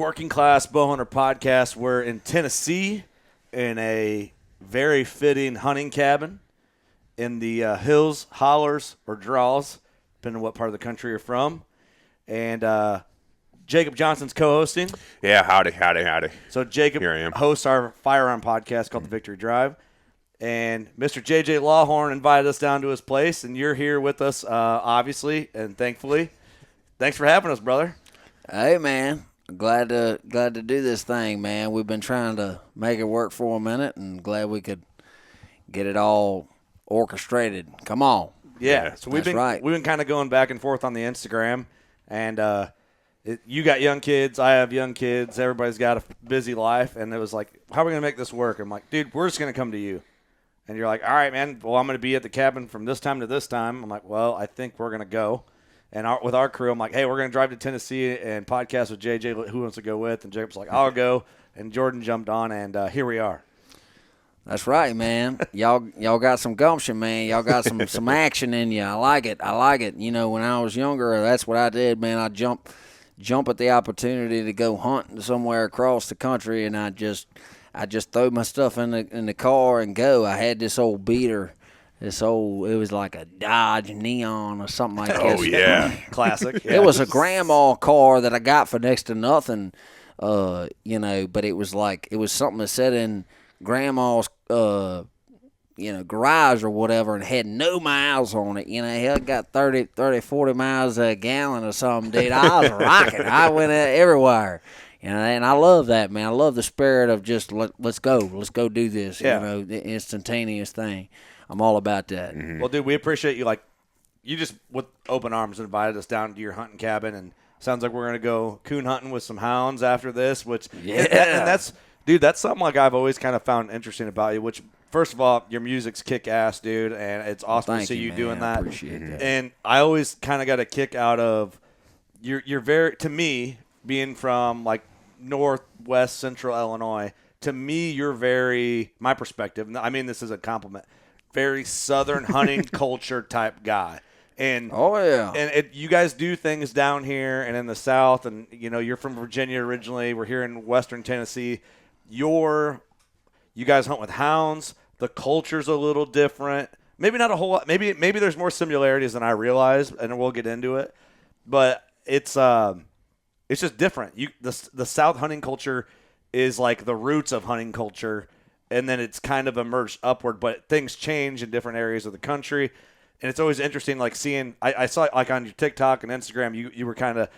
Working Class Bowhunter Podcast. We're in Tennessee in a very fitting hunting cabin in the hills, hollers, or draws, depending on what part of the country you're from. And Jacob Johnson's co-hosting. Yeah, howdy. So Jacob Here I am. hosts our firearm podcast called The Victory Drive. And Mr. JJ Lawhorn invited us down to his place, and you're here with us, obviously, and thankfully. Thanks for having us, brother. Hey, man. Glad to do this thing, man. We've been trying to make it work for a minute, and glad we could get it all orchestrated. Come on. Yeah, so we've That's been kind of going back and forth on the Instagram, and you got young kids, I have young kids, everybody's got a busy life, and it was like, how are we going to make this work? I'm like, dude, we're just going to come to you. And you're like, all right, man, well, I'm going to be at the cabin from this time to this time. I'm like, well, I think we're going to go. And with our crew, I'm like, hey, we're going to drive to Tennessee and podcast with JJ, who wants to go with? And Jacob's like, I'll go. And Jordan jumped on, and here we are. That's right, man. Y'all got some gumption, man. Y'all got some action in you. I like it. You know, when I was younger, that's what I did, man. I jump at the opportunity to go hunting somewhere across the country, and I just throw my stuff in the car and go. I had this old beater. It was like a Dodge Neon or something like that. Oh, yeah. Classic. Yeah. It was a grandma car that I got for next to nothing, you know, but it was something that sat in grandma's, garage or whatever and had no miles on it. You know, it got 30, 40 miles a gallon or something, dude. I was rocking. I went everywhere. You know, and I love that, man. I love the spirit of just let's go do this. Yeah. You know, the instantaneous thing. I'm all about that. Mm-hmm. Well, dude, we appreciate you. Like, you just with open arms invited us down to your hunting cabin, and sounds like we're gonna go coon hunting with some hounds after this. Which, Yeah. and that's something like I've always kind of found interesting about you. Which, first of all, your music's kick ass, dude, and it's awesome to see you man. doing that. I appreciate that. And I always kind of got a kick out of you're very, to me, being from like northwest central Illinois. To me, you're very, my perspective. I mean, this is a compliment. Very southern hunting culture type guy. And Oh, yeah. and you guys do things down here and in the South, and you know you're from Virginia originally. We're here in Western Tennessee. You guys hunt with hounds. The culture's a little different. Maybe not a whole lot. Maybe there's more similarities than I realize, and we'll get into it. But it's just different. The South hunting culture is like the roots of hunting culture. And then it's kind of emerged upward, but things change in different areas of the country. And it's always interesting, like seeing, I saw like on your TikTok and Instagram, you were kind of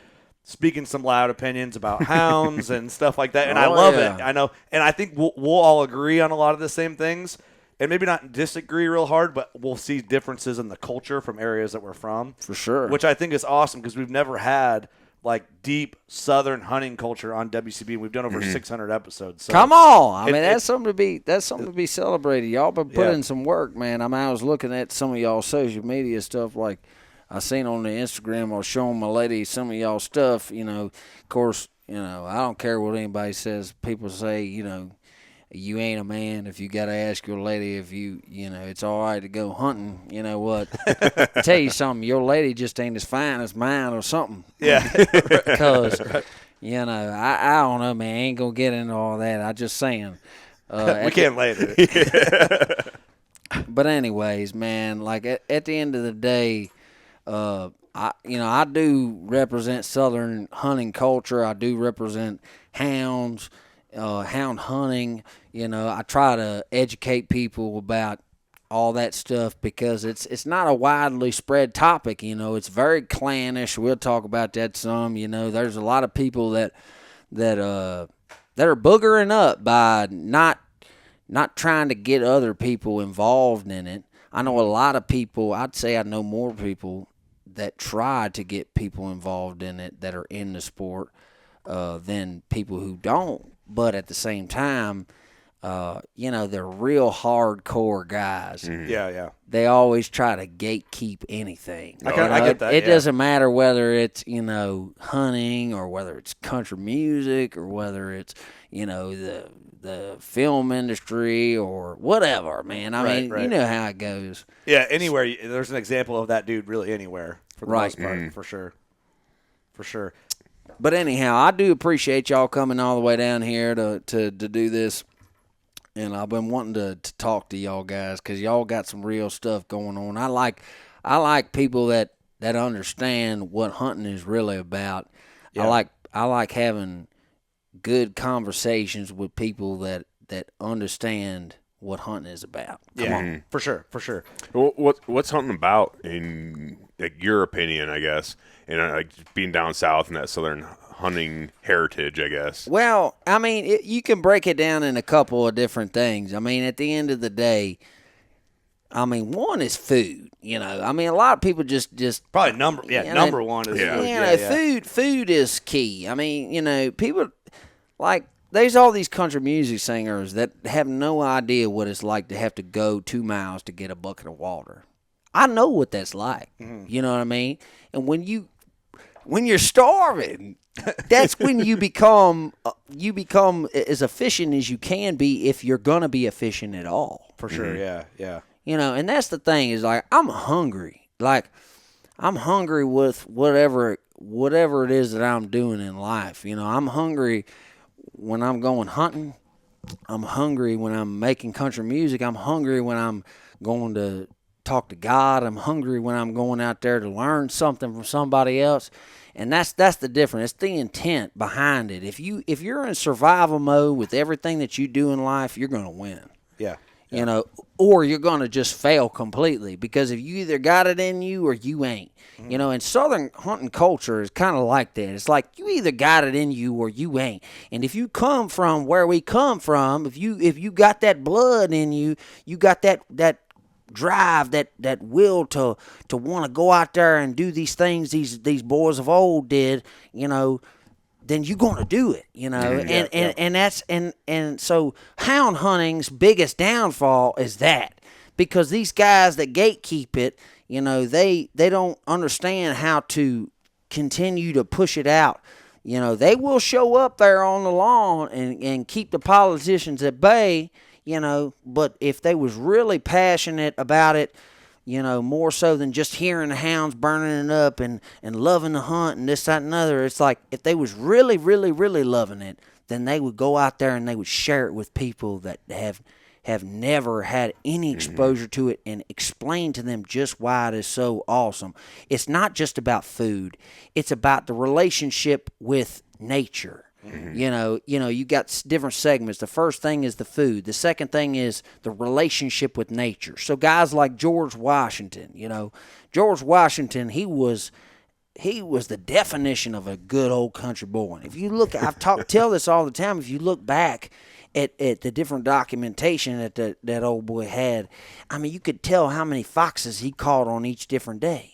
speaking some loud opinions about hounds and stuff like that. And I love it. I know. And I think we'll all agree on a lot of the same things and maybe not disagree real hard, but we'll see differences in the culture from areas that we're from. For sure. Which I think is awesome because we've never had like deep southern hunting culture on WCB. We've done over 600 episodes. So Come on. I mean, that's something to be celebrated. Y'all been putting in some work, man. I mean, I was looking at some of y'all social media stuff like I seen on the Instagram. I was showing my lady some of y'all stuff, you know. Of course, you know, I don't care what anybody says. People say, you know, you ain't a man if you got to ask your lady if you know, it's all right to go hunting. You know what? I tell you something, your lady just ain't as fine as mine or something. Yeah. Because, you know, I don't know, man. I ain't going to get into all that. I just saying. We can later. But anyways, man, like at the end of the day, I do represent Southern hunting culture. I do represent hounds, hound hunting. You know, I try to educate people about all that stuff because it's not a widely spread topic. You know, it's very clannish. We'll talk about that some. You know, there's a lot of people that are boogering up by not trying to get other people involved in it. I know a lot of people. I'd say I know more people that try to get people involved in it that are in the sport than people who don't. But at the same time, you know, they're real hardcore guys. Mm-hmm. Yeah. They always try to gatekeep anything. I get that. It doesn't matter whether it's, you know, hunting or whether it's country music or whether it's, you know, the film industry or whatever, man. I mean, you know how it goes. Yeah, anywhere. There's an example of that dude really anywhere for the most part, for sure. But anyhow, I do appreciate y'all coming all the way down here to do this. And I've been wanting to talk to y'all guys because y'all got some real stuff going on. I like people that understand what hunting is really about. Yeah. I like having good conversations with people that understand what hunting is about. Come on. For sure. Well, what's hunting about in your opinion, I guess, and being down south in that southern hunting heritage, I guess? Well, I mean, you can break it down in a couple of different things. I mean, at the end of the day, I mean, one is food. I mean, a lot of people just probably number one is food is key. I mean, people like there's all these country music singers that have no idea what it's like to have to go 2 miles to get a bucket of water. I know what that's like. Mm-hmm. You know what I mean? And when you're starving, that's when you become as efficient as you can be if you're gonna be efficient at all. For sure, yeah. And that's the thing is like I'm hungry. Like I'm hungry with whatever it is that I'm doing in life. I'm hungry when I'm going hunting. I'm hungry when I'm making country music. I'm hungry when I'm going to talk to God. I'm hungry when I'm going out there to learn something from somebody else. And that's the difference. It's the intent behind it. If you're in survival mode with everything that you do in life, you're going to win. Yeah. Or you're going to just fail completely because if you either got it in you or you ain't. Mm-hmm. And Southern hunting culture is kind of like that. It's like you either got it in you or you ain't. And if you come from where we come from, if you got that blood in you, you got that drive, that will to want to go out there and do these things these boys of old did, then you're going to do it, and so hound hunting's biggest downfall is that because these guys that gatekeep it, they don't understand how to continue to push it out. They will show up there on the lawn and keep the politicians at bay, but if they was really passionate about it, more so than just hearing the hounds burning it up and loving the hunt and this, that, and other. It's like if they was really, really, really loving it, then they would go out there and they would share it with people that have never had any exposure to it and explain to them just why it is so awesome. It's not just about food. It's about the relationship with nature. Mm-hmm. You got different segments. The first thing is the food. The second thing is the relationship with nature. So guys like George Washington, George Washington, he was the definition of a good old country boy. If you look, tell this all the time. If you look back at the different documentation that old boy had, I mean, you could tell how many foxes he caught on each different day.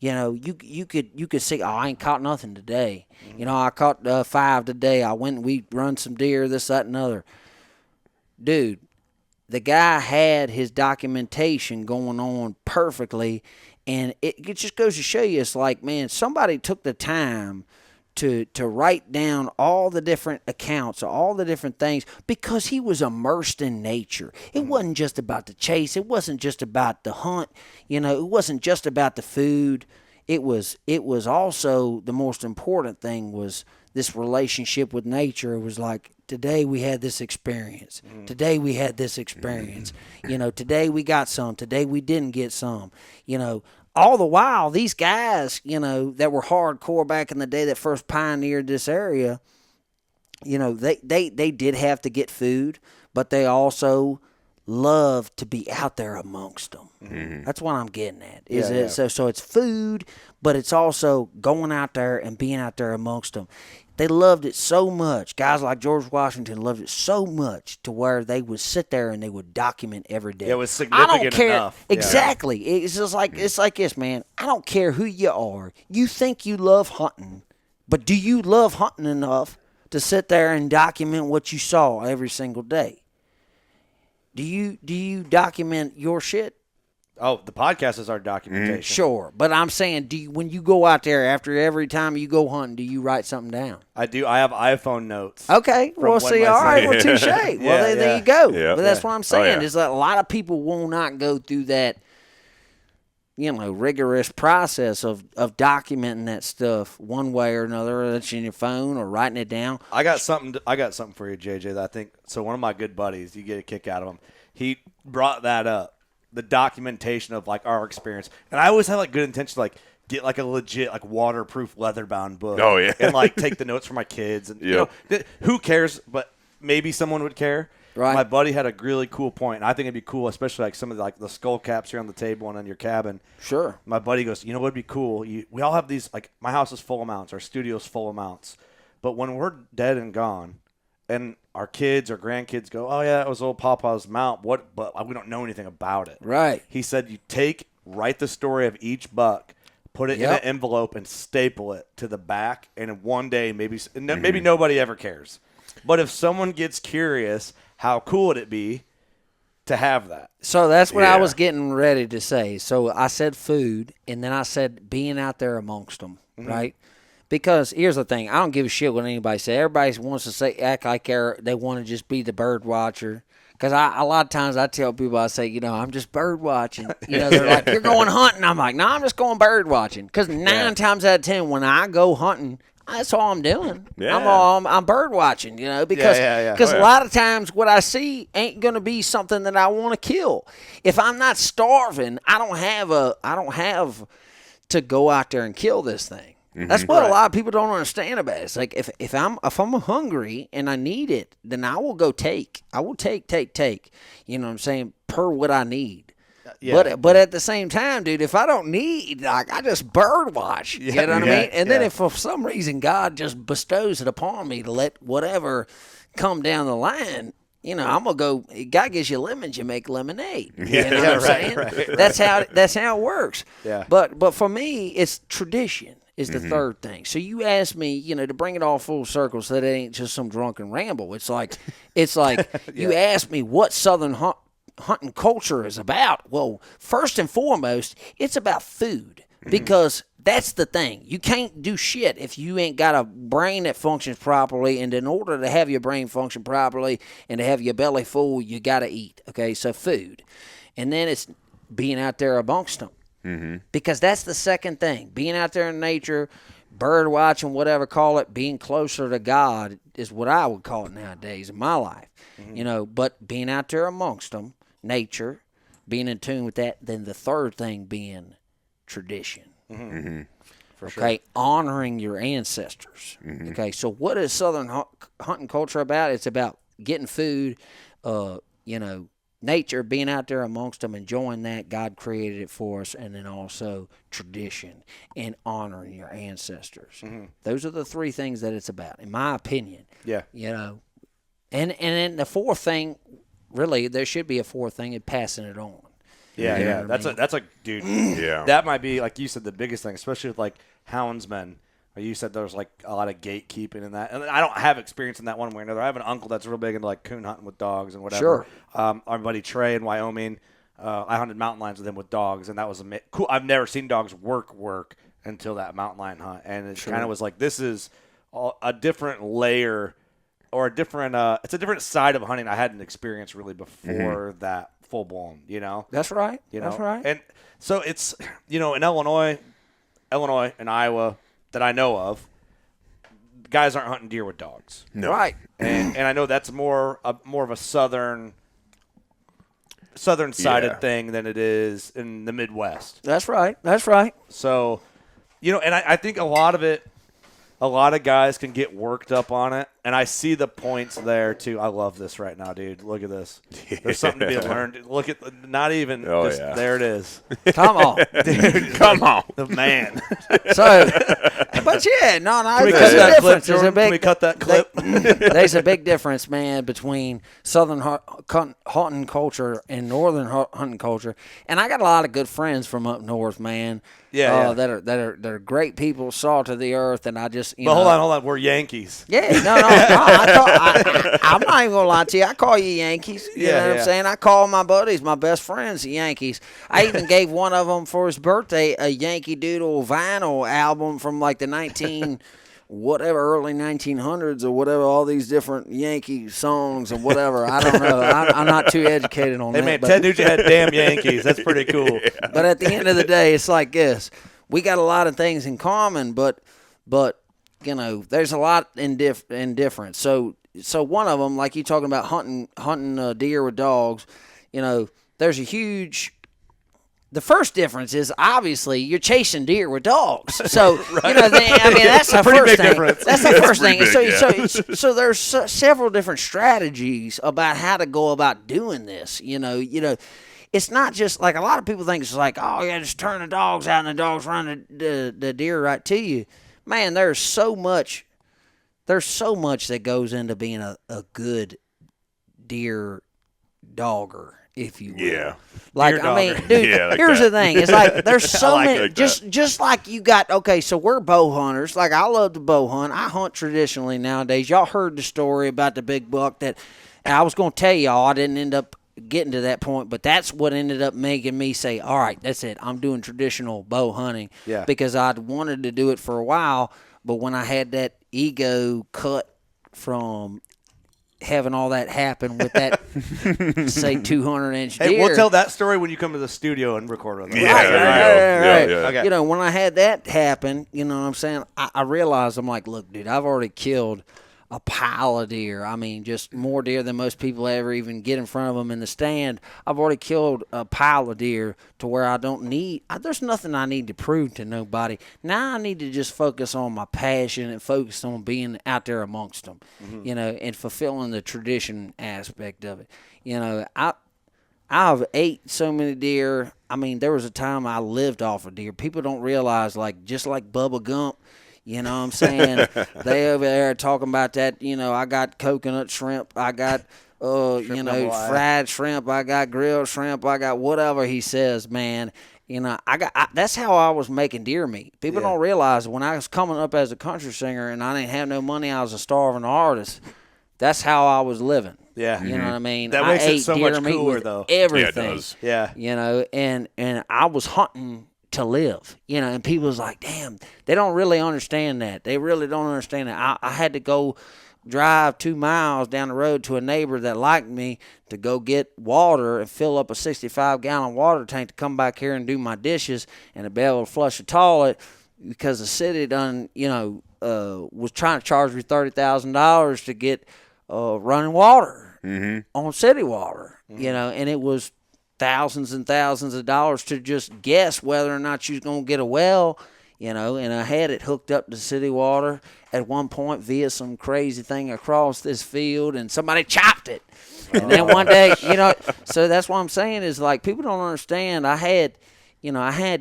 You could see, I ain't caught nothing today. I caught 5 today. we run some deer, this, that, and other. Dude, the guy had his documentation going on perfectly, and it just goes to show you, it's like, man, somebody took the time to write down all the different accounts, all the different things, because he was immersed in nature. It wasn't just about the chase. It wasn't just about the hunt. It wasn't just about the food. It was also, the most important thing was this relationship with nature. It was like, today we had this experience. Today we had this experience. Today we got some. Today we didn't get some. All the while, these guys, that were hardcore back in the day that first pioneered this area, they did have to get food, but they also loved to be out there amongst them. Mm-hmm. That's what I'm getting at. So it's food, but it's also going out there and being out there amongst them. They loved it so much. Guys like George Washington loved it so much to where they would sit there and they would document every day. It was significant enough. Exactly. Yeah. It's just like it's like this, man. I don't care who you are. You think you love hunting, but do you love hunting enough to sit there and document what you saw every single day? Do you document your shit? Oh, the podcast is our documentation. Sure, but I'm saying, when you go out there after every time you go hunting, do you write something down? I do. I have iPhone notes. Okay, well, see, all right, well, touche. There you go. Yeah. But that's what I'm saying is that a lot of people will not go through that rigorous process of documenting that stuff one way or another, whether it's in your phone or writing it down. I got something for you, JJ, that I think – so one of my good buddies, you get a kick out of him. He brought that up, the documentation of, like, our experience. And I always had, like, good intentions, like, get, like, a legit, like, waterproof leather-bound book. Oh, yeah. And, like, take the notes for my kids. And, who cares? But maybe someone would care. Right. My buddy had a really cool point, and I think it'd be cool, especially like some of the skull caps here on the table and in your cabin. Sure. My buddy goes, you know what would be cool? We all have these, like, my house is full of mounts, our studio's full of mounts. But when we're dead and gone, and our kids or grandkids go, oh, yeah, it was old Papa's mount, but we don't know anything about it. Right. He said write the story of each buck, put it in an envelope, and staple it to the back, and one day maybe nobody ever cares. But if someone gets curious, how cool would it be to have that? So that's what I was getting ready to say. So I said food, and then I said being out there amongst them, right? Because here's the thing. I don't give a shit what anybody says. Everybody wants to act like they want to just be the bird watcher. Because a lot of times I tell people, I say, I'm just bird watching. They're like, you're going hunting. I'm like, no, I'm just going bird watching. Because 9 times out of 10, when I go hunting, that's all I'm doing. Yeah. I'm bird watching, because a lot of times what I see ain't gonna be something that I want to kill. If I'm not starving, I don't have to go out there and kill this thing. That's what a lot of people don't understand about it. It's like if I'm hungry and I need it, then I will go take. I will take. You know what I'm saying? Per what I need. Yeah. But at the same time, dude, if I don't need, like, I just bird watch. You know what I mean? And then if for some reason God just bestows it upon me to let whatever come down the line, I'm gonna go. God gives you lemons, you make lemonade. You know what I'm saying? Right. That's how it works. Yeah. But for me, it's tradition. Is the third thing. So you asked me, to bring it all full circle so that it ain't just some drunken ramble. It's like you asked me what Southern hunting culture is about. Well, first and foremost, it's about food, because that's the thing. You can't do shit if you ain't got a brain that functions properly, and in order to have your brain function properly and to have your belly full, you got to eat. Okay, so food. And then it's being out there amongst them. Because that's the second thing. Being out there in nature, bird watching, whatever call it, being closer to God is what I would call it nowadays in my life. But being out there amongst them, nature, being in tune with that, then the third thing being tradition. For sure. Okay, honoring your ancestors. Okay, so what is Southern hunting culture about? It's about getting food, nature, being out there amongst them, enjoying that. God created it for us, and then also tradition and honoring your ancestors. Those are the 3 things that it's about, in my opinion. Yeah. And then the fourth thing, really, there should be a fourth thing, is passing it on. Yeah. That's a dude. Yeah. That might be, like you said, the biggest thing, especially with, like, houndsmen. You said there's, like, a lot of gatekeeping in that. And I don't have experience in that one way or another. I have an uncle that's real big into, like, coon hunting with dogs and whatever. Sure. Our buddy Trey in Wyoming, I hunted mountain lions with him with dogs, and that was cool. I've never seen dogs work until that mountain lion hunt. And it kind of was like, this is a different layer or a different it's a different side of hunting I hadn't experienced really before that full blown, That's right. That's right. And so it's, in Illinois and Iowa that I know of, guys aren't hunting deer with dogs. No. Right. And I know that's more of a southern sided thing than it is in the Midwest. That's right. So, and I think a lot of guys can get worked up on it, and I see the points there too. I love this right now, dude. Look at this. There's something to be learned. Look at there it is. Come on, dude. Come on, the man. So, but no. Can we cut that clip, Jordan? Can we cut that clip? There's a big difference, man, between Southern hunting culture and Northern hunting culture, and I got a lot of good friends from up north, man. That are great people, salt of the earth, and I just hold on, we're Yankees. Yeah, no. I'm not even gonna lie to you. I call you Yankees. You know what I'm saying? I call my buddies, my best friends, Yankees. I even gave one of them for his birthday a Yankee Doodle vinyl album from like the 19 whatever early 1900s or whatever, all these different Yankee songs and whatever. I don't know. I'm not too educated on that. Hey, man, Ted Nugent had damn Yankees. That's pretty cool. Yeah. But at the end of the day, it's like this. We got a lot of things in common, but you know, there's a lot in difference. So one of them, like you talking about hunting deer with dogs, you know, there's a huge. The first difference is obviously you're chasing deer with dogs. So right. You know, I mean, that's the first thing. Difference. That's the first thing. Big, so there's several different strategies about how to go about doing this. You know, it's not just like a lot of people think it's like, oh yeah, just turn the dogs out and the dogs run the deer right to you. Man, there's so much that goes into being a good deer dogger, if you will. Yeah. Like, I mean, dude, yeah, like here's the thing. It's like there's so many, like just like you got, okay, so we're bow hunters. Like, I love to bow hunt. I hunt traditionally nowadays. Y'all heard the story about the big buck that I was going to tell y'all. I didn't end up getting to that point, but that's what ended up making me say, all right, that's it. I'm doing traditional bow hunting because I'd wanted to do it for a while, but when I had that ego cut from having all that happen with that, say, 200-inch deer. Hey, we'll tell that story when you come to the studio and record on that. Right. Yeah. Okay. You know, when I had that happen, you know what I'm saying, I realized, I'm like, look, dude, I've already killed a pile of deer. I mean, just more deer than most people ever even get in front of them in the stand. I've already killed a pile of deer to where I don't need – there's nothing I need to prove to nobody. Now I need to just focus on my passion and focus on being out there amongst them, you know, and fulfilling the tradition aspect of it. You know, I've ate so many deer. I mean, there was a time I lived off of deer. People don't realize, like, just like Bubba Gump, you know what I'm saying? They over there talking about that, you know, I got coconut shrimp, I got, you know, fried shrimp, I got grilled shrimp, I got whatever he says, man. You know, that's how I was making deer meat. People don't realize when I was coming up as a country singer and I didn't have no money, I was a starving artist. That's how I was living. Yeah. You know what I mean? That makes it so much deer meat cooler, with though. everything. Yeah, it does. Yeah. You know, and I was hunting to live, you know, and people was like, damn, they don't really understand that. They really don't understand that. I had to go drive 2 miles down the road to a neighbor that liked me to go get water and fill up a 65-gallon water tank to come back here and do my dishes and to be able to flush a toilet because the city done, you know, was trying to charge me $30,000 to get running water on city water, you know, and it was thousands and thousands of dollars to just guess whether or not you was going to get a well, you know, and I had it hooked up to city water at one point via some crazy thing across this field, and somebody chopped it. And then one day, you know, so that's what I'm saying is, like, people don't understand. I had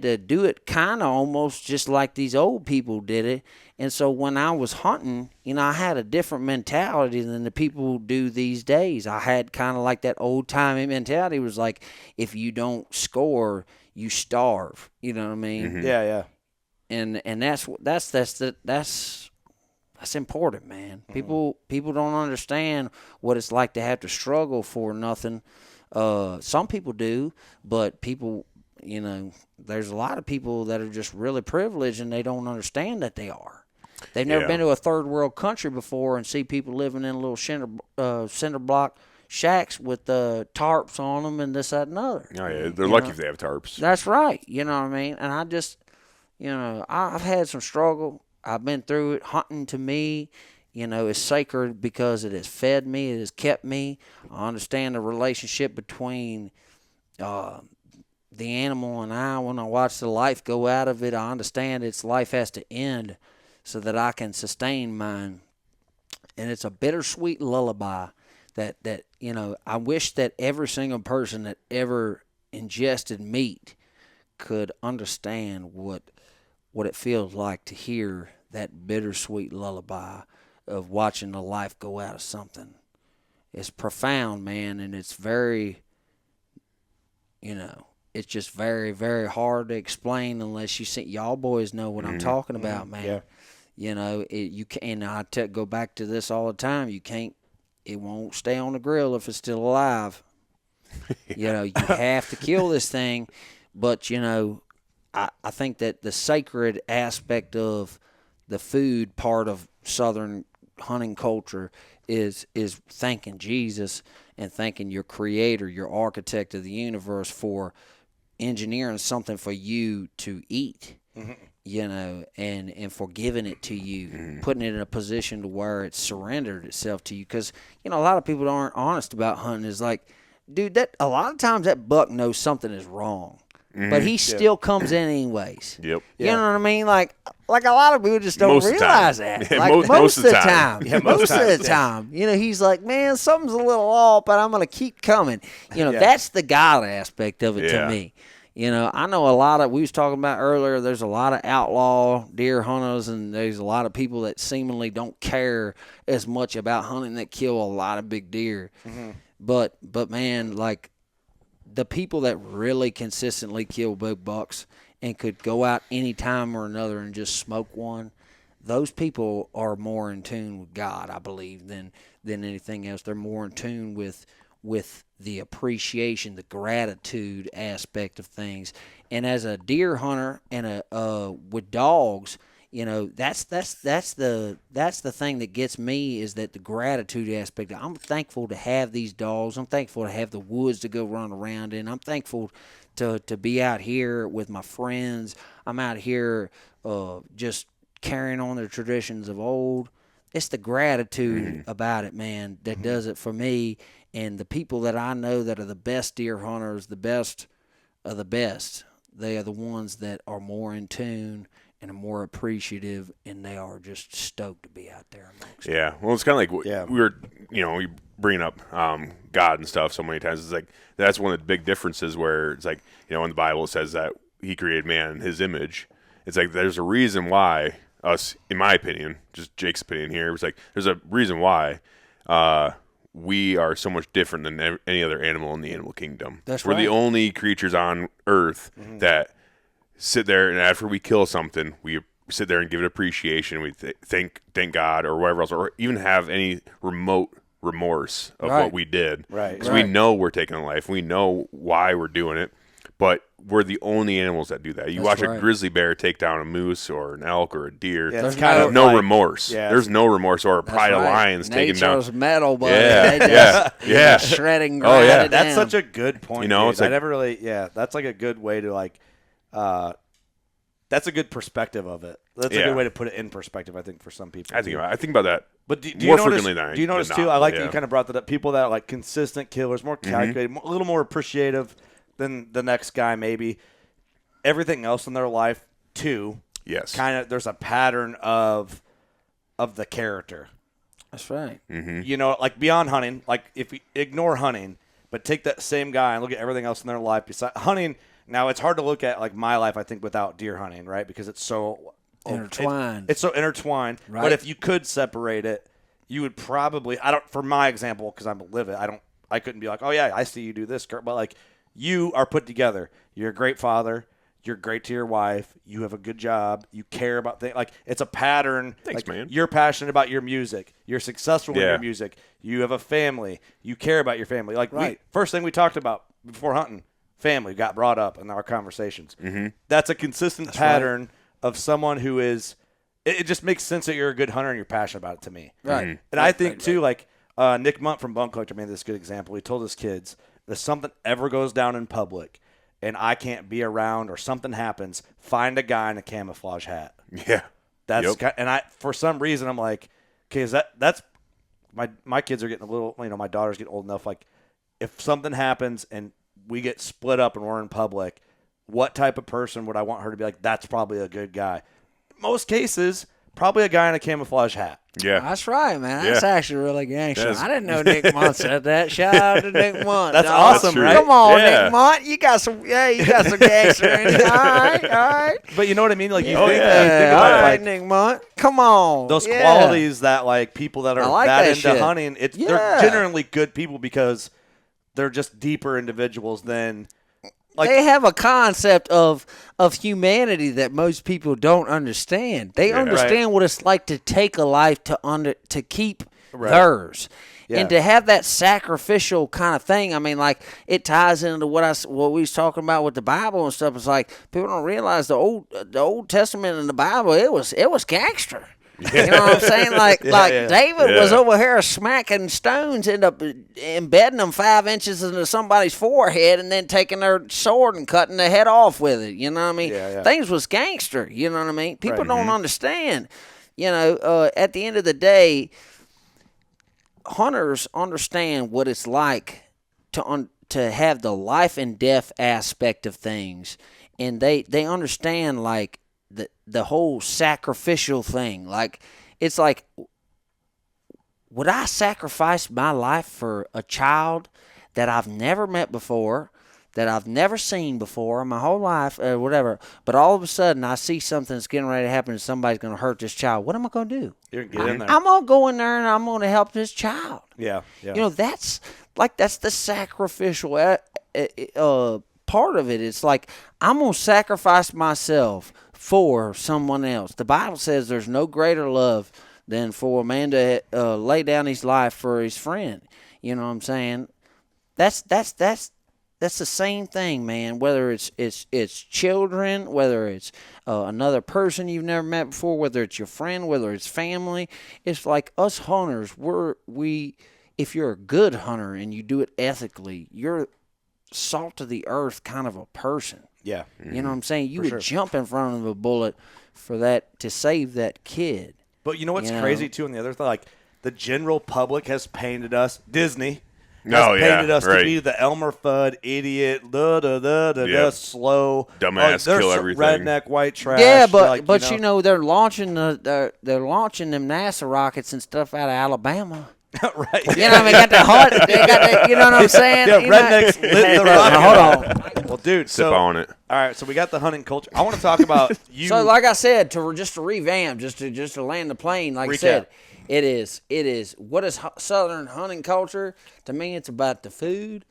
to do it kind of almost just like these old people did it. And so when I was hunting, you know, I had a different mentality than the people do these days. I had kind of like that old-timey mentality. It was like, if you don't score, you starve. You know what I mean? Mm-hmm. Yeah. And that's important, man. Mm-hmm. People don't understand what it's like to have to struggle for nothing. Some people do, but people, you know, there's a lot of people that are just really privileged and they don't understand that they are. They've never been to a third world country before and see people living in little cinder block shacks with tarps on them and this, that, and other. Oh, yeah. They're lucky if they have tarps. That's right. You know what I mean? And I just, you know, I've had some struggle. I've been through it. Hunting to me, you know, is sacred because it has fed me. It has kept me. I understand the relationship between the animal and I. When I watch the life go out of it, I understand its life has to end so that I can sustain mine. And it's a bittersweet lullaby that you know, I wish that every single person that ever ingested meat could understand what it feels like to hear that bittersweet lullaby of watching the life go out of something. It's profound, man, and it's very, you know, it's just very, very hard to explain unless you see. Y'all boys know what I'm talking about, man. Yeah. You know, you can. And go back to this all the time. You can't. It won't stay on the grill if it's still alive. You know, you have to kill this thing. But you know, I think that the sacred aspect of the food part of Southern hunting culture is thanking Jesus and thanking your creator, your architect of the universe, for engineering something for you to eat. And for giving it to you, putting it in a position to where it's surrendered itself to you. Because, a lot of people aren't honest about hunting. Is like, dude, that a lot of times that buck knows something is wrong, but he still comes in anyways. Yep. You know what I mean? Like a lot of people just don't Most realize that. Yeah, like most of the time. Yeah, most of the time. He's like, man, something's a little off, but I'm going to keep coming. That's the God aspect of it to me. I know a lot of, we was talking about earlier, there's a lot of outlaw deer hunters, and there's a lot of people that seemingly don't care as much about hunting that kill a lot of big deer. But man, like the people that really consistently kill big bucks and could go out any time or another and just smoke one, those people are more in tune with God, I believe, than anything else. They're more in tune with the appreciation, the gratitude aspect of things. And as a deer hunter and with dogs, that's the thing that gets me, is that the gratitude aspect. I'm thankful to have these dogs. I'm thankful to have the woods to go run around in. I'm thankful to be out here with my friends. I'm out here just carrying on the traditions of old. It's the gratitude about it, man, that does it for me. And the people that I know that are the best deer hunters, the best of the best, they are the ones that are more in tune and are more appreciative, and they are just stoked to be out there amongst Yeah. Well, it's kind of like we were, we bringing up God and stuff so many times. It's like that's one of the big differences where it's like, in the Bible it says that he created man in his image. It's like there's a reason why us, in my opinion, just Jake's opinion here, it's like there's a reason why we are so much different than any other animal in the animal kingdom. We're the only creatures on earth that sit there, and after we kill something, we sit there and give it appreciation. We thank God or whatever else, or even have any remote remorse of what we did. Right. Because we know we're taking a life. We know why we're doing it. But we're the only animals that do that. You watch a grizzly bear take down a moose or an elk or a deer. Yeah, there's kind of no remorse. Yeah, there's no remorse, or a pride of lions taking down. Nature's metal, but shredding, grinding it That's down. such a good point. It's I never really, that's like a good way to that's a good perspective of it. That's a good way to put it in perspective, I think, for some people. I think about that. But do more you frequently notice, than do you notice too? I like that you kind of brought that up. People that are like consistent killers, more calculated, a little more appreciative than the next guy, maybe. Everything else in their life too. Yes. Kind of. There's a pattern of the character. That's right. Like beyond hunting. Like if we ignore hunting, but take that same guy and look at everything else in their life besides hunting. Now it's hard to look at like my life, I think, without deer hunting, right? Because it's so intertwined. It's so intertwined. Right. But if you could separate it, you would probably. For my example, because I'm live it. I couldn't be like, oh yeah, I see you do this, Kurt. But like, you are put together. You're a great father. You're great to your wife. You have a good job. You care about things. Like, it's a pattern. Thanks, man. You're passionate about your music. You're successful in your music. You have a family. You care about your family. Like, first thing we talked about before hunting, family got brought up in our conversations. That's a consistent pattern of someone who is – it just makes sense that you're a good hunter and you're passionate about it to me. Right. And I think, too, like Nick Munt from Bone Collector made this good example. He told his kids, if something ever goes down in public – and I can't be around or something happens, find a guy in a camouflage hat. Yeah. And for some reason I'm like, okay, that's my kids are getting a little, my daughter's getting old enough. Like, if something happens and we get split up and we're in public, what type of person would I want her to be like? That's probably a good guy. Most cases, probably a guy in a camouflage hat. Yeah. That's right, man. That's actually really gangster. I didn't know Nick Munt said that. Shout out to Nick Munt. That's awesome, That's right? Come on, Nick Munt. You got some gangster in you. All right. But you know what I mean? Like, you think All about it, right, like, Nick Munt. Come on. those qualities that, like, people that are like that that into shit. hunting, they're generally good people because they're just deeper individuals than – like, they have a concept of humanity that most people don't understand. They understand what it's like to take a life to keep theirs. Yeah. And to have that sacrificial kind of thing, I mean, like, it ties into what we was talking about with the Bible and stuff. It's like people don't realize the Old Testament and the Bible, it was gangster. You know what I'm saying? Like David was over here smacking stones, end up embedding them 5 inches into somebody's forehead, and then taking their sword and cutting the head off with it. You know what I mean? Things was gangster. You know what I mean? People don't understand. You know, at the end of the day, hunters understand what it's like to have the life and death aspect of things, and they understand like the whole sacrificial thing. Like, it's like, would I sacrifice my life for a child that I've never met before, that I've never seen before in my whole life, or whatever, but all of a sudden I see something that's getting ready to happen and somebody's going to hurt this child? What am I going to do? You're gonna get in there. I'm going to go in there and I'm going to help this child. Yeah. You know, that's the sacrificial part of it. It's like, I'm going to sacrifice myself for someone else. The Bible says there's no greater love than for a man to lay down his life for his friend. You know what I'm saying? That's the same thing, man. Whether it's children, whether it's another person you've never met before, whether it's your friend, whether it's family. It's like us hunters. If you're a good hunter and you do it ethically, you're salt of the earth kind of a person. Yeah. You know what I'm saying? You would jump in front of a bullet for that, to save that kid. But you know what's crazy too? And the other thing, like, the general public has painted us, Disney has painted us to be the Elmer Fudd idiot, slow, dumbass, kill everything, redneck white trash. Yeah, but you know, they're launching them NASA rockets and stuff out of Alabama. Right. You know what I mean? Got the hunt. They got you know what I'm saying? Yeah, rednecks lit the rocket. Hold on. Well, dude, sip on it. All right, so we got the hunting culture. I want to talk about you. So, like I said, to revamp, just to land the plane, like I said, it is. What is Southern hunting culture? To me, it's about the food.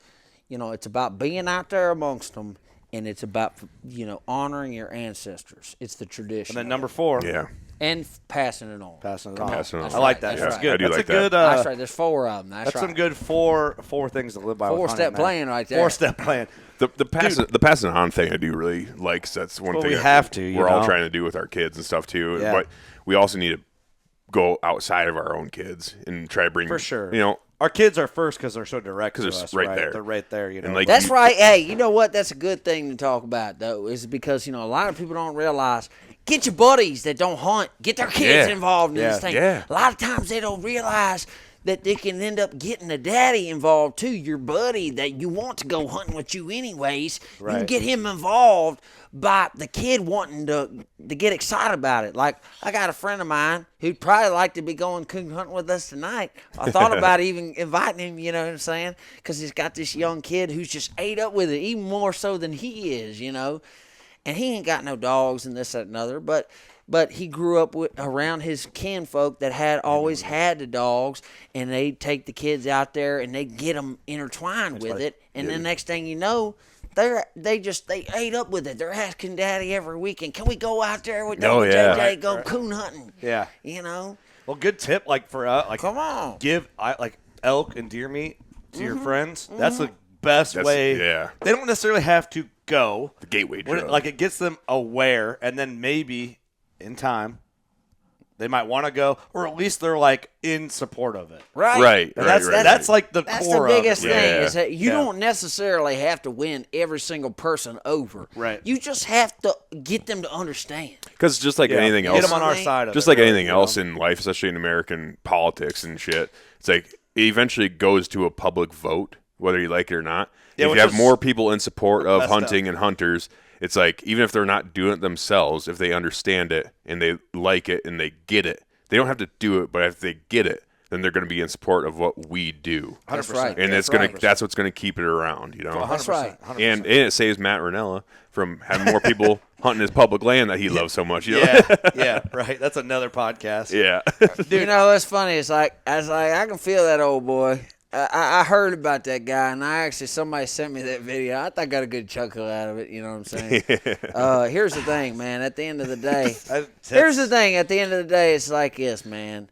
You know, it's about being out there amongst them, and it's about, you know, honoring your ancestors. It's the tradition. And then number 4. Yeah. And passing it on. Passing it on. I like that. That's good. I do that's like a good. that. That's right. There's 4 of them. That's right. Some good four things to live by. 4-step plan right there. 4-step plan. The passing on thing I do really like. 'Cause that's one thing we have to. We're all trying to do with our kids and stuff too. Yeah. But we also need to go outside of our own kids and try to bring. For sure. You know, our kids are first because they're so direct to they're us. right there. They're right there. You know. Like, that's right. Hey, you know what? That's a good thing to talk about, though, is because, you know, a lot of people don't realize. Get your buddies that don't hunt. Get their kids involved in this thing. Yeah. A lot of times they don't realize that they can end up getting the daddy involved too, your buddy that you want to go hunting with you anyways. Right. You can get him involved by the kid wanting to get excited about it. Like, I got a friend of mine who'd probably like to be going coon hunting with us tonight. I thought about even inviting him, you know what I'm saying? Because he's got this young kid who's just ate up with it, even more so than he is, you know. And he ain't got no dogs and this, that, and other, but he grew up around his kinfolk that had always had the dogs, and they'd take the kids out there and they'd get them intertwined with it. And the next thing you know, they ate up with it. They're asking Daddy every weekend, can we go out there with JJ, go coon hunting? Yeah. You know? Well, good tip, like for like, come on, give like elk and deer meat to your friends. That's the best way. Yeah. They don't necessarily have to go. The gateway drug. Like, it gets them aware, and then maybe in time they might want to go, or at least they're like in support of it. Right. That's like the core the biggest of it. thing is that you don't necessarily have to win every single person over. Right. You just have to get them to understand. Because just like anything else, get them on our side of just it, like anything else in life, especially in American politics and shit, it's like it eventually goes to a public vote, whether you like it or not. If you have more people in support of hunting and hunters, it's like, even if they're not doing it themselves, if they understand it and they like it and they get it, they don't have to do it, but if they get it, then they're going to be in support of what we do. 100%. That's right. And that's what's going to keep it around, you know? 100%. That's right. 100%. And it saves Matt Ranella from having more people hunting his public land that he loves so much. You know? Yeah, right. That's another podcast. Yeah. Dude, you know, it's funny. It's like, I can feel that old boy. I heard about that guy, and somebody sent me that video. I got a good chuckle out of it, you know what I'm saying? Here's the thing, man. At the end of the day, it's like this, man.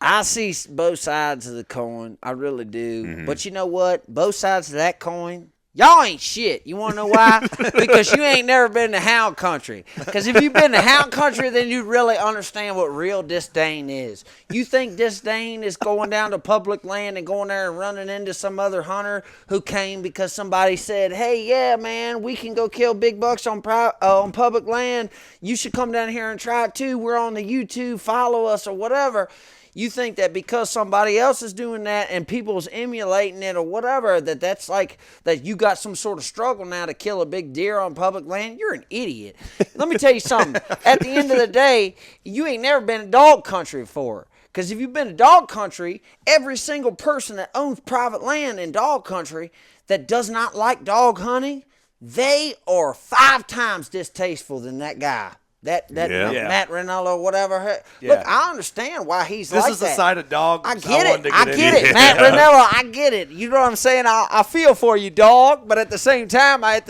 I see both sides of the coin. I really do. Mm-hmm. But you know what? Both sides of that coin, y'all ain't shit. You want to know why? Because you ain't never been to hound country. Because if you've been to hound country, then you'd really understand what real disdain is. You think disdain is going down to public land and going there and running into some other hunter who came because somebody said, hey, yeah, man, we can go kill big bucks on public land. You should come down here and try it too. We're on the YouTube. Follow us or whatever. You think that because somebody else is doing that and people's emulating it or whatever, that's like that you got some sort of struggle now to kill a big deer on public land? You're an idiot. Let me tell you something. At the end of the day, you ain't never been to dog country before. Because if you've been to dog country, every single person that owns private land in dog country that does not like dog hunting, they are 5 times distasteful than that guy. Matt Rinaldo, whatever. Yeah. Look, I understand why he's This like is that. the side of dogs. I get it. I get it. Matt Rinaldo, I get it. You know what I'm saying? I feel for you, dog. But at the same time, I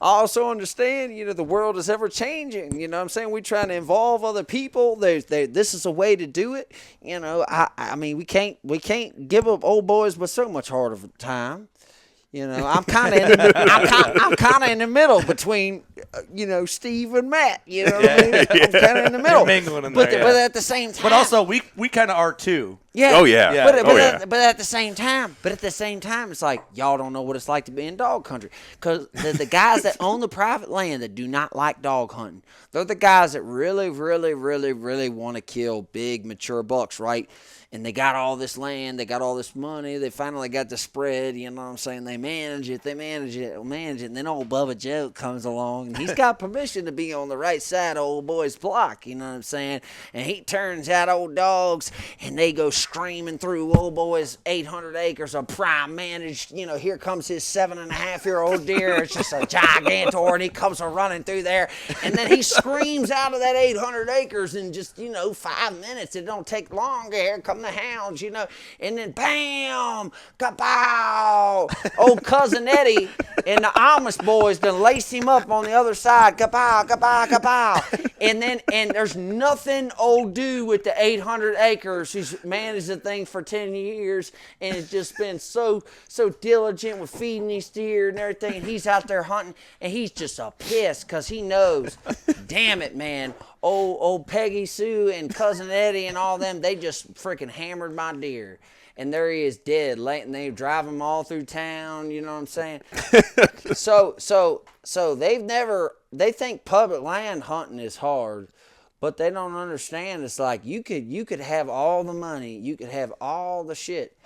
also understand, the world is ever changing. You know what I'm saying? We're trying to involve other people. This is a way to do it. I mean, we can't give up old boys with so much harder of a time. I'm kind of in the middle between, Steve and Matt. You know what I mean? I'm kind of in the middle. You're mingling in there, but at the same time. But also, we kind of are too. Yeah. Oh, yeah. But at the same time, it's like y'all don't know what it's like to be in dog country. Because the guys that own the private land that do not like dog hunting, they're the guys that really, really, really, really want to kill big, mature bucks, right? And they got all this land, they got all this money, they finally got the spread, you know what I'm saying? They manage it, and then old Bubba Joe comes along, and he's got permission to be on the right side of old boy's block, you know what I'm saying? And he turns out old dogs, and they go screaming through old boy's 800 acres of prime managed, here comes his 7.5-year-old deer, it's just a gigantor, and he comes running through there, and then he screams out of that 800 acres in just, 5 minutes. It don't take long. Here come the hounds, and then bam, kapow, old cousin Eddie and the Amish boys done lace him up on the other side, kapow, kapow, kapow, and there's nothing old dude with the 800 acres who's managed the thing for 10 years and has just been so diligent with feeding these deer and everything, and he's out there hunting, and he's just a piss because he knows, damn it, man, old Peggy Sue and cousin Eddie and all them, they just freaking hammered my deer. And there he is dead, and they drive him all through town, you know what I'm saying? So they think public land hunting is hard, but they don't understand. It's like you could have all the money, you could have all the shit,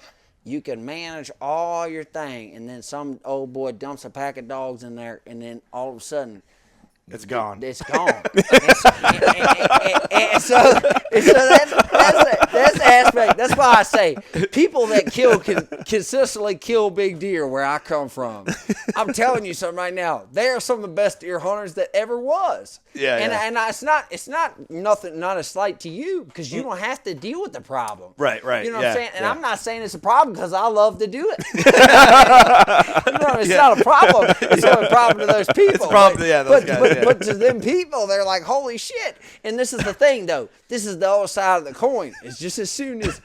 you can manage all your thing, and then some old boy dumps a pack of dogs in there, and then all of a sudden, it's gone. It's gone. and so that's the aspect. That's why I say people that kill can consistently kill big deer where I come from. I'm telling you something right now. They are some of the best deer hunters that ever was. Yeah. And it's not nothing, not a slight to you because you don't have to deal with the problem. Right. You know what I'm saying? And I'm not saying it's a problem because I love to do it. It's not a problem. It's only a problem to those people. It's a problem, those guys. But to them people, they're like, holy shit. And this is the thing, though. This is the other side of the coin. It's just as soon as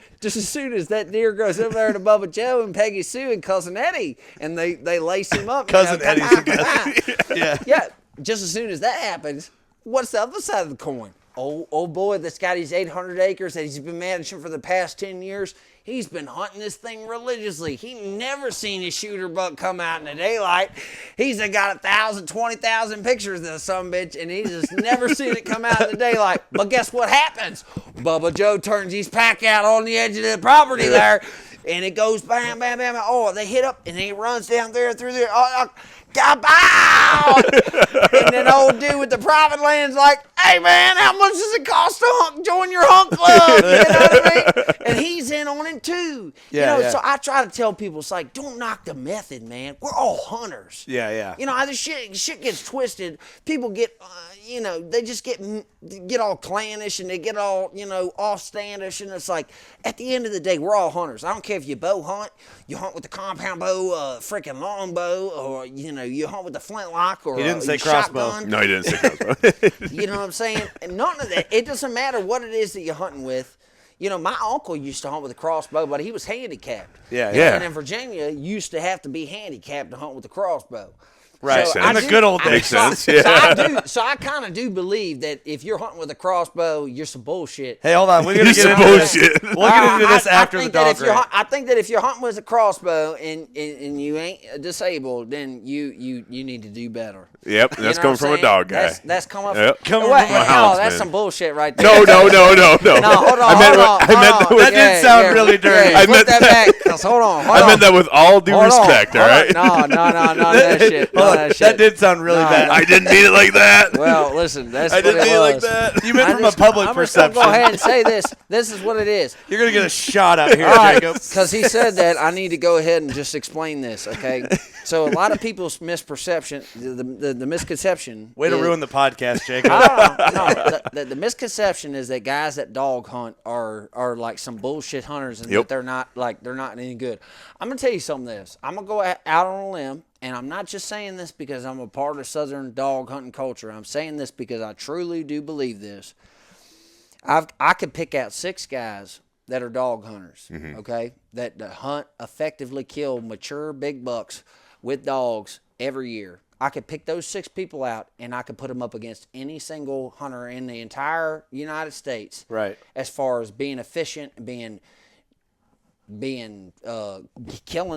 that deer goes over there to Bubba Joe and Peggy Sue and cousin Eddie, and they lace him up. Cousin Eddie's the best. Yeah. Just as soon as that happens, what's the other side of the coin? Old boy that's got his 800 acres that he's been managing for the past 10 years. He's been hunting this thing religiously. He never seen his shooter buck come out in the daylight. He's got 1,000, 20,000 pictures of the sumbitch, and he's just never seen it come out in the daylight. But guess what happens? Bubba Joe turns his pack out on the edge of the property there, and it goes bam, bam, bam. Oh, they hit up, and he runs down there through there. Kapow! And then old dude with the private land's like, hey man, how much does it cost to join your hunt club? You know what I mean? And he's in on it too. So I try to tell people, it's like, don't knock the method, man. We're all hunters. Yeah. This shit gets twisted. People get, they just get all clannish and they get all, off-standish. And it's like, at the end of the day, we're all hunters. I don't care if you bow hunt, you hunt with the compound bow, freaking long bow, or, you hunt with the flintlock or he didn't say shotgun. crossbow. No, he didn't say crossbow. You know what I'm saying? And none of that. It doesn't matter what it is that you're hunting with. my uncle used to hunt with a crossbow, but he was handicapped. Yeah. And in Virginia, you used to have to be handicapped to hunt with a crossbow. Right. So In the good old days. Makes sense. Yeah. So I kind of do believe that if you're hunting with a crossbow, you're some bullshit. Hey, hold on. We're gonna get into bullshit. this. We'll get into this after the dog race. I think that if you're hunting with a crossbow and you ain't disabled, then you need to do better. Yep, that's coming from a dog guy. That's coming from a hounds, that's man. some bullshit right there. No. No, hold on. That did sound really dirty. I meant that back. Hold on. I meant that with all due respect, all right? No, that shit. That did sound really bad. I didn't mean it like that. Well, listen, that's I what didn't it mean it like was. that. You meant from a public I'm perception. just gonna go ahead and say this. This is what it is. You're going to get a shot out here, All right, Jacob. because he said that, I need to go ahead and just explain this, okay? So a lot of people's misperception, the misconception. Way to ruin the podcast, Jacob. No, the misconception is that guys that dog hunt are like some bullshit hunters and that they're not any good. I'm gonna tell you something. I'm gonna go out on a limb, and I'm not just saying this because I'm a part of Southern dog hunting culture. I'm saying this because I truly do believe this. I could pick out 6 guys that are dog hunters, okay, that hunt effectively kill mature big bucks with dogs every year. I could pick those 6 people out, and I could put them up against any single hunter in the entire United States. Right. As far as being efficient, killing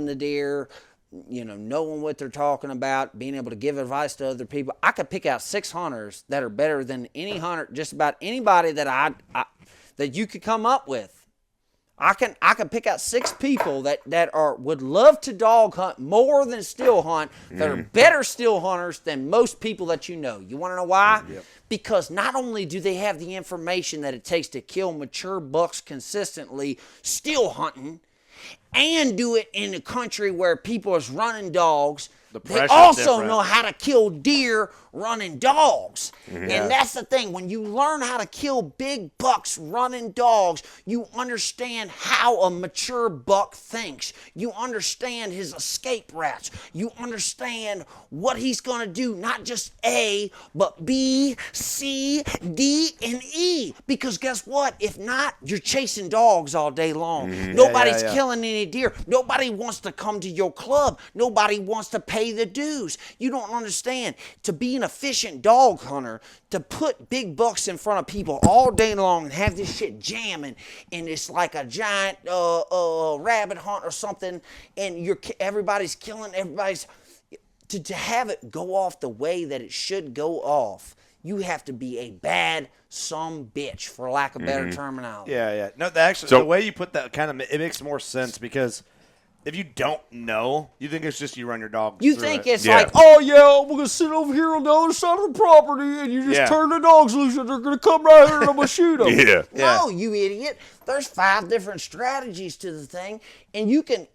the deer, knowing what they're talking about, being able to give advice to other people. I could pick out 6 hunters that are better than any hunter, just about anybody that that you could come up with. I can pick out 6 people that would love to dog hunt more than still hunt, that are better still hunters than most people that you know. You want to know why? Yep. Because not only do they have the information that it takes to kill mature bucks consistently still hunting, and do it in a country where people is running dogs, they also know how to kill deer running dogs. And that's the thing. When you learn how to kill big bucks running dogs, you understand how a mature buck thinks. You understand his escape routes. You understand what he's going to do, not just A, but B, C, D, and E. Because guess what? If not, you're chasing dogs all day long. Nobody's killing any deer. Nobody wants to come to your club. Nobody wants to pay the dues. You don't understand. To be an efficient dog hunter, to put big bucks in front of people all day long and have this shit jamming, and it's like a giant rabbit hunt or something, and everybody's killing, to have it go off the way that it should go off, you have to be a bad bitch, for lack of better terminology. Yeah. No, the way you put that it makes more sense, because if you don't know, you think it's just you run your dog. You think it's like, oh yeah, we're gonna sit over here on the other side of the property, and you just turn the dogs loose, and they're gonna come right here, and I'm gonna shoot them. No, you idiot. There's 5 different strategies to the thing, and you can.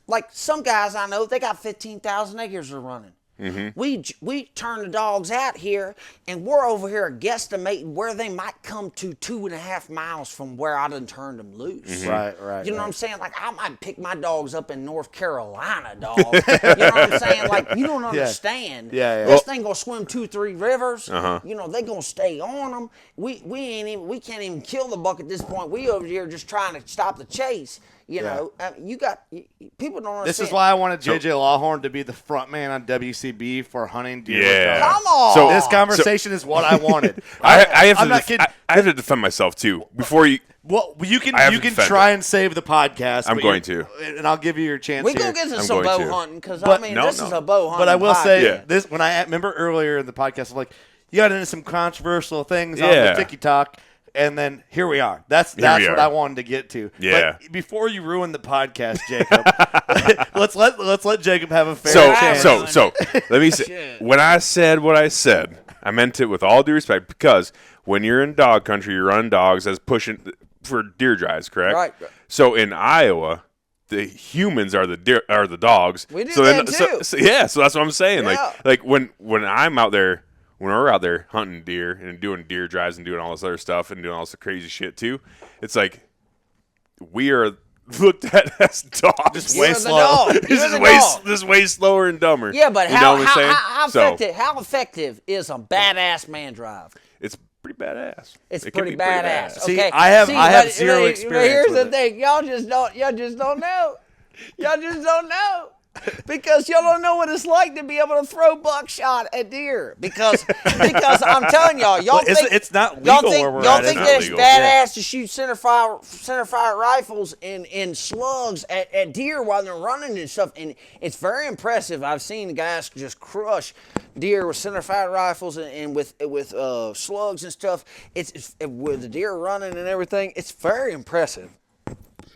Like some guys I know, they got 15,000 acres they're running. We turn the dogs out here, and we're over here guesstimating where they might come to 2.5 miles from where I done turned them loose. Right. You know what I'm saying? Like, I might pick my dogs up in North Carolina, dog. You know what I'm saying? Like, you don't understand. This thing gonna swim 2-3 rivers. They gonna stay on them. We can't even kill the buck at this point. We over here just trying to stop the chase. People don't understand. This is why I wanted JJ Lawhorn to be the front man on WCB for hunting deer. Yeah. Come on. So this conversation is what I wanted. I have to defend myself too before you. Well, you can try and save the podcast. I'm going to, and I'll give you your chance. We gonna get into some bow hunting, because this is a bow hunting. But I will say this: when I remember earlier in the podcast, I'm like, you got into some controversial things on the Tiki Talk. And then here we are. That's what I wanted to get to. Yeah. But before you ruin the podcast, Jacob, let's let Jacob have a fair chance. So let me say, when I said what I said, I meant it with all due respect, because when you're in dog country, you're running dogs as pushing for deer drives, correct? Right. So in Iowa, the humans are the dogs. We do that too. So that's what I'm saying. Yeah. Like when I'm out there. When we're out there hunting deer and doing deer drives and doing all this other stuff and doing all this crazy shit too, it's like we are looked at as dogs. Just way slow. This is way slower and dumber. Yeah, but how effective is a badass man drive? It's pretty badass. It's It can pretty be pretty badass. See, Okay. I have zero experience But here's with the it. thing: y'all just don't know. Y'all just don't know. Because y'all don't know what it's like to be able to throw buckshot at deer. Because I'm telling y'all think it's not legal where we're y'all at. think It's that it's not legal. badass to shoot centerfire rifles in slugs at deer while they're running and stuff, and it's very impressive. I've seen guys just crush deer with centerfire rifles and with slugs and stuff. It's with the deer running and everything. It's very impressive.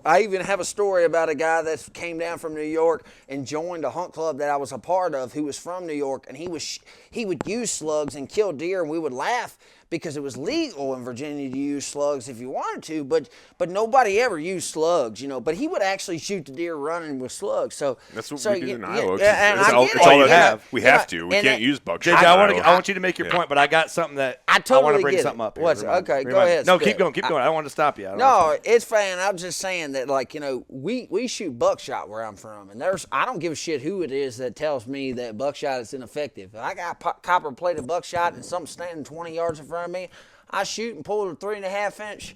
I even have a story about a guy that came down from New York and joined a hunt club that I was a part of who was from New York, and he would use slugs and kill deer, and we would laugh because it was legal in Virginia to use slugs if you wanted to, but nobody ever used slugs, but he would actually shoot the deer running with slugs. So That's what we do in Iowa. and It's I all get it's it, all you you have. know, We have to. We and can't use buckshot. JJ, in I Iowa. want you to make your point, but I got something that I totally want to bring get something it. up here. What's okay? Go ahead. No, spit. keep going. I don't want to stop you. No, it's fine. I'm just saying that, we shoot buckshot where I'm from, and I don't give a shit who it is that tells me that buckshot is ineffective. If I got copper-plated buckshot and something standing 20 yards in front of me, I shoot and pull a 3.5-inch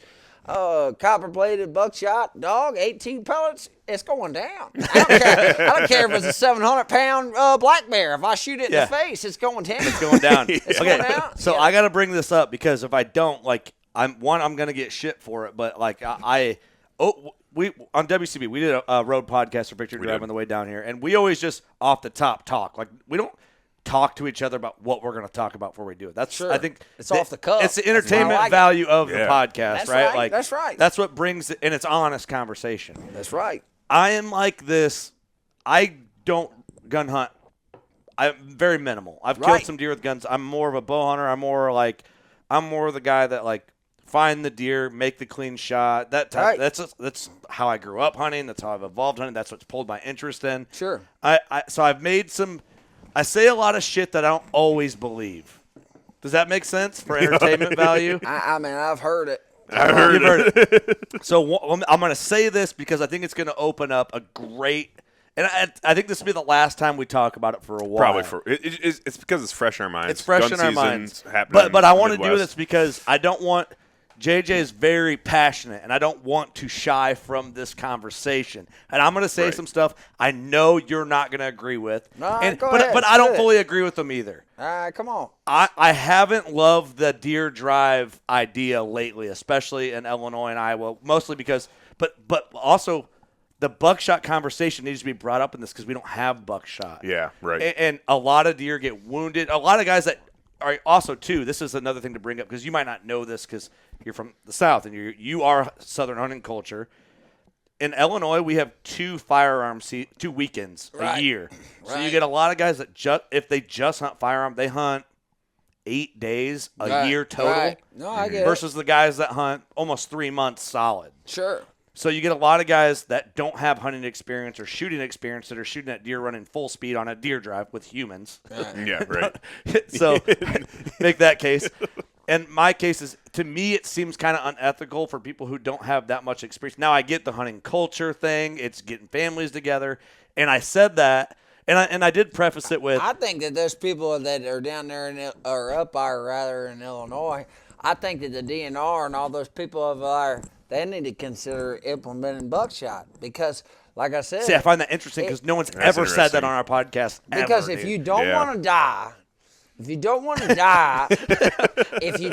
copper-plated buckshot, dog, 18 pellets, it's going down. I don't care if it's a 700-pound black bear. If I shoot it in the face, it's going down. It's going down. It's okay, going down. so I got to bring this up because if I don't, I'm going to get shit for it. But we on WCB we did a road podcast for Victory Drive on the way down here, and we always just off the top talk. We don't talk to each other about what we're going to talk about before we do it. That's Sure. I think It's off the cuff. It's the entertainment That's why I like it. value of the Yeah. podcast, That's right? right. That's right. That's what brings it, and it's honest conversation. That's right. I am like this. I don't gun hunt. I'm very minimal. I've killed Right. some deer with guns. I'm more of a bow hunter. I'm more of the guy that find the deer, make the clean shot. That type. Right. That's how I grew up hunting. That's how I've evolved hunting. That's what's pulled my interest in. Sure. So I've made some. I say a lot of shit that I don't always believe. Does that make sense for entertainment value? I mean, I've heard it. You've heard it. So I'm going to say this because I think it's going to open up a great, and I think this will be the last time we talk about it for a while. Probably it's because it's fresh in our minds. It's fresh Gun in our season's minds. happening But I in want to do Midwest. this because I don't want. JJ is very passionate, and I don't want to shy from this conversation. And I'm going to say Right. some stuff I know you're not going to agree with. Go ahead, But I don't spit it. fully agree with them either. All right, come on. I haven't loved the deer drive idea lately, especially in Illinois and Iowa, mostly because but also the buckshot conversation needs to be brought up in this because we don't have buckshot. Yeah, right. And a lot of deer get wounded. A lot of guys that are also, too, this is another thing to bring up because you might not know this because you're from the South and you are Southern hunting culture. In Illinois, we have 2 weekends a year. So you get a lot of guys that if they just hunt firearm, they hunt 8 days a year total. Right. No, I get it. Versus the guys that hunt almost 3 months solid. Sure. So you get a lot of guys that don't have hunting experience or shooting experience that are shooting at deer running full speed on a deer drive with humans. Yeah, right. So make that case. And my case is, to me, it seems kind of unethical for people who don't have that much experience. Now, I get the hunting culture thing. It's getting families together. And I said that, and I did preface it with, I think that those people that are down there or up there rather in Illinois, I think that the DNR and all those people over there, they need to consider implementing buckshot because, like I said, see, I find that interesting because no one's ever said that interesting. on our podcast. because ever, if dude. you don't Yeah. want to die, if you don't want to die,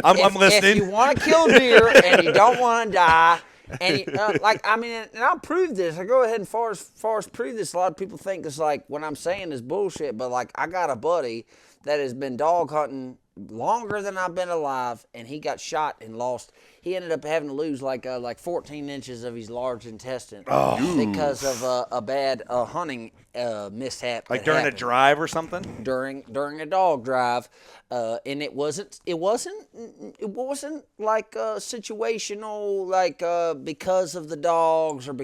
I'm listening. If you want to kill deer and you don't want to die, and and I'll prove this. I go ahead and far as prove this. A lot of people think it's what I'm saying is bullshit, but I got a buddy that has been dog hunting longer than I've been alive, and he got shot and lost. He ended up having to lose 14 inches of his large intestine because of a bad hunting mishap. that during a happened. drive or something? During a dog drive, and it wasn't situational because of the dogs or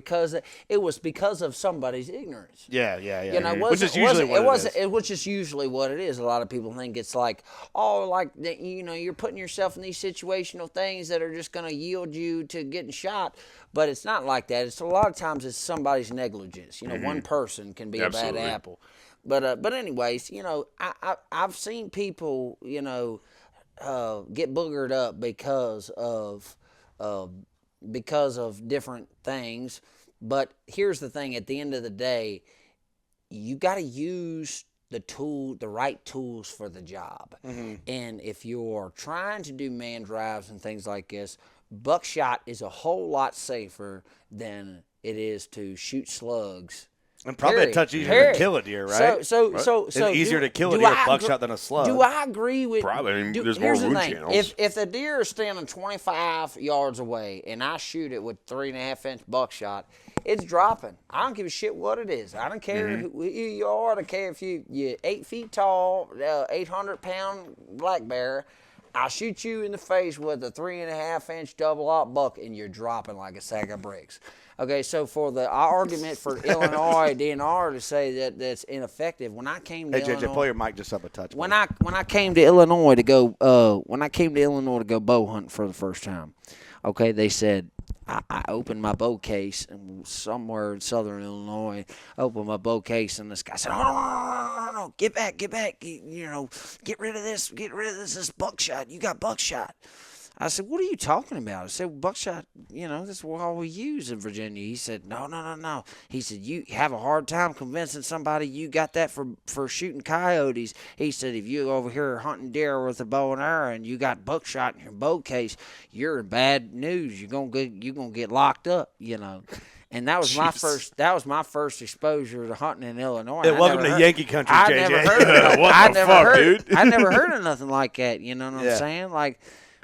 it was because of somebody's ignorance. Yeah. You know, Which is usually what it is. which is usually what it is. A lot of people think it's you're putting yourself in these situational things that are just going to yield you to getting shot. But it's not like that. It's a lot of times it's somebody's negligence. One person can be Absolutely. a bad apple. But anyways, I've seen people, get boogered up because of different things. But here's the thing: at the end of the day, you got to use the right tools for the job. Mm-hmm. And if you're trying to do man drives and things like this, buckshot is a whole lot safer than it is to shoot slugs. And probably a touch easier to kill a deer, right? So it's easier to kill a deer with buckshot than a slug. Do I agree with? Probably. I mean, there's more wound channels. If the deer is standing 25 yards away and I shoot it with 3.5-inch buckshot, it's dropping. I don't give a shit what it is. I don't care who you are. I don't care if you're 8 feet tall, 800-pound black bear. I'll shoot you in the face with a 3.5-inch double-aught buck, and you're dropping like a sack of bricks. Okay, so for the argument for Illinois DNR to say that that's ineffective, when I came to Illinois, JJ, pull your mic just up a touch. When I came to Illinois to go bow hunting for the first time, okay, they said I opened my bow case and somewhere in southern Illinois, opened my bow case, and this guy said, no, get back, get rid of this buckshot. You got buckshot. I said, what are you talking about? I said, buckshot, this is what we use in Virginia. He said, no. He said, you have a hard time convincing somebody you got that for shooting coyotes. He said, if you over here hunting deer with a bow and arrow and you got buckshot in your bow case, you're in bad news. You're gonna get locked up, And that was my first exposure to hunting in Illinois. Welcome to Yankee country, JJ. I never heard of dude? I never heard of nothing like that. You know what I'm saying? Like,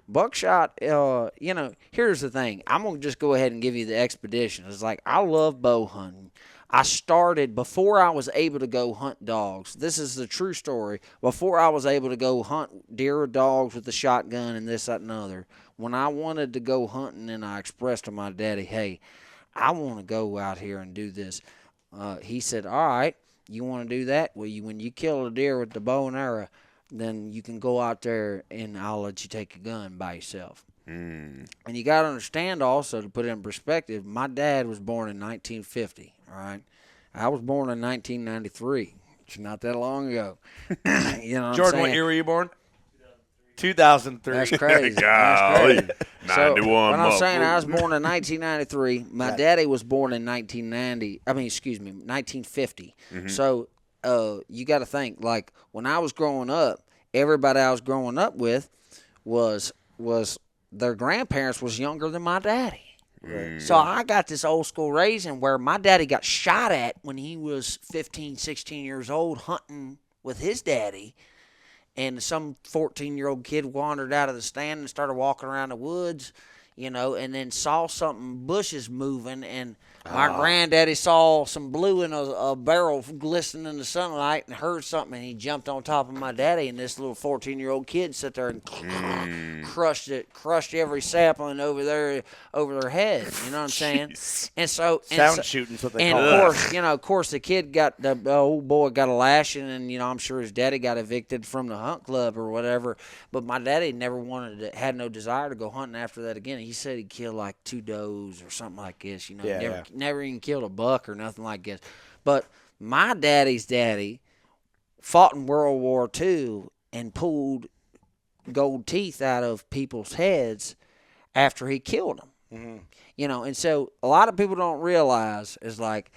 buckshot, here's the thing. I'm going to just go ahead and give you the expedition. It's like, I love bow hunting. I started before I was able to go hunt dogs. This is the true story. Before I was able to go hunt deer or dogs with the shotgun and this, that, and other, when I wanted to go hunting and I expressed to my daddy, hey, I want to go out here and do this. He said, all right, you want to do that? Well, when you kill a deer with the bow and arrow, then you can go out there and I'll let you take a gun by yourself. And you got to understand also, to put it in perspective, my dad was born in 1950, all right? I was born in 1993, which is not that long ago. Jordan, what year were you born? 2003. That's crazy. Golly. So, 91 when I'm saying I was born in 1993, my daddy was born in 1950. Mm-hmm. So you got to think, like, when I was growing up, everybody I was growing up with was their grandparents was younger than my daddy. Right. So I got this old school raising where my daddy got shot at when he was 15, 16 years old hunting with his daddy. And some 14-year-old kid wandered out of the stand and started walking around the woods, and then saw something, bushes moving, and my granddaddy saw some blue in a barrel glistening in the sunlight and heard something, and he jumped on top of my daddy, and this little 14-year-old kid sat there and crushed every sapling over their head. You know what I'm saying? And so shooting's what they call it. Of course, the kid the old boy got a lashing, and I'm sure his daddy got evicted from the hunt club or whatever. But my daddy never had no desire to go hunting after that again. He said he killed like 2 does or something like this. Never even killed a buck or nothing like this. But my daddy's daddy fought in World War II and pulled gold teeth out of people's heads after he killed them. Mm-hmm. And so a lot of people don't realize is like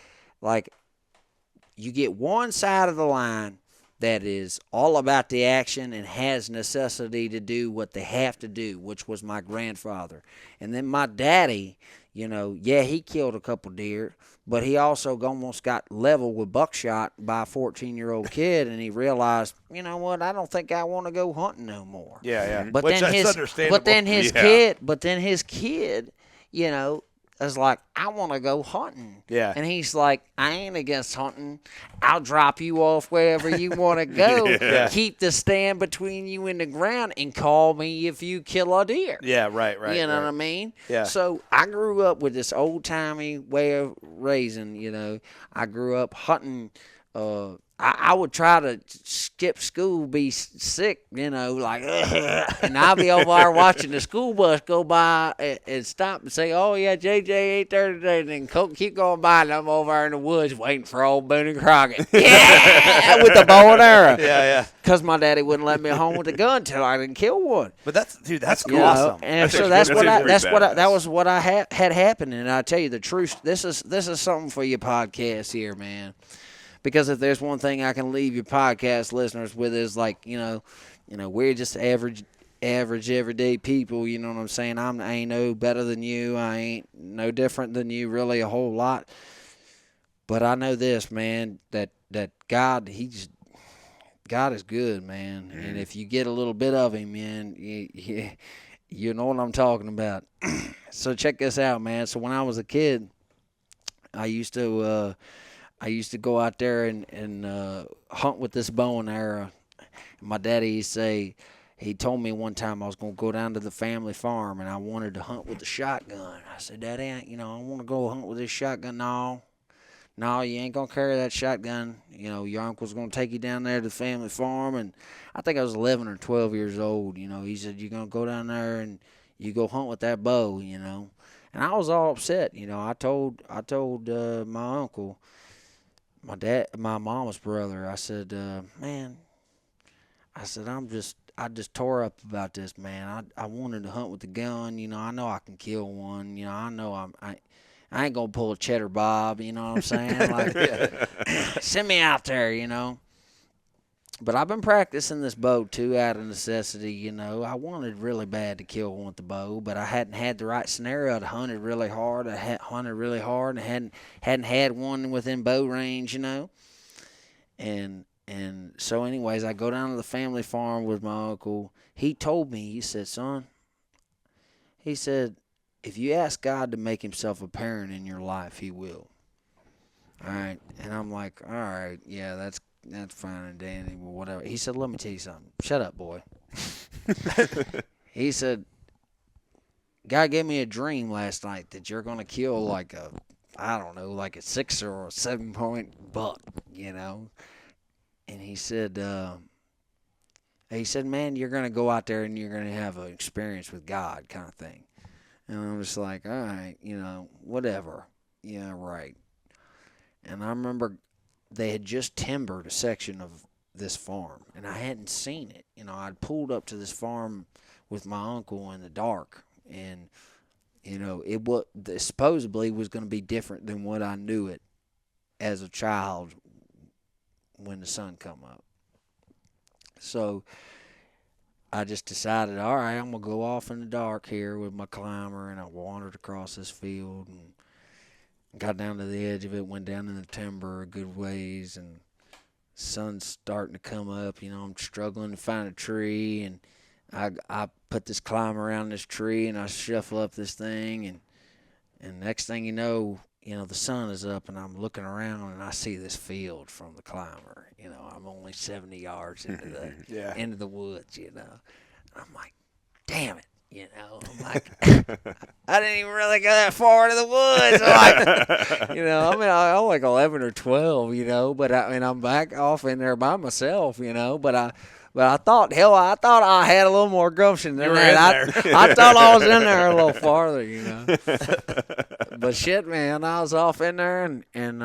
you get one side of the line that is all about the action and has necessity to do what they have to do, which was my grandfather. And then my daddy, he killed a couple deer, but he also almost got level with buckshot by a 14-year-old kid, and he realized, I don't think I want to go hunting no more. Yeah. But Which then his kid, is like, I want to go hunting. Yeah. And he's like, I ain't against hunting. I'll drop you off wherever you want to go. Yeah. Keep the stand between you and the ground and call me if you kill a deer. Yeah, right. You know what I mean? Yeah. So I grew up with this old-timey way of raising, I grew up hunting I would try to skip school, be sick, like, and I'll be over there watching the school bus go by and stop and say, "Oh yeah, JJ 8:30 today," and then keep going by, and I'm over there in the woods waiting for old Boone and Crockett, yeah, with the bow and arrow, yeah. Because my daddy wouldn't let me home with a gun till I didn't kill one. But that's cool. Awesome. And so that was what I had happened. And I tell you the truth, this is something for your podcast here, man. Because if there's one thing I can leave your podcast listeners with is like, we're just average everyday people, you know what I'm saying? I ain't no better than you. I ain't no different than you really a whole lot. But I know this, man, that God is good, man. Mm-hmm. And if you get a little bit of him, man, you know what I'm talking about. So check this out, man. So when I was a kid, I used to go out there and hunt with this bow and arrow. And my daddy he told me one time I was going to go down to the family farm and I wanted to hunt with the shotgun. I said, Daddy, I want to go hunt with this shotgun. No, you ain't going to carry that shotgun. Your uncle's going to take you down there to the family farm. And I think I was 11 or 12 years old. He said, you're going to go down there and you go hunt with that bow, And I was all upset. I told my uncle, my mama's brother, I said, man, I just tore up about this, man. I wanted to hunt with the gun. I know I can kill one. I know I ain't going to pull a cheddar bob, you know what I'm saying? Like, send me out there, But I've been practicing this bow, too, out of necessity, I wanted really bad to kill one with the bow, but I hadn't had the right scenario. I'd hunted really hard. And hadn't had one within bow range, And so anyways, I go down to the family farm with my uncle. He told me, he said, son, if you ask God to make himself apparent in your life, he will. All right. And I'm like, all right, yeah, that's fine and dandy, well, whatever. He said, let me tell you something. Shut up, boy. He said, God gave me a dream last night that you're going to kill like a 6 or a 7 point buck, And he said, man, you're going to go out there and you're going to have an experience with God kind of thing. And I'm just like, all right, whatever. Yeah, right. And I remember they had just timbered a section of this farm, and I hadn't seen it. I'd pulled up to this farm with my uncle in the dark, and, it supposedly was going to be different than what I knew it as a child when the sun come up. So I just decided, all right, I'm going to go off in the dark here with my climber, and I wandered across this field and got down to the edge of it, went down in the timber a good ways, and the sun's starting to come up. I'm struggling to find a tree, and I put this climber around this tree, and I shuffle up this thing, and next thing you know, the sun is up, and I'm looking around, and I see this field from the climber. I'm only 70 yards into the woods, And I'm like, damn it. I'm like, I didn't even really go that far into the woods. I'm like 11 or 12, but I'm back off in there by myself, but I thought I had a little more gumption than that. I thought I was in there a little farther, But shit, man, I was off in there and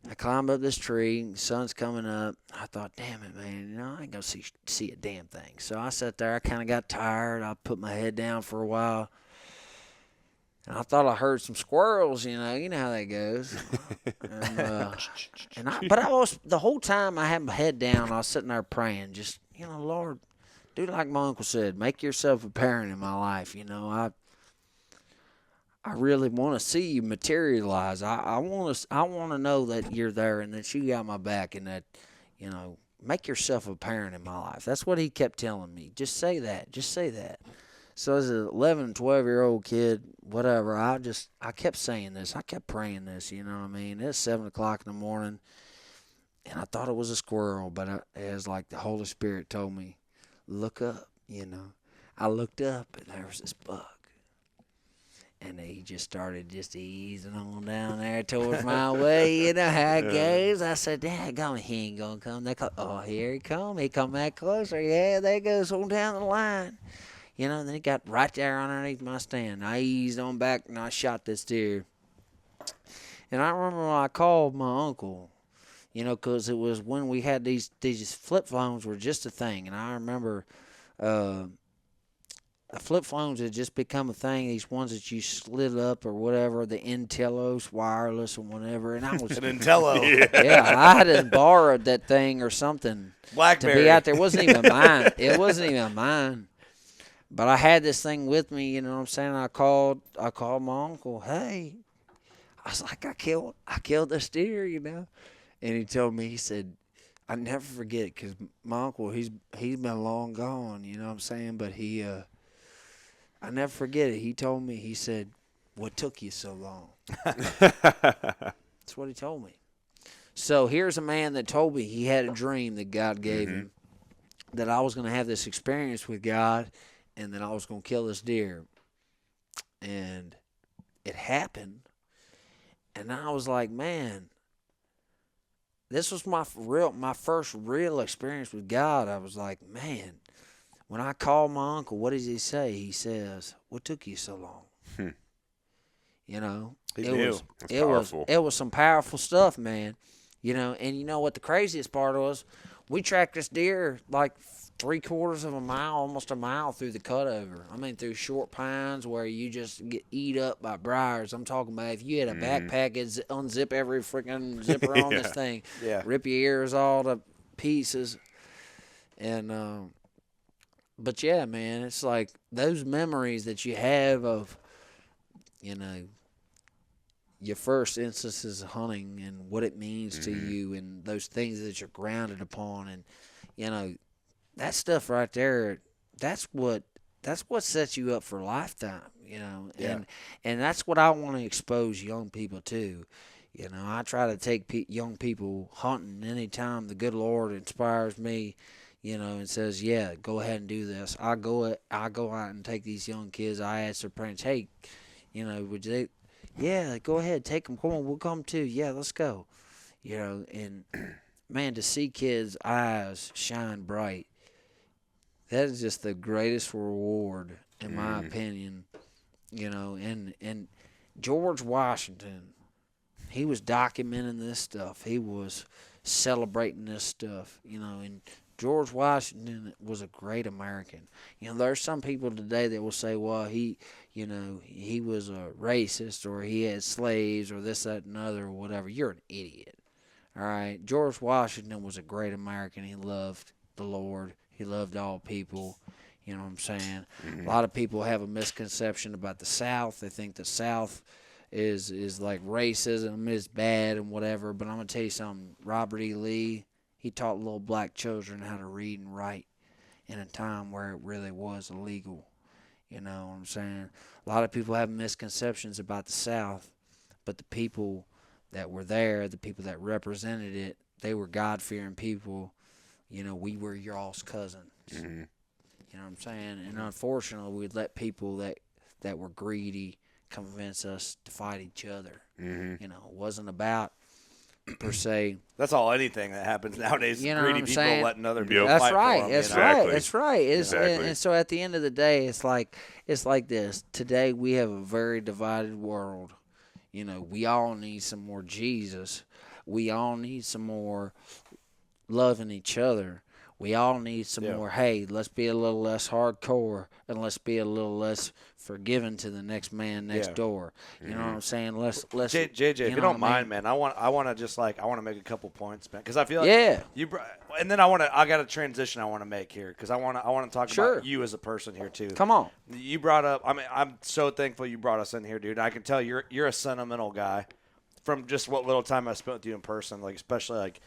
I climbed up this tree. The sun's coming up. I thought, damn it, man, I ain't gonna see a damn thing. So I sat there. I kind of got tired. I put my head down for a while. And I thought I heard some squirrels, you know how that goes. But I was, the whole time I had my head down, I was sitting there praying, just, Lord, do like my uncle said, make yourself apparent in my life. I really want to see you materialize. I want to know that you're there and that you got my back and that, make yourself apparent in my life. That's what he kept telling me. Just say that. Just say that. So as an 11, 12-year-old kid, whatever, I kept saying this. I kept praying this, you know what I mean? It's 7 o'clock in the morning, and I thought it was a squirrel, but it was like the Holy Spirit told me, look up, I looked up, and there was this buck. And he just started just easing on down there towards my way. You know how it goes. I said, "Daggone, he ain't gonna come." Oh, here he come. He come back closer. Yeah, there goes on down the line. You know, and then he got right there underneath my stand. I eased on back and I shot this deer. And I remember when I called my uncle, you know, because it was when we had these flip phones were just a thing. And I remember the flip phones had just become a thing. These ones that you slid up or whatever, the Intellos, wireless or whatever. And I was an Intello. Yeah, I had borrowed that thing or something. BlackBerry. To be out there. It wasn't even mine. It wasn't even mine. But I had this thing with me, you know what I'm saying? I called my uncle. Hey, I was like, I killed this deer, you know. And he told me, he said, I never forget it because my uncle, he's been long gone, you know what I'm saying? But I never forget it. He told me, he said, what took you so long? That's what he told me. So here's a man that told me he had a dream that God gave him, that I was going to have this experience with God and that I was going to kill this deer. And it happened. And I was like, man, this was my first real experience with God. I was like, man, when I called my uncle, what does he say? He says, what took you so long? You know, it was some powerful stuff, man. You know, and you know what the craziest part was? We tracked this deer like 3/4 of a mile, almost a mile through the cutover. I mean, through short pines where you just get eat up by briars. I'm talking about if you had a backpack, it'd unzip every freaking zipper on this thing, rip your ears all to pieces. And but yeah, man, it's like those memories that you have of, you know, your first instances of hunting and what it means to you and those things that you're grounded upon. And, you know, that stuff right there, that's what sets you up for a lifetime, you know. Yeah. And that's what I want to expose young people to. You know, I try to take young people hunting anytime the good Lord inspires me, you know, and says, yeah, go ahead and do this. I go out and take these young kids. I ask their parents, hey, you know, would they, yeah, go ahead, take them. Come on, we'll come too. Yeah, let's go. You know, and man, to see kids' eyes shine bright, that is just the greatest reward, in my opinion. You know, and George Washington, he was documenting this stuff. He was celebrating this stuff, you know, and George Washington was a great American. You know, there's some people today that will say, well, he was a racist or he had slaves or this, that, and other or whatever. You're an idiot. All right? George Washington was a great American. He loved the Lord. He loved all people. You know what I'm saying? A lot of people have a misconception about the South. They think the South is like racism is bad and whatever. But I'm going to tell you something. Robert E. Lee, he taught little black children how to read and write in a time where it really was illegal. You know what I'm saying? A lot of people have misconceptions about the South, but the people that were there, the people that represented it, they were God-fearing people. You know, we were y'all's cousins. You know what I'm saying? And unfortunately, we'd let people that were greedy convince us to fight each other. You know, it wasn't about per se. That's all anything that happens nowadays. You know greedy what I'm people saying? letting other people That's fight right. for them. That's you know? right. That's right. Exactly. And so at the end of the day, it's like this. Today we have a very divided world. You know, we all need some more Jesus. We all need some more loving each other. We all need some more, hey, let's be a little less hardcore and let's be a little less forgiving to the next man next door. You know what I'm saying? Let's JJ, if you don't mind, man, I want to make a couple points, man, because I feel like and then I got a transition I want to make here because I want to talk about you as a person here too. Come on. You brought up, I mean, I'm so thankful you brought us in here, dude. I can tell you're a sentimental guy from just what little time I spent with you in person, like especially like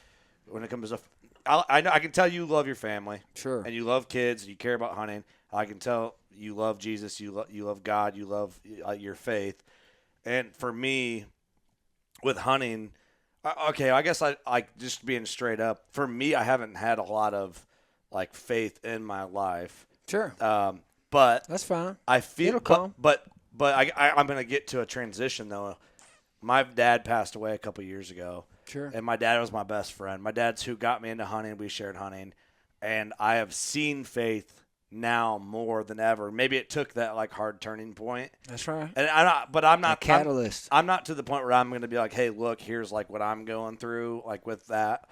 when it comes to I know I can tell you love your family, and you love kids, and you care about hunting. I can tell you love Jesus, you love God, you love your faith. And for me, with hunting, I guess I just being straight up. For me, I haven't had a lot of like faith in my life. Sure. But that's fine. I feel, it'll come. But But I'm going to get to a transition, though. My dad passed away a couple years ago. Sure. And my dad was my best friend. My dad's who got me into hunting. We shared hunting. And I have seen faith now more than ever. Maybe it took that like hard turning point. That's right. And I'm not a catalyst. I'm not to the point where I'm going to be like, hey, look, here's like what I'm going through, like with that.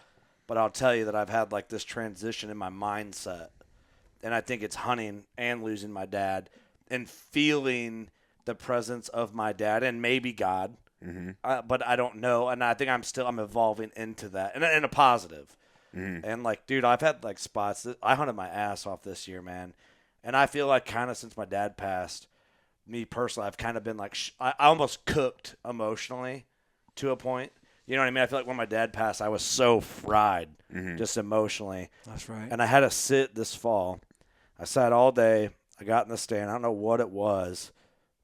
But I'll tell you that I've had like this transition in my mindset. And I think it's hunting and losing my dad and feeling the presence of my dad and maybe God. Mm-hmm. But I don't know. And I think I'm evolving into that and in a positive. Mm-hmm. And like, dude, I've had like spots that I hunted my ass off this year, man. And I feel like kind of since my dad passed, me personally, I've kind of been like, I almost cooked emotionally to a point. You know what I mean? I feel like when my dad passed, I was so fried just emotionally. That's right. And I had to sit this fall. I sat all day. I got in the stand. I don't know what it was.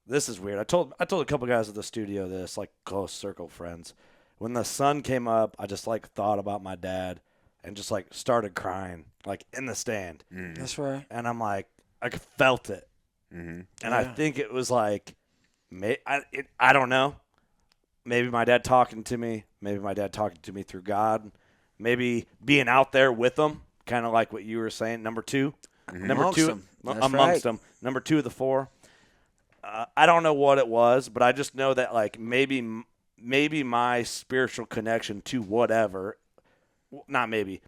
This is weird. I told a couple guys at the studio this, like close circle friends. When the sun came up, I just like thought about my dad and just like started crying, like in the stand. Mm-hmm. That's right. And I'm like, I felt it. Mm-hmm. And I think it was like, I don't know. Maybe my dad talking to me. Maybe my dad talking to me through God. Maybe being out there with them, kind of like what you were saying. Number two. Mm-hmm. Amongst them. Number 2 of the 4. I don't know what it was, but I just know that like maybe my spiritual connection to whatever,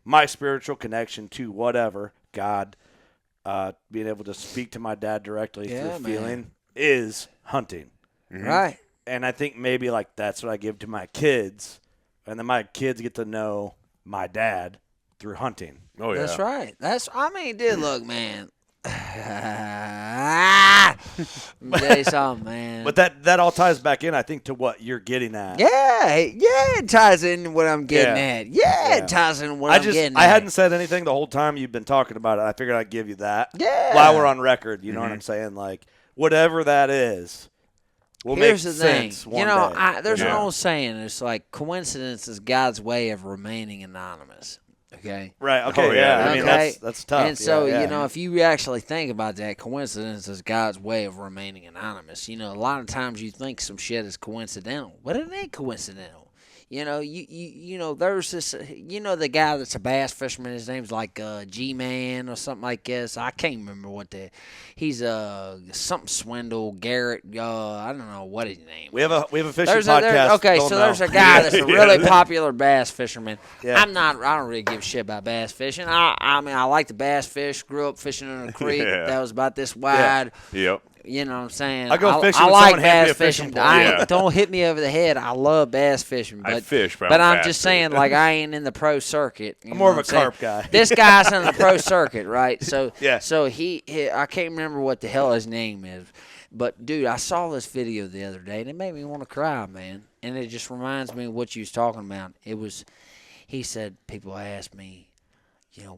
my spiritual connection to whatever, God, being able to speak to my dad directly through feeling is hunting. Mm-hmm. Right. And I think maybe like that's what I give to my kids, and then my kids get to know my dad through hunting. Oh yeah, That's right. Dude, look, man. Say something, man. But that all ties back in, I think, to what you're getting at. Yeah, it ties in what I'm getting at. Yeah, it ties in what I'm getting at. I hadn't said anything the whole time you've been talking about it. I figured I'd give you that. Yeah. While we're on record, you know what I'm saying? Like, whatever that is will Here's make the thing. sense one day. There's an old saying. It's like coincidence is God's way of remaining anonymous. Okay. Right. Okay. Oh, yeah. I mean, that's tough. And so, yeah. if you actually think about that, coincidence is God's way of remaining anonymous. A lot of times you think some shit is coincidental, but it ain't coincidental. There's this, the guy that's a bass fisherman, his name's like G-Man or something like this. I can't remember he's something Swindle, Garrett, I don't know what his name We have a fishing there's podcast. Okay, so there's a guy that's a really popular bass fisherman. Yeah. I don't really give a shit about bass fishing. I like to bass fish, grew up fishing in a creek that was about this wide. Yep. You know what I'm saying? I go fishing I when like someone hands me bass a fishing fishing. pole. Don't hit me over the head. I love bass fishing. But, I fish, but I'm bass just fish. saying, like, I ain't in the pro circuit. I'm more of a carp guy. This guy's in the pro circuit, right? So, Yeah. So he I can't remember what the hell his name is. But, dude, I saw this video the other day, and it made me want to cry, man. And it just reminds me of what you was talking about. He said, people ask me,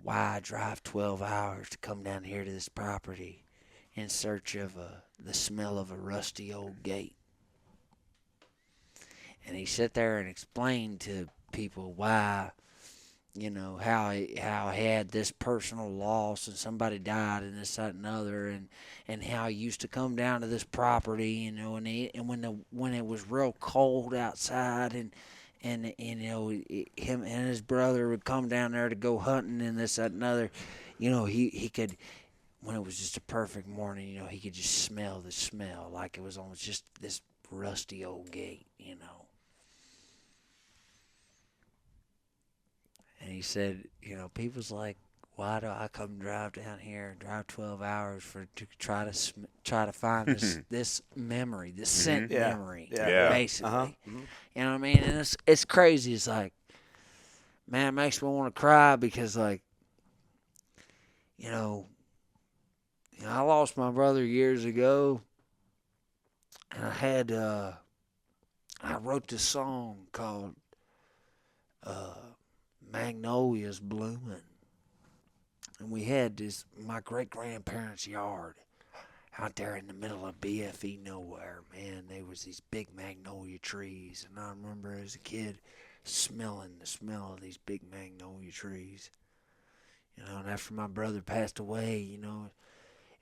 why I drive 12 hours to come down here to this property in search of the smell of a rusty old gate. And he sat there and explained to people why, how he had this personal loss and somebody died and this, that, and other, and how he used to come down to this property, and when it was real cold outside, and him and his brother would come down there to go hunting and this, that, and other, he could. When it was just a perfect morning, he could just smell the smell like it was almost just this rusty old gate, And he said, people's like, why do I come drive down here and drive 12 hours to try to find this memory, this scent memory, basically. Uh-huh. You know what I mean? And it's crazy. It's like, man, it makes me want to cry because, like, I lost my brother years ago, and I wrote this song called Magnolias Blooming. And we had my great-grandparents' yard out there in the middle of BFE nowhere, man. There was these big magnolia trees, and I remember as a kid smelling the smell of these big magnolia trees. And after my brother passed away,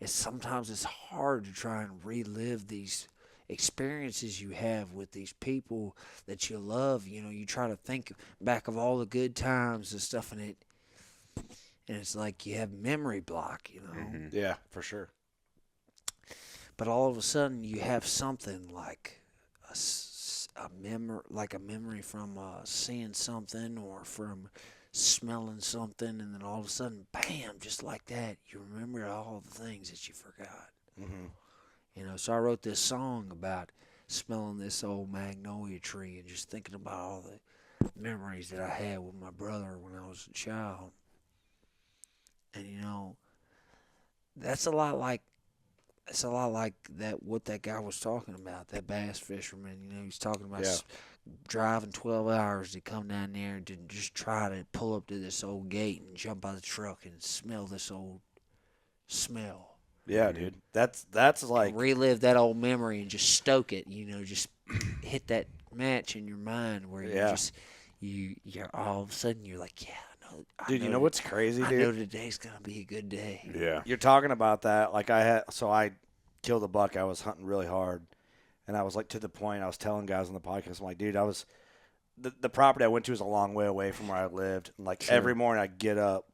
sometimes it's hard to try and relive these experiences you have with these people that you love. You try to think back of all the good times and stuff, and it's like you have memory block. Mm-hmm. Yeah, for sure. But all of a sudden, you have something like a memory from seeing something or from smelling something, and then all of a sudden, bam, just like that, you remember all the things that you forgot. Mm-hmm. So I wrote this song about smelling this old magnolia tree and just thinking about all the memories that I had with my brother when I was a child. And that's a lot like that. What that guy was talking about, that bass fisherman. He's talking about driving 12 hours to come down there and to just try to pull up to this old gate and jump out of the truck and smell this old smell. Yeah, dude. That's like relive that old memory and just stoke it. Just hit that match in your mind where you're all of a sudden you're like, yeah. Dude, you know what's crazy, dude? I know today's going to be a good day. Yeah. You're talking about that. Like I killed a buck. I was hunting really hard. And I was like to the point I was telling guys on the podcast, I'm like, dude, the property I went to was a long way away from where I lived. And like every morning I'd get up,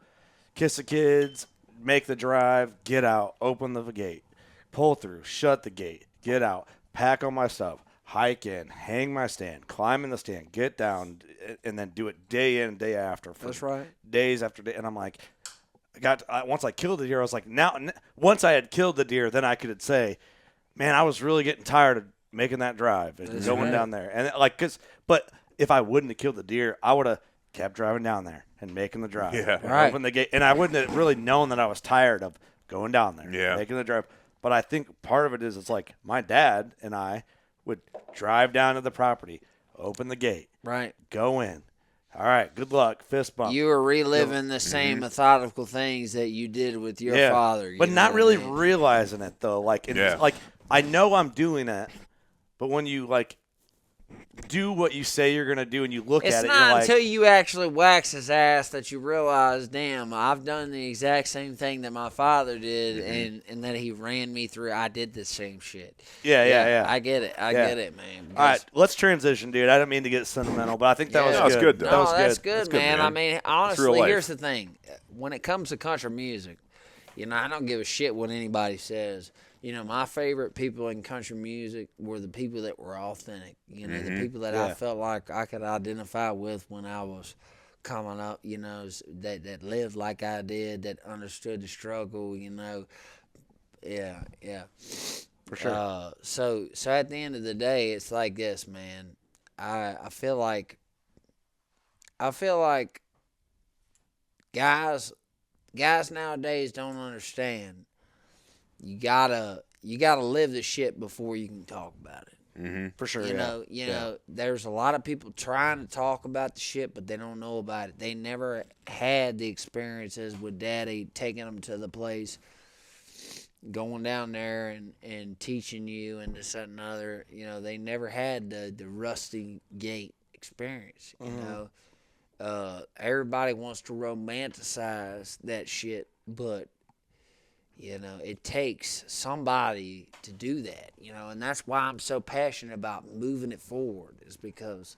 kiss the kids, make the drive, get out, open the gate, pull through, shut the gate, get out, pack all my stuff, hike in, hang my stand, climb in the stand, get down, and then do it day in and day after. That's right. Days after day. And I'm like, once I killed the deer, I was like, once I had killed the deer, then I could say, man, I was really getting tired of making that drive and going down there. And but if I wouldn't have killed the deer, I would have kept driving down there and making the drive. Yeah. Right. Open the gate. And I wouldn't have really known that I was tired of going down there, making the drive. But I think part of it is it's like my dad and I would drive down to the property, open the gate, right, go in. All right, good luck, fist bump. You were reliving the same methodical things that you did with your father. But not really realizing it, though. Like I know I'm doing it, but when you, like, do what you say you're going to do and you look at it, it's you're not like, until you actually wax his ass that you realize, damn, I've done the exact same thing that my father did and that he ran me through. I did the same shit. Yeah. I get it. I get it, man. All right, let's transition, dude. I didn't mean to get sentimental, but I think that was good. Though. That was that's good. good, man. I mean, honestly, here's the thing. When it comes to country music, I don't give a shit what anybody says. My favorite people in country music were the people that were authentic. The people that I felt like I could identify with when I was coming up, that lived like I did, that understood the struggle, Yeah. For sure. So at the end of the day, it's like this, man. I feel like guys nowadays don't understand. You gotta live the shit before you can talk about it. Mm-hmm. For sure. You know, there's a lot of people trying to talk about the shit, but they don't know about it. They never had the experiences with Daddy taking them to the place, going down there and teaching you and this, that, and other. They never had the rusty gate experience. Everybody wants to romanticize that shit, but it takes somebody to do that, and that's why I'm so passionate about moving it forward, is because,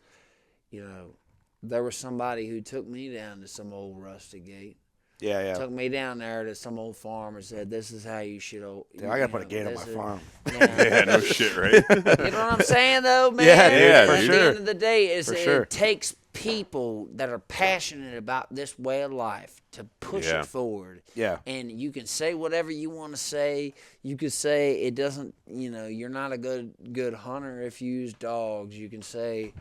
there was somebody who took me down to some old rusty gate. Yeah. Took me down there to some old farm and said, this is how you should. Dude, I got to put a gate on my farm. Yeah, no shit, right? You know what I'm saying, though, man? Yeah, At for the sure. end of the day, it Sure. takes people that are passionate about this way of life to push it forward. Yeah. And you can say whatever you want to say. You can say it doesn't, you're not a good hunter if you use dogs. You can say,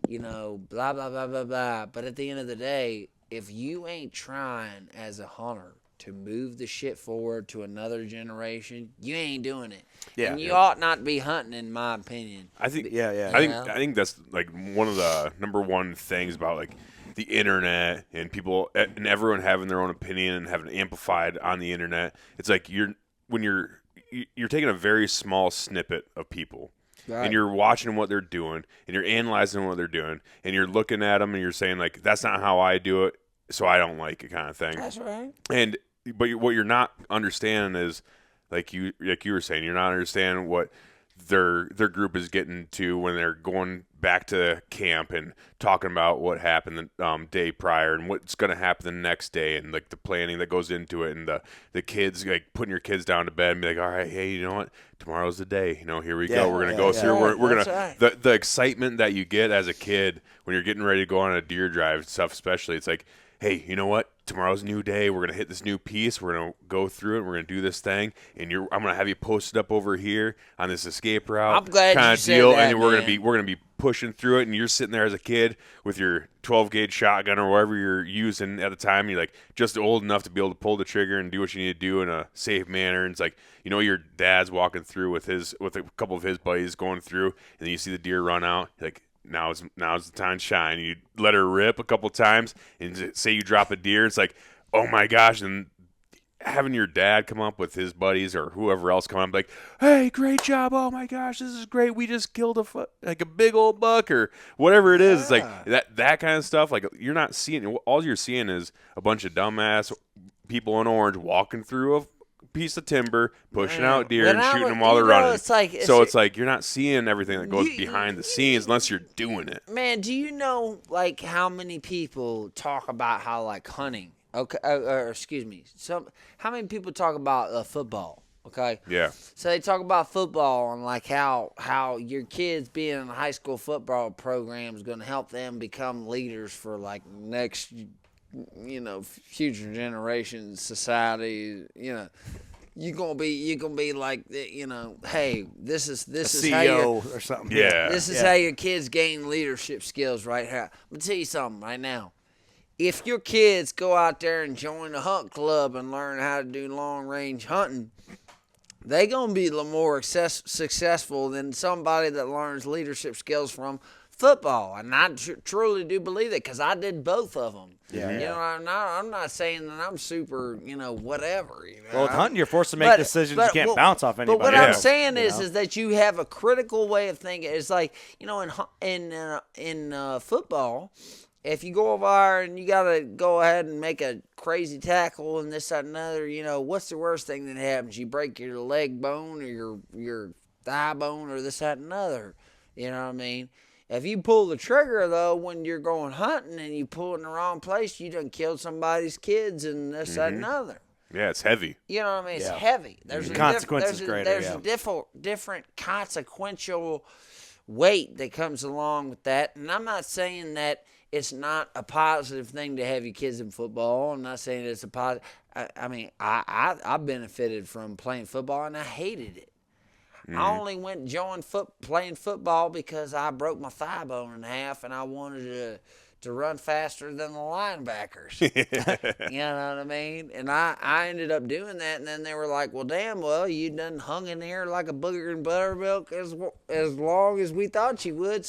blah, blah, blah, blah, blah. But at the end of the day, if you ain't trying as a hunter to move the shit forward to another generation, you ain't doing it. Yeah. And you ought not be hunting, in my opinion. I think. Yeah. I think that's like one of the number one things about like the internet and people and everyone having their own opinion and having it amplified on the internet. It's like you're taking a very small snippet of people. Right. And you're watching what they're doing, and you're analyzing what they're doing, and you're looking at them, and you're saying, like, that's not how I do it, so I don't like it, kind of thing. That's right. But what you're not understanding is, like you were saying, you're not understanding what their group is getting to when they're going back to camp and talking about what happened the day prior and what's going to happen the next day, and like the planning that goes into it, and the kids, like putting your kids down to bed and be like, all right, hey, you know what, tomorrow's the day, here we go, we're going to go through, we're going to, the excitement that you get as a kid when you're getting ready to go on a deer drive stuff, especially, it's like, hey, you know what? Tomorrow's a new day. We're gonna hit this new piece. We're gonna go through it. We're gonna do this thing, and I'm gonna have you posted up over here on this escape route. I'm glad kind you of said deal, that, and we're gonna be pushing through it. And you're sitting there as a kid with your 12 gauge shotgun or whatever you're using at the time. And you're like just old enough to be able to pull the trigger and do what you need to do in a safe manner. And it's like, your dad's walking through with a couple of his buddies going through, and then you see the deer run out. You're like, Now's the time to shine. You let her rip a couple times, and say you drop a deer. It's like, oh my gosh! And having your dad come up with his buddies or whoever else come up, like, hey, great job! Oh my gosh, this is great! We just killed a big old buck or whatever it is. It's like that kind of stuff. Like you're not seeing. All you're seeing is a bunch of dumbass people in orange walking through a piece of timber, pushing out deer and shooting them while they're running. It's like you're not seeing everything that goes behind the scenes unless you're doing it. Man, do you know like how many people talk about how like hunting? Okay, or excuse me. How many people talk about football? Okay. Yeah. So they talk about football and like how your kids being in a high school football program is going to help them become leaders for like next, future generations, society, You're gonna be like, hey, this is CEO how or something. Yeah. This is how your kids gain leadership skills right here. I'm gonna tell you something right now. If your kids go out there and join the hunt club and learn how to do long range hunting, they gonna be a little more successful than somebody that learns leadership skills from football. And I truly do believe it because I did both of them. Yeah. I'm not saying that I'm super, whatever. Well, with hunting, you're forced to make decisions you can't bounce off anybody. But what I'm saying is that you have a critical way of thinking. It's like, in football, if you go over there and you got to go ahead and make a crazy tackle and this, that, and another, what's the worst thing that happens? You break your leg bone or your thigh bone or this, that, and another. You know what I mean? If you pull the trigger, though, when you're going hunting and you pull in the wrong place, you done killed somebody's kids and this, that, and another. Yeah, it's heavy. You know what I mean? It's heavy. There's consequences greater. There's a different consequential weight that comes along with that. And I'm not saying that it's not a positive thing to have your kids in football. I'm not saying it's a positive. I benefited from playing football, and I hated it. I only joined playing football because I broke my thigh bone in half, and I wanted to run faster than the linebackers. You know what I mean? And I ended up doing that, and then they were like, well, damn, you done hung in there like a booger and buttermilk as long as we thought you would,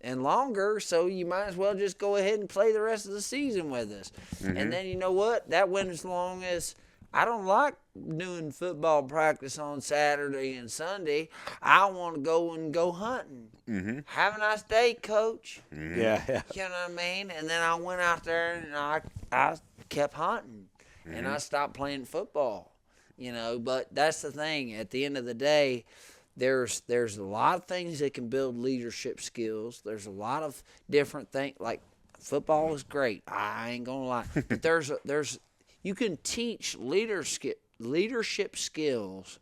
and longer, so you might as well just go ahead and play the rest of the season with us. And then you know what? That went as long as I don't like doing football practice on Saturday and Sunday. I want to go hunting. Have a nice day, Coach. Yeah. You know what I mean? And then I went out there and I kept hunting. And I stopped playing football. But that's the thing. At the end of the day, there's a lot of things that can build leadership skills. There's a lot of different things. Like football is great. I ain't gonna lie. But you can teach leadership skills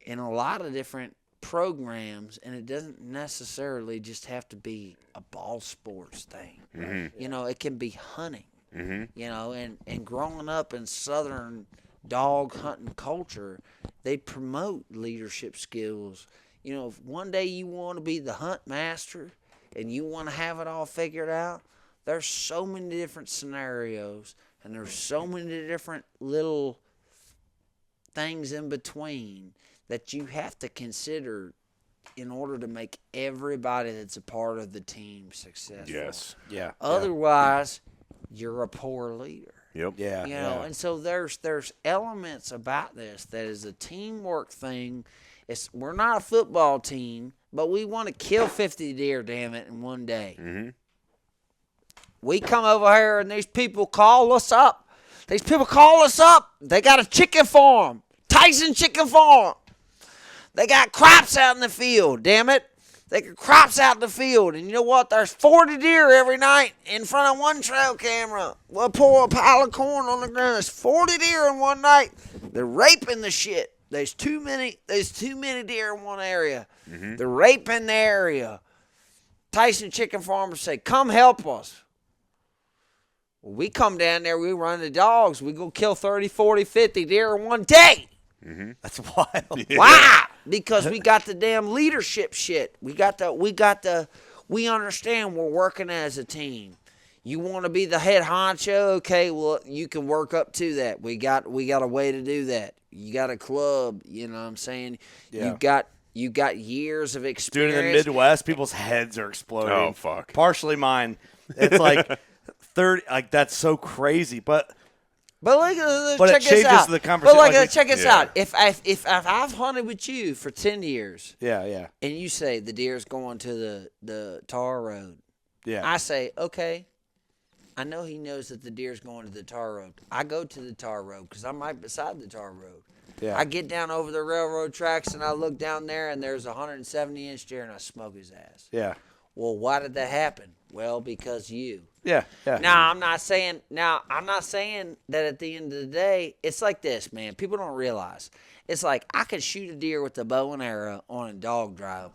in a lot of different programs, and it doesn't necessarily just have to be a ball sports thing. It can be hunting. And growing up in Southern dog hunting culture, they promote leadership skills. If one day you want to be the hunt master and you want to have it all figured out, there's so many different scenarios. And there's so many different little things in between that you have to consider in order to make everybody that's a part of the team successful. Yes. Yeah. Otherwise, you're a poor leader. Yep. Yeah. And so there's elements about this that is a teamwork thing. We're not a football team, but we want to kill 50 deer, damn it, in one day. We come over here and these people call us up. They got a chicken farm, Tyson Chicken Farm. They got crops out in the field, damn it. They got crops out in the field. And you know what? There's 40 deer every night in front of one trail camera. We'll pour a pile of corn on the ground. There's 40 deer in one night. They're raping the shit. There's too many deer in one area. Mm-hmm. They're raping the area. Tyson chicken farmers say, come help us. Well, we come down there, we run the dogs. We go kill 30, 40, 50 deer in one day. Mm-hmm. That's wild. Yeah. Why? Because we got the damn leadership shit. We understand we're working as a team. You want to be the head honcho? Okay, well, you can work up to that. We got a way to do that. You got a club, you know what I'm saying? Yeah. You got years of experience. Dude, in the Midwest, people's heads are exploding. Oh, fuck. Partially mine. It's like 30, like that's so crazy, but check it changes this out. The conversation. But check this out. If I've hunted with you for 10 years, yeah, and you say the deer's going to the tar road, yeah, I say okay. I know he knows that the deer's going to the tar road. I go to the tar road because I'm right beside the tar road. Yeah. I get down over the railroad tracks and I look down there and there's a 170-inch deer and I smoke his ass. Yeah. Well, why did that happen? Well, because you. Yeah. Now, I'm not saying that at the end of the day, it's like this, man. People don't realize. It's like I could shoot a deer with a bow and arrow on a dog drive.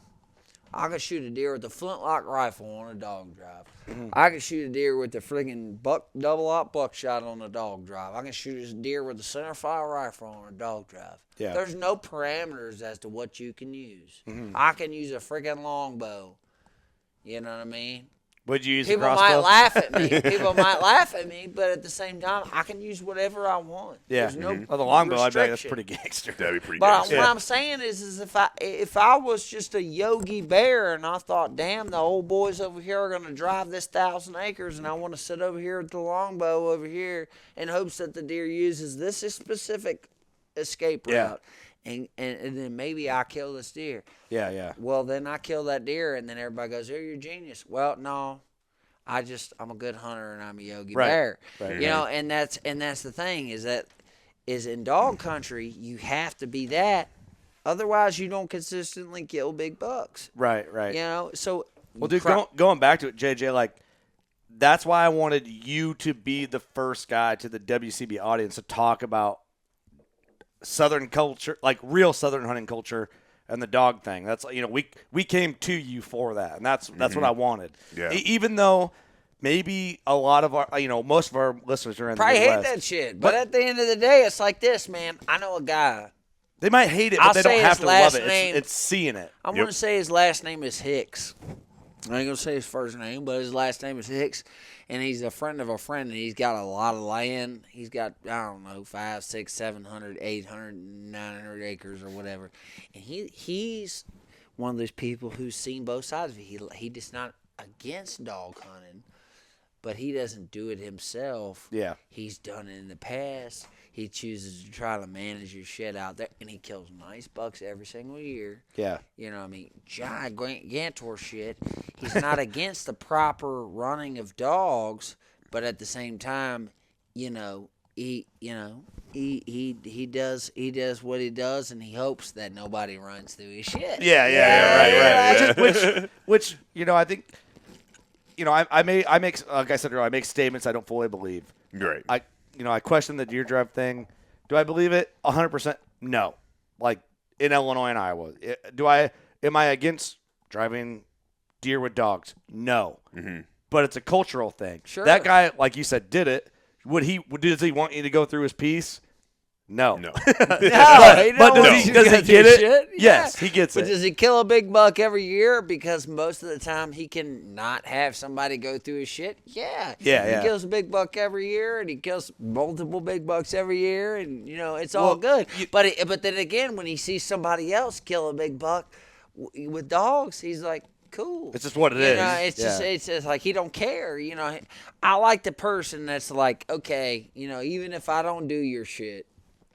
I could shoot a deer with a flintlock rifle on a dog drive. Mm-hmm. I could shoot a deer with a friggin' double-aught buckshot on a dog drive. I can shoot a deer with a centerfire rifle on a dog drive. Yeah. There's no parameters as to what you can use. Mm-hmm. I can use a friggin' longbow. You know what I mean? Would you use People a crossbow? might laugh at me. People might laugh at me, but at the same time, I can use whatever I want. Yeah. There's no the longbow, I'd be like, that's restriction. pretty gangster. That'd be pretty But gangster. what I'm saying is if I was just a Yogi Bear and I thought, damn, the old boys over here are going to drive this 1,000 acres and I want to sit over here with the longbow over here in hopes that the deer uses this specific escape route. And then maybe I kill this deer. Yeah. Well, then I kill that deer, and then everybody goes, "Oh, you're a genius." Well, no, I'm a good hunter, and I'm a Yogi Bear. Right. You know, and that's the thing is in dog country you have to be that, otherwise you don't consistently kill big bucks. Right. You know, so well, dude, going back to it, JJ, like that's why I wanted you to be the first guy to the WCB audience to talk about Southern culture, like real Southern hunting culture, and the dog thing. That's we came to you for that, and that's what I wanted. Yeah. Even though maybe a lot of our most of our listeners are in probably the Midwest. hate that shit, but at the end of the day, it's like this, man. I know a guy. They might hate it, but they don't have to love it. It's seeing it. I'm going to say his last name is Hicks. I ain't going to say his first name, but his last name is Hicks. And he's a friend of a friend, and he's got a lot of land. He's got, 500, 600, 700, 800, 900 acres or whatever. And he's one of those people who's seen both sides of it. He just not against dog hunting, but he doesn't do it himself. Yeah. He's done it in the past. He chooses to try to manage his shit out there, and he kills nice bucks every single year. Yeah. You know what I mean? Gigantor shit. He's not against the proper running of dogs, but at the same time, he does what he does, and he hopes that nobody runs through his shit. Yeah, right. Which I think, I make like I said earlier, I make statements I don't fully believe. Right. I question the deer drive thing. Do I believe it? 100%? No. Like in Illinois and Iowa. Am I against driving deer with dogs? No. Mm-hmm. But it's a cultural thing. Sure. That guy, like you said, did it. Does he want you to go through his piece? No. No. But does he get it? Shit? Yes, he gets But it. does he kill a big buck every year? Because most of the time he can not have somebody go through his shit. Yeah. He kills a big buck every year, and he kills multiple big bucks every year, and it's all good. But then again, when he sees somebody else kill a big buck with dogs, he's like, cool. It's just what it is. It's just like he don't care. I like the person that's like, okay, even if I don't do your shit.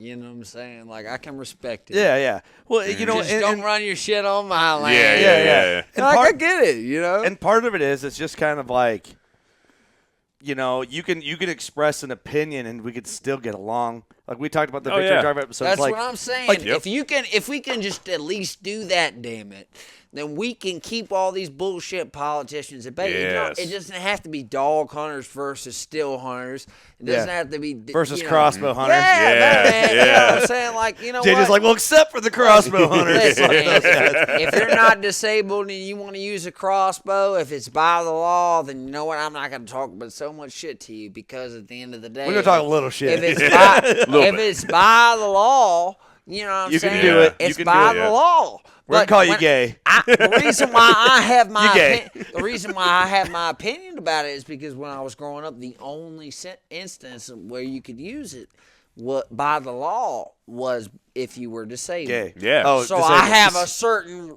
You know what I'm saying? Like, I can respect it. Yeah. Well, just don't run your shit on my land. Yeah. And I get it, And part of it is, it's just kind of like, you know, you can express an opinion and we could still get along. Like we talked about the Victory Drive episode. That's what I'm saying. Like, if we can just at least do that, damn it, then we can keep all these bullshit politicians at bay. Yes. It doesn't have to be dog hunters versus still hunters. It doesn't have to be versus crossbow hunters. Man. You know what I'm saying? Like, you know JJ's what? like, well, except for the crossbow hunters. Listen, man, if you're not disabled and you want to use a crossbow, if it's by the law, then you know what? I'm not going to talk about so much shit to you because at the end of the day, we're going to talk a little shit. If it's by the law, you know what I'm saying? You can do it. It's by the law. We're going to call you gay. The reason why I have my opinion about it is because when I was growing up, the only instance where you could use it by the law was if you were disabled. Gay. Yeah. Oh, so disabled. I have a certain,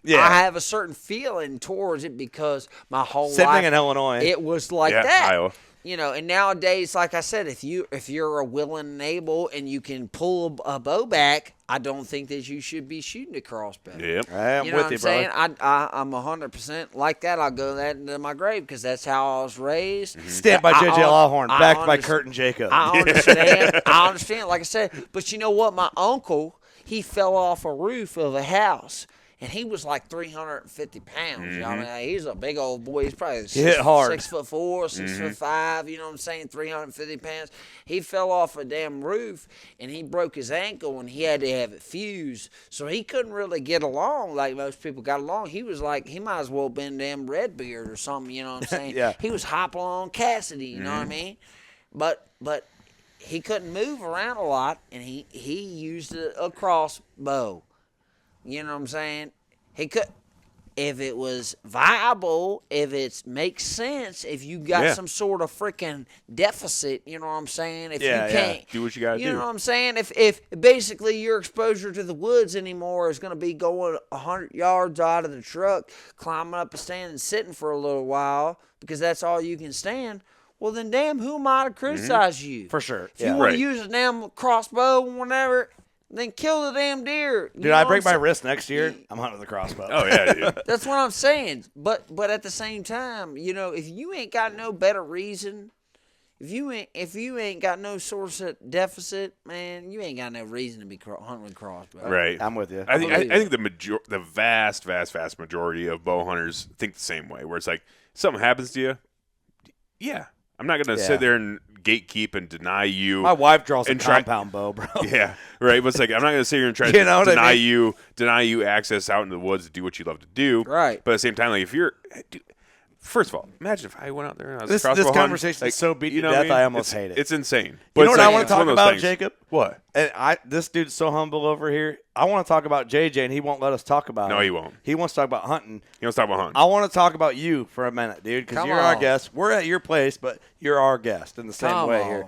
I have a certain feeling towards it because my whole life. Same thing in Illinois. It was like that. Iowa. You know, and nowadays, like I said, if you're a willing and able and you can pull a bow back, I don't think that you should be shooting a crossbow. Yep. I'm You know with what you, I'm saying? brother. I'm 100% like that. I'll go that into my grave because that's how I was raised. Stand by JJ Lawhorn, backed by Kurt Jacob. I understand. I understand. Like I said, but you know what? My uncle, he fell off a roof of a house. And he was like 350 pounds. You know what I mean? He's a big old boy. He's probably 6'4", 6'5", you know what I'm saying? 350 pounds. He fell off a damn roof, and he broke his ankle, and he had to have it fused. So he couldn't really get along like most people got along. He was like, he might as well have been damn Redbeard or something, you know what I'm saying? Yeah. He was Hopalong Cassidy, you know what I mean? But he couldn't move around a lot, and he used a crossbow. You know what I'm saying? He could, if it was viable, if it makes sense, if you got some sort of freaking deficit, you know what I'm saying? If you can't do what you gotta do. You know what I'm saying? If basically your exposure to the woods anymore is going to be going 100 yards out of the truck, climbing up a stand and sitting for a little while because that's all you can stand. Well, then, damn, who am I to criticize you? For sure. If you want to use a damn crossbow or whatever. Then kill the damn deer. Dude, I break my wrist next year, I'm hunting with a crossbow. Oh, yeah, dude. That's what I'm saying. But at the same time, you know, if you ain't got no better reason, if you ain't got no source of deficit, man, you ain't got no reason to be hunting with crossbow. Right. I'm with you. I think the vast majority of bow hunters think the same way, where it's like, something happens to you, I'm not going to sit there and gatekeep and deny you. My wife draws a compound bow, bro. Yeah, right. But it's like, I'm not going to sit here and try to deny you access out into the woods to do what you love to do. Right. But at the same time, like, if you're, first of all, imagine if I went out there and I was This conversation is so beat to death, I almost hate it. It's insane. But you know what I want to talk about, Jacob? What? And this dude's so humble over here. I want to talk about JJ, and he won't let us talk about it. No, he won't. He wants to talk about hunting. He wants to talk about hunting. I want to talk about you for a minute, dude, because you're our guest. We're at your place, but you're our guest in the same way here.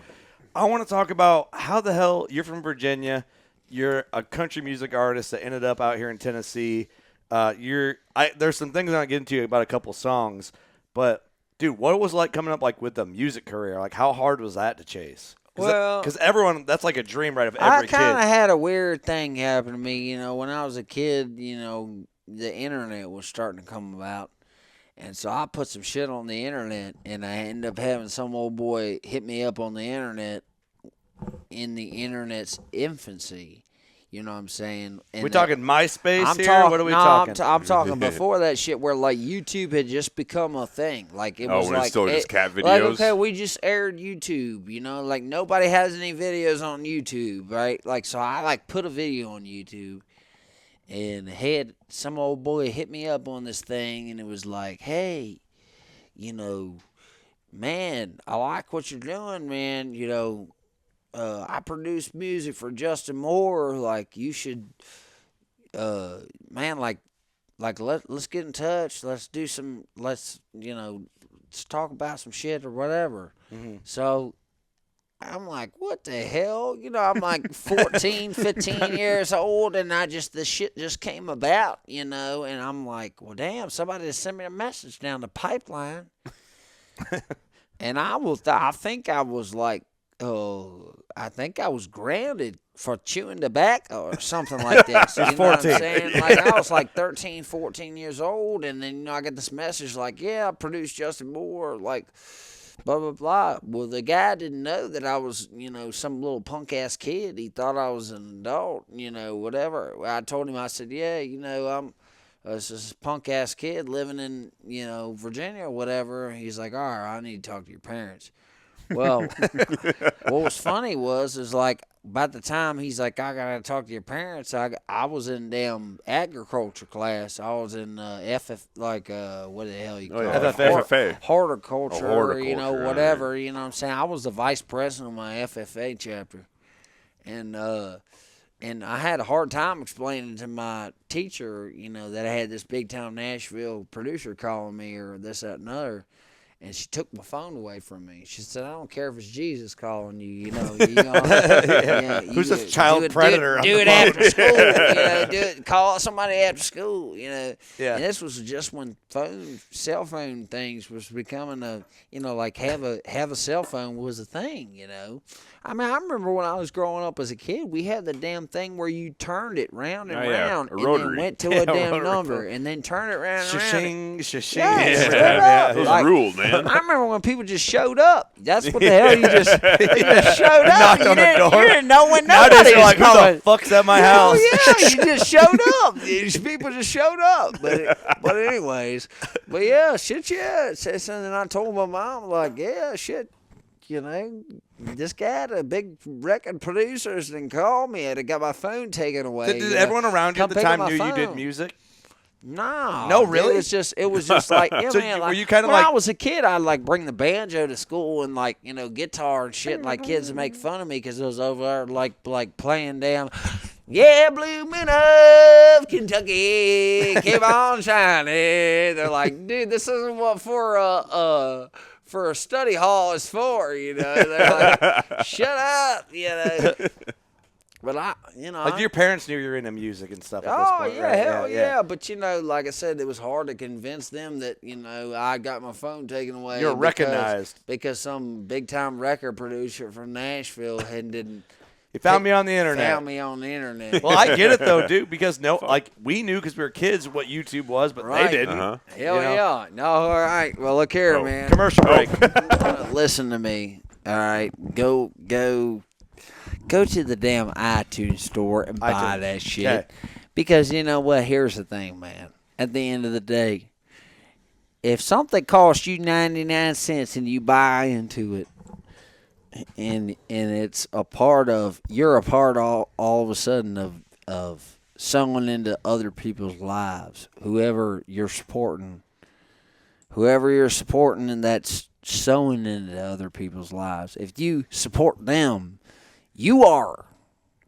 I want to talk about how the hell you're from Virginia. You're a country music artist that ended up out here in Tennessee. There's some things I'm going to get into about a couple songs, but dude, what was it like coming up like with the music career? Like, how hard was that to chase? Because everyone, that's like a dream, right, of every kid. I kind of had a weird thing happen to me. You know, when I was a kid, you know, the internet was starting to come about. And so I put some shit on the internet, and I ended up having some old boy hit me up on the internet in the internet's infancy. You know what I'm saying? And we talking MySpace here? What are we talking? I'm talking before that shit where, like, YouTube had just become a thing. Like, it was when like... it's still just cat videos? Like, okay, we just aired YouTube, you know? Like, nobody has any videos on YouTube, right? Like, so I, like, put a video on YouTube, and had some old boy hit me up on this thing, and it was like, hey, you know, man, I like what you're doing, man, you know... I produce music for Justin Moore. Like, you should, man, let's get in touch. Let's talk about some shit or whatever. Mm-hmm. So I'm like, what the hell? You know, I'm like 14, 15 years old, and the shit just came about, you know, and I'm like, well, damn, somebody just sent me a message down the pipeline. And I think I was like, I think I was grounded for chewing tobacco or something like this. You know 14. what I'm saying? Like, I was like 13, 14 years old, and then, I get this message like, yeah, I produced Justin Moore, like, blah, blah, blah. Well, the guy didn't know that I was, some little punk-ass kid. He thought I was an adult, whatever. I told him, I said, yeah, I'm this punk-ass kid living in, Virginia or whatever. He's like, all right, I need to talk to your parents. Well, what was funny is like, about the time he's like, I got to talk to your parents, I was in damn agriculture class. I was in FF, like, what the hell you call it? FFA. Horticulture, horticulture, whatever, right. you know what I'm saying? I was the vice president of my FFA chapter. And I had a hard time explaining to my teacher, that I had this big-time Nashville producer calling me or this, that, and other. And she took my phone away from me. She said, I don't care if it's Jesus calling you, Who's this child predator? Do it after school, call somebody after school, Yeah. And this was just when cell phone things was becoming like have a cell phone was a thing, I mean, I remember when I was growing up as a kid, we had the damn thing where you turned it round and round and then went to a damn number and then turned it round and round. Shashing, shashing. Yeah. It was ruled, man. I remember when people just showed up. That's what the hell you just showed up. Knocked on the door. You didn't know when Nowadays nobody you're was like, who coming. the fuck's at my house? Oh, yeah, you just showed up. These people just showed up. But anyways, shit, yeah. And then I told my mom, like, yeah, shit, this guy, the big record producers, didn't call me. I got my phone taken away. Did everyone around you at the time knew you did music? No, really? It was just like, yeah, so man. were Like, you kind of when like, I was a kid, I'd like bring the banjo to school and like, guitar and shit. And like kids would make fun of me because I was over there like playing damn, yeah, blue moon of Kentucky, keep on shining. They're like, dude, this isn't what for a study hall is for, They're like, shut up, But like your parents knew you were into music and stuff at this point, yeah, right? hell yeah. But like I said, it was hard to convince them that I got my phone taken away. You're recognized because some big time record producer from Nashville didn't. He found me on the internet. Found me on the internet. Well, I get it though, dude. Because we knew because we were kids what YouTube was, but they didn't. Hell yeah. No, all right. Well, look here, man. Commercial break. Listen to me. All right, go to the damn iTunes store and buy that shit. Okay. Because you know what? Here's the thing, man. At the end of the day, if something costs you 99 cents and you buy into it, and it's you're a part all of a sudden of sowing into other people's lives. Whoever you're supporting and that's sowing into other people's lives. If you support them, you are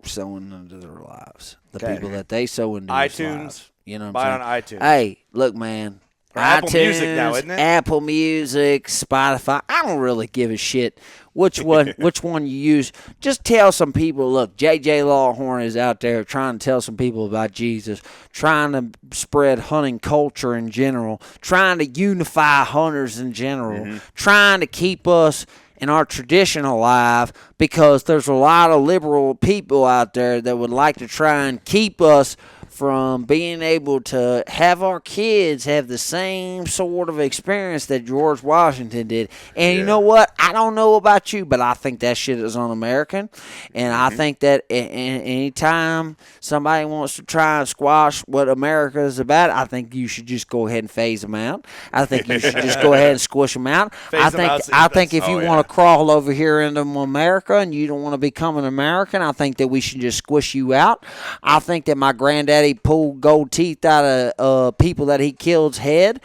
sowing into their lives. The people that they sow into iTunes, lives. You know what buy I'm saying? on iTunes. Hey, look, man. Or iTunes, Apple Music now, isn't it? Apple Music, Spotify. I don't really give a shit which one you use. Just tell some people, look, JJ Lawhorn is out there trying to tell some people about Jesus, trying to spread hunting culture in general, trying to unify hunters in general, trying to keep us in our tradition alive, because there's a lot of liberal people out there that would like to try and keep us from being able to have our kids have the same sort of experience that George Washington did. And you know what? I don't know about you, but I think that shit is un-American. And I think that anytime somebody wants to try and squash what America is about, I think you should just go ahead and phase them out. I think you should just go ahead and squish them out. I think if you want to crawl over here into America and you don't want to become an American, I think that we should just squish you out. I think that my granddaddy pulled gold teeth out of people that he killed's head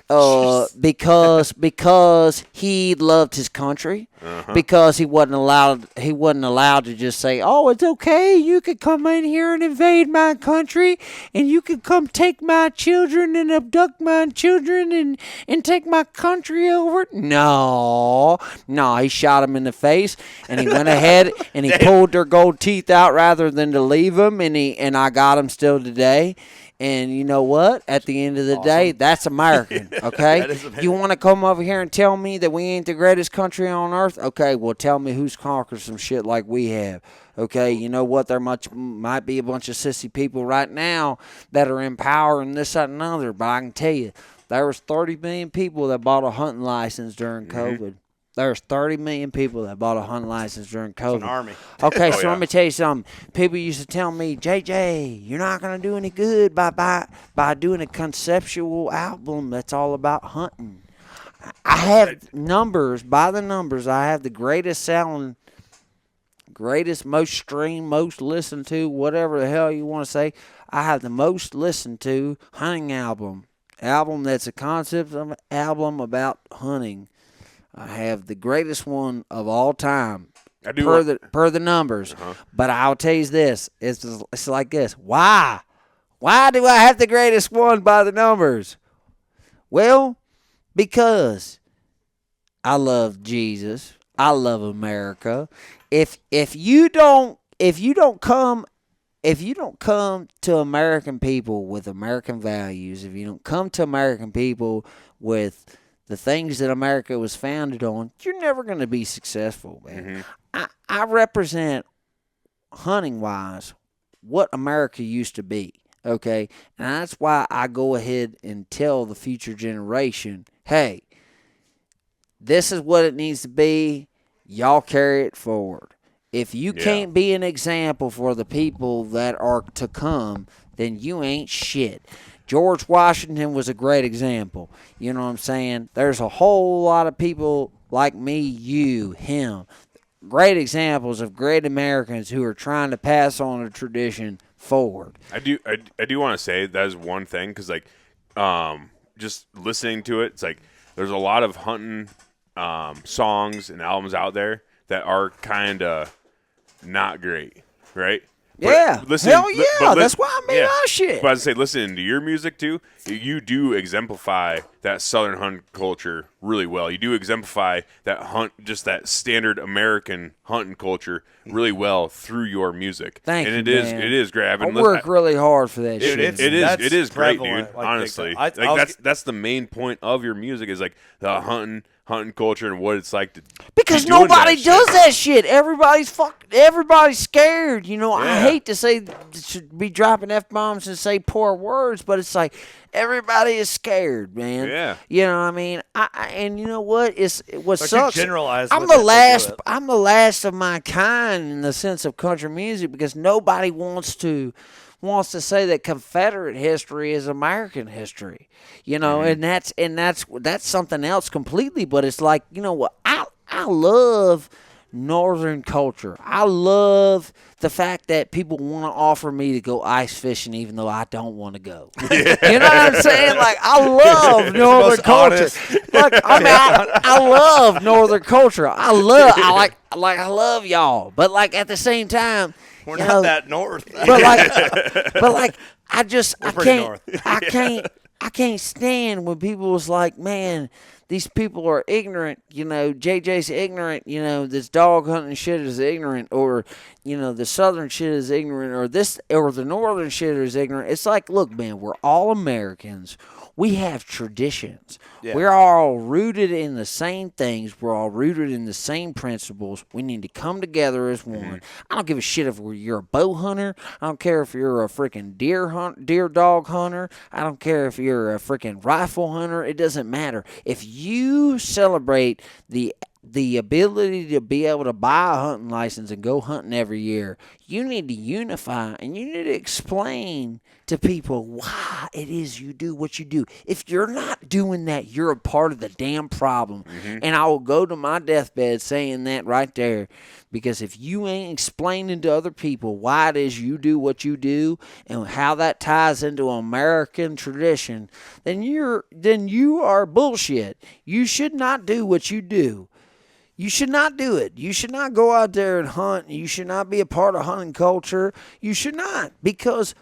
because he loved his country, because he wasn't allowed to just say, oh, it's okay, you could come in here and invade my country and you could come take my children and abduct my children and take my country over. No, he shot him in the face and he went ahead and he pulled their gold teeth out rather than to leave them, and I got him still today. And you know what? At the end of the day, that's American, okay? That is American. You want to come over here and tell me that we ain't the greatest country on earth? Okay, well, tell me who's conquered some shit like we have. Okay, you know what? There might be a bunch of sissy people right now that are in power and this, that, and another. But I can tell you, there was 30 million people that bought a hunting license during COVID. There's 30 million people that bought a hunting license during COVID. It's an army. Okay, so let me tell you something. People used to tell me, JJ, you're not going to do any good by doing a conceptual album that's all about hunting. I have numbers, by the numbers, I have the greatest selling, greatest, most streamed, most listened to, whatever the hell you want to say. I have the most listened to hunting album that's a concept of album about hunting. I have the greatest one of all time per the numbers. But I'll tell you this. It's like this. Why? Why do I have the greatest one by the numbers? Well, because I love Jesus. I love America. If you don't come to American people with American values, if you don't come to American people with the things that America was founded on, you're never going to be successful, man. I represent, hunting-wise, what America used to be, okay? And that's why I go ahead and tell the future generation, hey, this is what it needs to be. Y'all carry it forward. If you can't be an example for the people that are to come, then you ain't shit. George Washington was a great example. You know what I'm saying? There's a whole lot of people like me, you, him. Great examples of great Americans who are trying to pass on a tradition forward. I do want to say that is one thing because, like, just listening to it, it's like there's a lot of hunting songs and albums out there that are kind of not great, right? Yeah, hell yeah, that's why I made our shit. But I'd say listening to your music too, you do exemplify that Southern hunt culture really well. You do exemplify that just that standard American hunting culture really well through your music. Thank you, man. It is great. I work really hard for that shit. It is great, dude. Like, honestly, that's the main point of your music is like the hunting culture and what it's like to because nobody does that shit. Everybody's scared. You know, I hate to say should be dropping F-bombs and say poor words, but it's like everybody is scared, man. Yeah. You know what I mean? And you know what? What sucks. Generalize. I'm the last of my kind in the sense of country music because nobody wants to say that Confederate history is American history, you know, and that's something else completely. But it's like, you know what, I love Northern culture. I love the fact that people want to offer me to go ice fishing even though I don't want to go. You know what I'm saying? Like, I love Northern culture. Look, I love Northern culture. I love y'all. But like at the same time, we're not that north. But I can't stand when people was like, man, these people are ignorant, you know, JJ's ignorant, you know, this dog hunting shit is ignorant, or, you know, the southern shit is ignorant, or the northern shit is ignorant. It's like, look, man, we're all Americans. We have traditions. Yeah. We're all rooted in the same things. We're all rooted in the same principles. We need to come together as one. Mm-hmm. I don't give a shit if you're a bow hunter. I don't care if you're a freaking deer dog hunter. I don't care if you're a freaking rifle hunter. It doesn't matter. If you celebrate the ability to be able to buy a hunting license and go hunting every year, you need to unify and you need to explain to people why it is you do what you do. If you're not doing that, you're a part of the damn problem. Mm-hmm. And I will go to my deathbed saying that right there, because if you ain't explaining to other people why it is you do what you do and how that ties into American tradition, then you are bullshit. You should not do what you do. You should not do it. You should not go out there and hunt. You should not be a part of hunting culture. You should not, because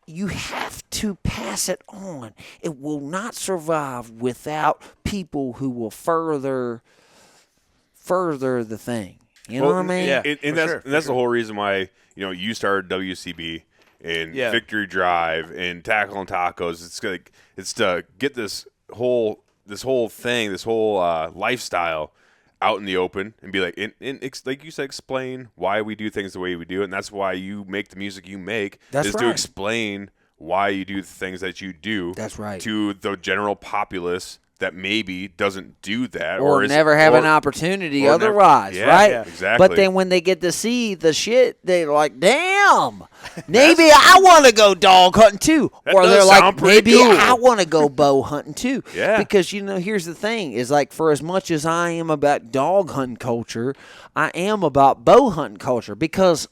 you have to pass it on. It will not survive without people who will further the thing. You know what I mean? Yeah, and that's the whole reason why, you know, you started WCB and Victory Drive and Tackle and Tacos. It's to get this whole lifestyle out in the open and be like, like you said, explain why we do things the way we do it, and that's why you make the music you make. That's is right. To explain why you do the things that you do. That's right. To the general populace that maybe doesn't do that or never have an opportunity otherwise, right? Yeah, exactly. But then when they get to see the shit, they're like, damn, maybe I want to go dog hunting too. Or they're like, maybe cool. I want to go bow hunting too. Yeah. Because, here's the thing, is like for as much as I am about dog hunting culture, I am about bow hunting culture because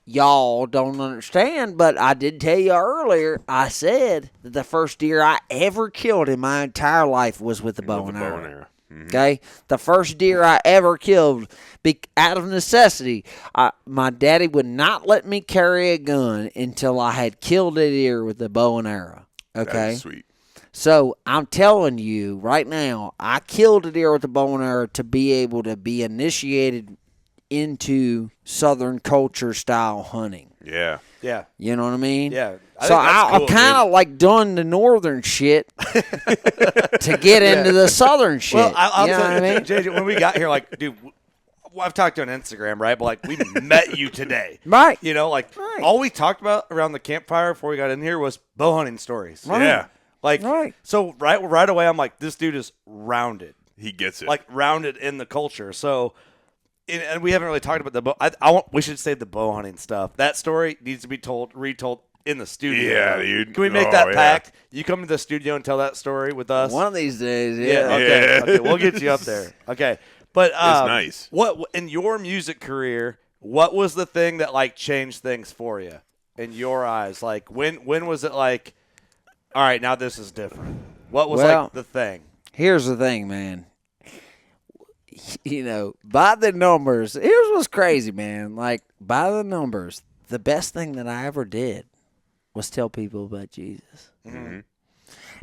y'all don't understand, but I did tell you earlier, I said that the first deer I ever killed in my entire life was with the bow and arrow. Mm-hmm. Okay? The first deer I ever killed out of necessity. My daddy would not let me carry a gun until I had killed a deer with the bow and arrow. Okay? That's sweet. So I'm telling you right now, I killed a deer with the bow and arrow to be able to be initiated into Southern culture style hunting. Yeah. Yeah. You know what I mean? Yeah. I kind of like done the northern shit to get into the southern shit. Well, I'll you know tell what I mean? JJ, when we got here, like, dude, I've talked to you on Instagram, right? But, like, we met you today. Right. All we talked about around the campfire before we got in here was bow hunting stories. Right. Yeah. So right away, I'm like, this dude is rounded. He gets it. Like, rounded in the culture. So, and we haven't really talked about the bow. We should save the bow hunting stuff. That story needs to be retold in the studio. Yeah, dude. Can we make that pact? You come to the studio and tell that story with us? One of these days, Yeah. Okay. We'll get you up there. Okay. But it's nice. What in your music career, what was the thing that like changed things for you in your eyes? Like when was it like, all right, now this is different? What was like the thing? Here's the thing, man. By the numbers, here's what's crazy, man. Like, by the numbers, the best thing that I ever did was tell people about Jesus. Mm-hmm.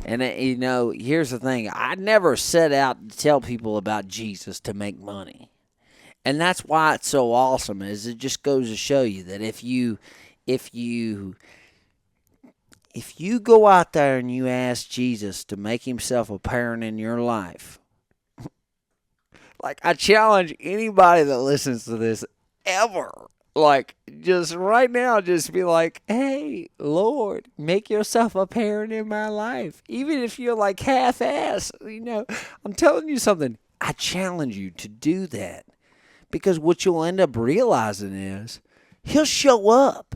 And, here's the thing. I never set out to tell people about Jesus to make money. And that's why it's so awesome, is it just goes to show you that if you go out there and you ask Jesus to make himself apparent in your life, like, I challenge anybody that listens to this ever, like, just right now, just be like, hey, Lord, make yourself apparent in my life. Even if you're, like, half-ass, I'm telling you something. I challenge you to do that because what you'll end up realizing is he'll show up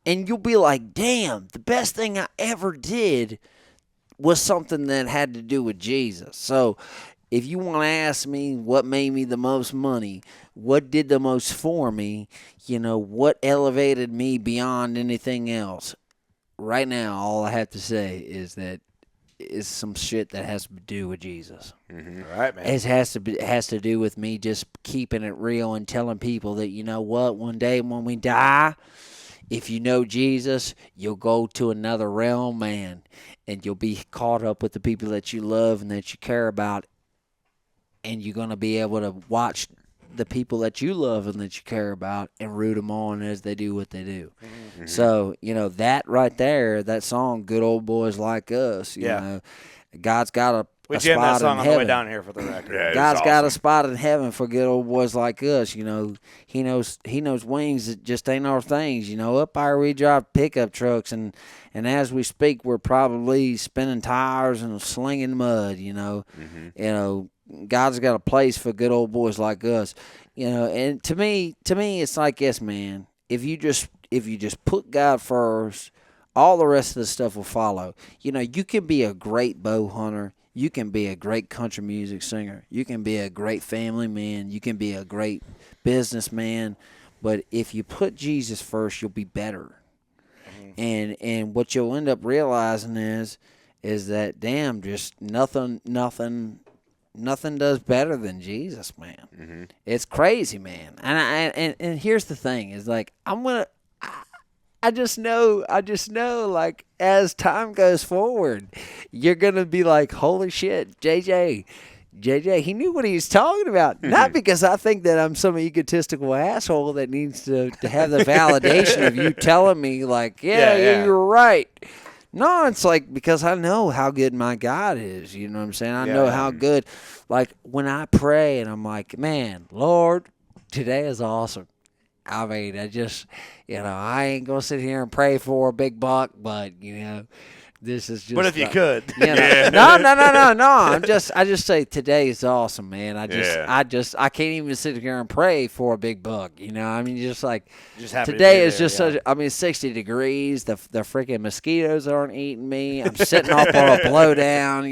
and you'll be like, damn, the best thing I ever did was something that had to do with Jesus. So, if you want to ask me what made me the most money, what did the most for me, what elevated me beyond anything else, right now all I have to say is that it's some shit that has to do with Jesus. Mm-hmm. All right, man. It has to do with me just keeping it real and telling people that, you know what, one day when we die, if you know Jesus, you'll go to another realm, man, and you'll be caught up with the people that you love and that you care about. And you're going to be able to watch the people that you love and that you care about and root them on as they do what they do. Mm-hmm. So, that right there, that song, Good Old Boys Like Us, you know, God's got a we spot jammed that song in on heaven. the way down here for the record. Yeah, God's got a spot in heaven for good old boys like us. He knows wings that just ain't our things. Up there we drive pickup trucks, and as we speak, we're probably spinning tires and slinging mud. Mm-hmm. God's got a place for good old boys like us. And to me, it's like this, man. If you just put God first, all the rest of the stuff will follow. You can be a great bow hunter. You can be a great country music singer. You can be a great family man. You can be a great businessman. But if you put Jesus first, you'll be better. Mm-hmm. And what you'll end up realizing is that, damn, just nothing does better than Jesus, man. Mm-hmm. It's crazy, man. And here's the thing: is like I just know, like, as time goes forward, you're going to be like, holy shit, JJ, JJ, he knew what he was talking about. Not because I think that I'm some egotistical asshole that needs to have the validation of you telling me, like, yeah, you're right. No, it's like because I know how good my God is. You know what I'm saying? I know how good. Like, when I pray and I'm like, man, Lord, today is awesome. I mean, I just, I ain't going to sit here and pray for a big buck, but, this is just. But if you could. No. I just say today is awesome, man. I can't even sit here and pray for a big buck. I mean, just like today is just such. I mean, 60 degrees. The freaking mosquitoes aren't eating me. I'm sitting up on a blowdown.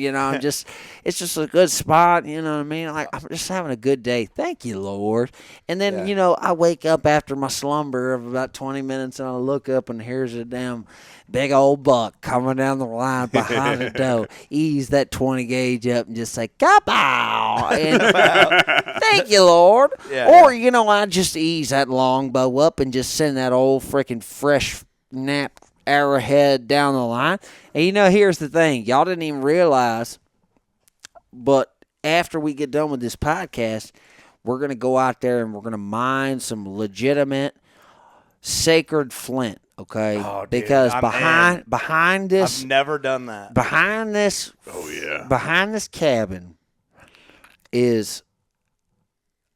It's just a good spot. You know what I mean? Like, I'm just having a good day. Thank you, Lord. And then I wake up after my slumber of about 20 minutes, and I look up, and here's a damn big old buck coming down the line behind the doe. Ease that 20 gauge up and just say, kapow! And thank you, Lord. Or, I just ease that longbow up and just send that old freaking fresh nap arrowhead down the line. And, here's the thing. Y'all didn't even realize, but after we get done with this podcast, we're going to go out there and we're going to mine some legitimate sacred flint. Okay, because behind this, I've never done that. Behind this cabin is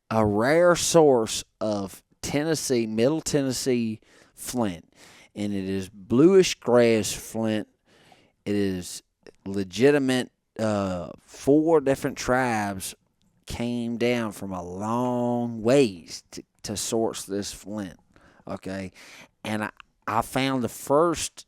a rare source of Middle Tennessee flint, and it is bluish grayish flint. It is legitimate. 4 different tribes came down from a long ways to source this flint. Okay, and I found the first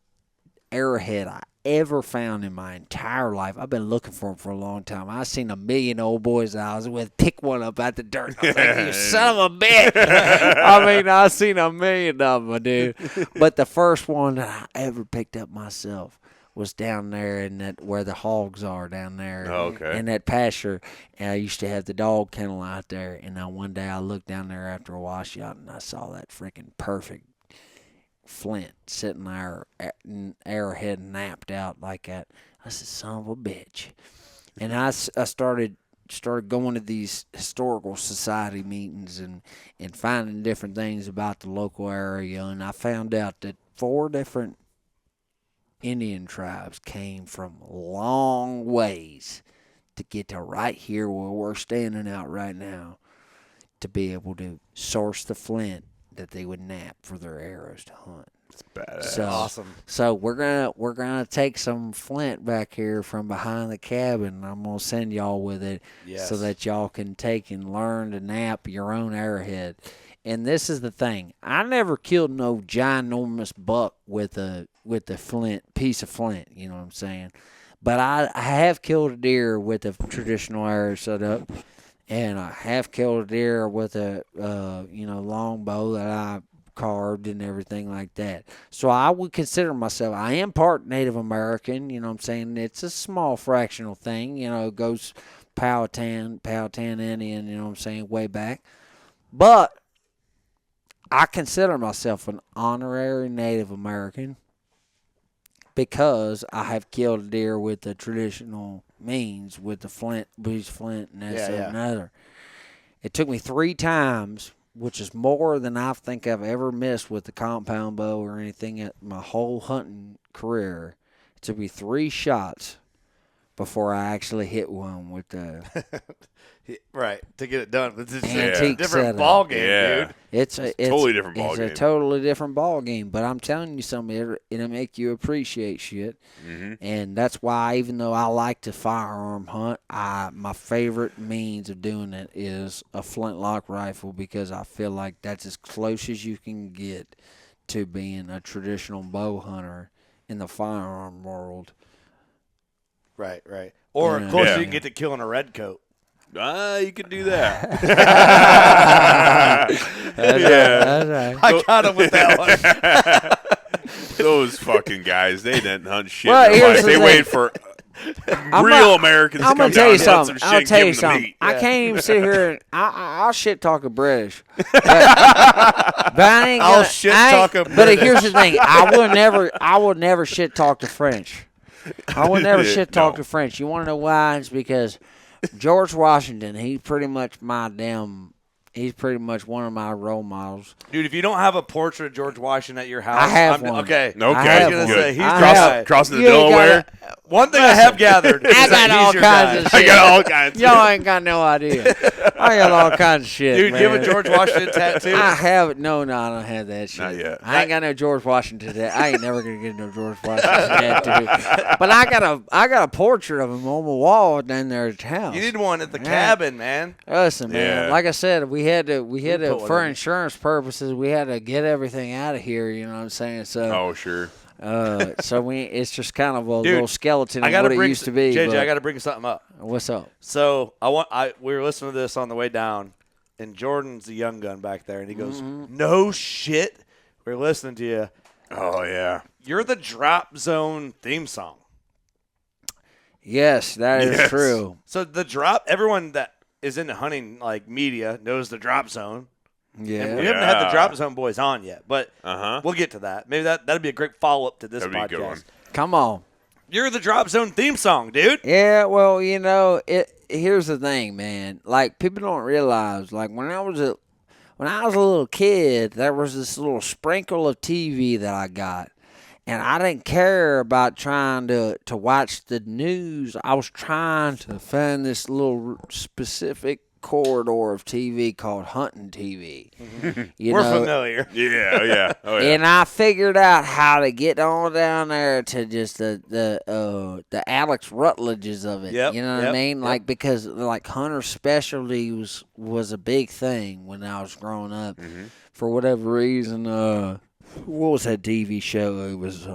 arrowhead I ever found in my entire life. I've been looking for them for a long time. I seen a million old boys that I was with pick one up out the dirt. I was like, you son of a bitch. I mean, I seen a million of them, dude. But the first one that I ever picked up myself was down there in where the hogs are down there in that pasture. And I used to have the dog kennel out there. And now one day I looked down there after a washout and I saw that freaking perfect flint sitting there, arrowhead napped out like that. I said, son of a bitch. And I started going to these historical society meetings and finding different things about the local area. And I found out that 4 different Indian tribes came from long ways to get to right here where we're standing out right now to be able to source the flint that they would nap for their arrows to hunt. It's badass. So, awesome. So we're gonna take some flint back here from behind the cabin. I'm gonna send y'all with it so that y'all can take and learn to nap your own arrowhead. And this is the thing: I never killed no ginormous buck with a piece of flint. You know what I'm saying? But I have killed a deer with a traditional arrow setup. And I have killed a deer with a, long bow that I carved and everything like that. So I would consider myself, I am part Native American, you know what I'm saying? It's a small fractional thing, it goes Powhatan Indian, you know what I'm saying, way back. But I consider myself an honorary Native American because I have killed a deer with the traditional means with the flint, and that's another. It took me 3 times, which is more than I think I've ever missed with the compound bow or anything at my whole hunting career. It took me 3 shots before I actually hit one with the right to get it done. It's a different ball game, dude. It's a totally different ball game. It's a totally different ball game. But I'm telling you something, it'll make you appreciate shit. Mm-hmm. And that's why, even though I like to firearm hunt, my favorite means of doing it is a flintlock rifle because I feel like that's as close as you can get to being a traditional bow hunter in the firearm world. Right. Or closer you can get to killing a redcoat. You could do that. That's right. I got him with that one. Those fucking guys, they didn't hunt shit. Well, they waited for real Americans to come down and hunt some shit and give them the meat. I can't even sit here and I'll shit talk a British. But I ain't gonna, I'll shit talk a British. But here's the thing: I will never shit talk to French. I will never shit talk to French. You want to know why? It's because George Washington, he's pretty much he's pretty much one of my role models. Dude, if you don't have a portrait of George Washington at your house, I have one. Okay. Okay. I was going to say, he's crossing the Delaware. One thing I have gathered is I got all kinds of shit. I got all kinds. Y'all ain't got no idea. I got all kinds of shit, Dude, man. you have a George Washington tattoo? I have no, I don't have that shit. Not yet. I ain't got no George Washington tattoo. I ain't never gonna get no George Washington tattoo. But I got a portrait of him on the wall down there at the house. You need one at the cabin, man. Listen, man. Yeah. Like I said, we had to put one for in. insurance purposes. We had to get everything out of here. You know what I'm saying? So, Oh, sure. it's just kind of a Dude, little skeleton I of gotta what it bring used to be. JJ, but I got to bring something up. what's up? So we were listening to this on the way down, and Jordan's a young gun back there, and he goes, "No shit, we're listening to you. Oh, yeah. You're the Drop Zone theme song." Yes, that is Yes. true. So the drop, everyone that is into hunting like media knows the Drop Zone. Yeah. And we haven't had the Drop Zone boys on yet, but we'll get to that. Maybe that'd be a great follow up to this That'd be a good podcast. one. Come on. You're the Drop Zone theme song, dude. Yeah, well, here's the thing, man. Like, people don't realize, like, when I was a little kid, there was this little sprinkle of TV that I got. And I didn't care about trying to watch the news. I was trying to find this little specific corridor of TV called hunting TV. We're familiar. Yeah. Oh, yeah. And I figured out how to get on down there to just the Alex Rutledges of it. Yep, You know what I mean? Like, because like hunter specialty was a big thing when I was growing up. For whatever reason, what was that TV show? It was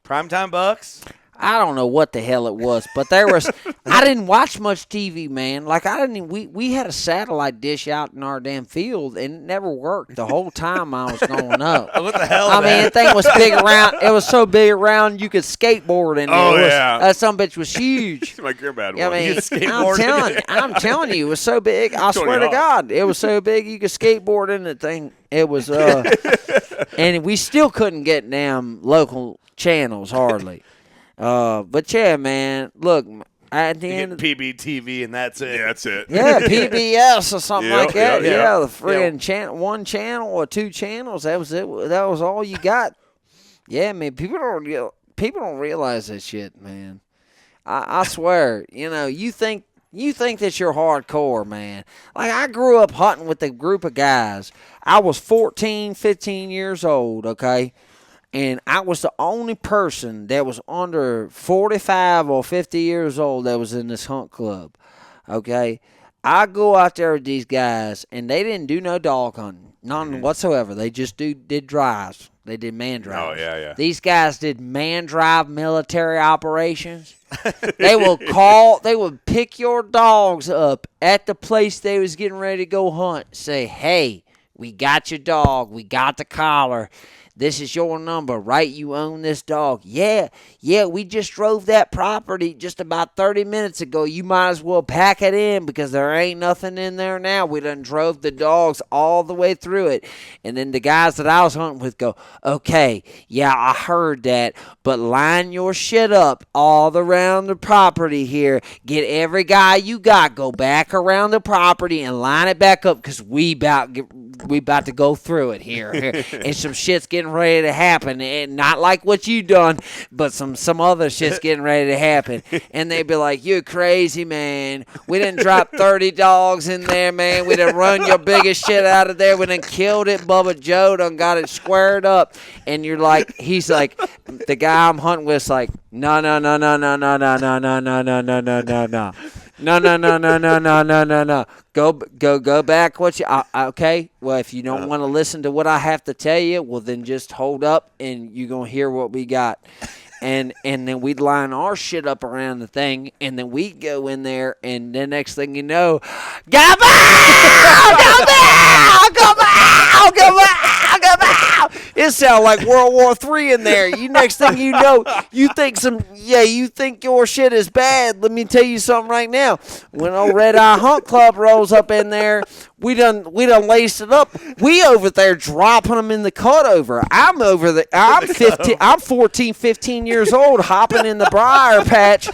Primetime Bucks. I don't know what the hell it was, but there was. I didn't watch much TV, man. Like, I didn't. We had a satellite dish out in our damn field, and it never worked the whole time I was growing up. What the hell? I mean, the thing was big around. It was so big around you could skateboard in there. Oh, It was, yeah. that some bitch was huge. My grandpa I one. mean, skateboard I'm telling you, it was so big. I Tony swear to Hawk. God, it was so big you could skateboard in the thing. It was, and we still couldn't get damn local channels hardly. But yeah, man, look, at the You end get of PBTV and that's it. Yeah, that's it. yeah, PBS or something Yeah, like that. yeah, Yeah, yeah. the friggin' one channel or two channels. That was it. That was all you got. Yeah, man. People don't realize that shit, man. I swear. You think that you're hardcore, man. Like, I grew up hunting with a group of guys. I was 14, 15 years old. Okay. And I was the only person that was under 45 or 50 years old that was in this hunt club, okay? I go out there with these guys, and they didn't do no dog hunting, none whatsoever. They just did drives. They did man drives. Oh, yeah. These guys did man drive military operations. They would pick your dogs up at the place they was getting ready to go hunt. Say, hey, we got your dog. We got the collar. This is your number, right? You own this dog. Yeah, we just drove that property just about 30 minutes ago. You might as well pack it in because there ain't nothing in there now. We done drove the dogs all the way through it. And then the guys that I was hunting with go, okay, yeah, I heard that, but line your shit up all around the property here. Get every guy you got, go back around the property and line it back up because we about to go through it here. And some shit's getting ready to happen, and not like what you done, but some other shit's getting ready to happen. And they'd be like, you're crazy, man. We done dropped 30 dogs in there, man. We done run your biggest shit out of there. We done killed it. Bubba Joe done got it squared up. And you're like, he's like, the guy I'm hunting with's like, no. Go back. Okay? Well, if you don't want to listen to what I have to tell you, well, then just hold up and you're going to hear what we got. And then we'd line our shit up around the thing, and then we'd go in there, and the next thing you know, go back! It sounded like World War III in there. Next thing you know, you think your shit is bad. Let me tell you something right now. When old Red Eye Hunt Club rolls up in there, we done laced it up. We over there dropping them in the cutover. I'm 14, 15 years old, hopping in the briar patch.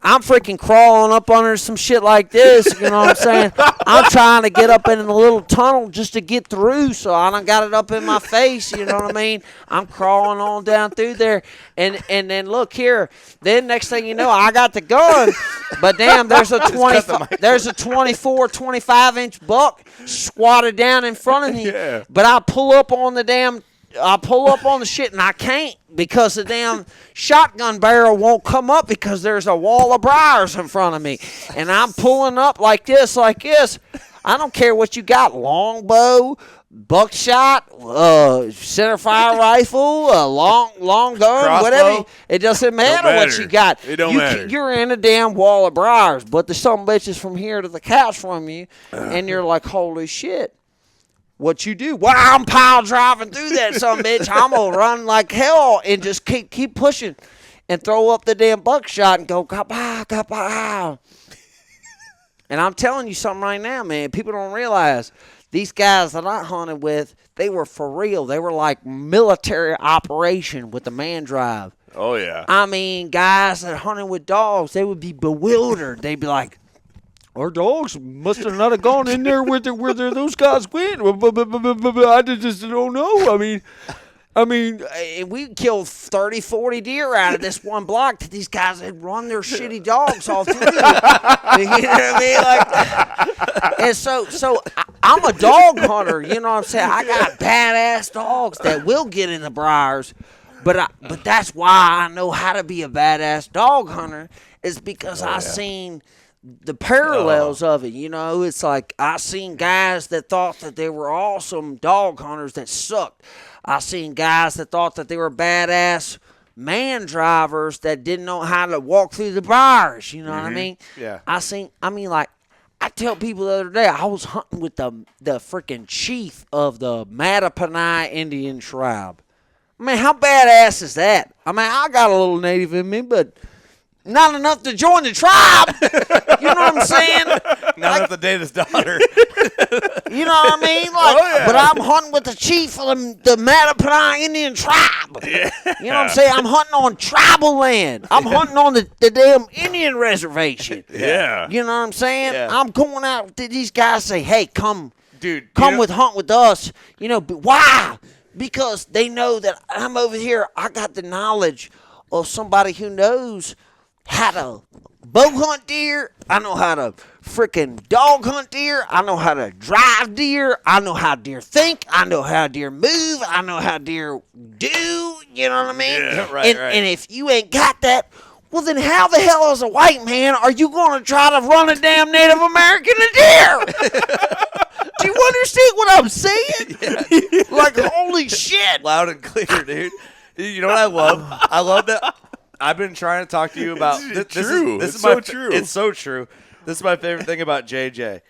I'm freaking crawling up under some shit like this. You know what I'm saying? I'm trying to get up in a little tunnel just to get through, so I done got it up in my face. You know what I mean? I'm crawling on down through there, and then look here. Then next thing you know, I got the gun, but damn, there's a 24, 25-inch buck squatted down in front of me. Yeah. But I pull up on the shit, and I can't because the damn shotgun barrel won't come up because there's a wall of briars in front of me. And I'm pulling up like this. I don't care what you got, longbow, buckshot, centerfire rifle, long gun, crossbow. Whatever. It doesn't matter what you got. It don't matter. You're in a damn wall of briars, but there's some bitches from here to the couch from you, and you're like, holy shit. What you do? Well, I'm pile driving through that some bitch. I'm gonna run like hell and just keep pushing and throw up the damn buckshot and go kapow, kapow. And I'm telling you something right now, man. People don't realize these guys that I hunted with, they were for real. They were like military operation with the man drive. Oh yeah. I mean, guys that hunted with dogs, they would be bewildered. They'd be like, our dogs must have not have gone in there where those guys went. I just don't know. I mean, we killed 30, 40 deer out of this one block that these guys had run their shitty dogs all through. You know what I mean? And so I'm a dog hunter. You know what I'm saying? I got badass dogs that will get in the briars. But that's why I know how to be a badass dog hunter is because I seen the parallels of it. You know, it's like I seen guys that thought that they were awesome dog hunters that sucked. I seen guys that thought that they were badass man drivers that didn't know how to walk through the briars. You know what I mean? Yeah. I tell people the other day, I was hunting with the freaking chief of the Mattaponi Indian tribe. I mean, how badass is that? I mean, I got a little native in me, but not enough to join the tribe. You know what I'm saying? Not enough to date his daughter. You know what I mean? But I'm hunting with the chief of the Mattaponi Indian tribe. Yeah. You know what I'm saying? I'm hunting on tribal land. I'm hunting on the damn Indian reservation. Yeah. You know what I'm saying? Yeah. I'm going out to these guys say, hey, come Dude, hunt with us. You know, but why? Because they know that I'm over here. I got the knowledge of somebody who knows how to bow hunt deer. I know how to freaking dog hunt deer. I know how to drive deer. I know how deer think. I know how deer move. I know how deer do. You know what I mean? Yeah, right. And if you ain't got that, well, then how the hell as a white man are you going to try to run a damn Native American a deer? Do you understand what I'm saying? Yeah. Like, holy shit. Loud and clear, dude. You know what I love? I love that. I've been trying to talk to you about this. True. This it's is so my, true. It's so true. This is my favorite thing about JJ.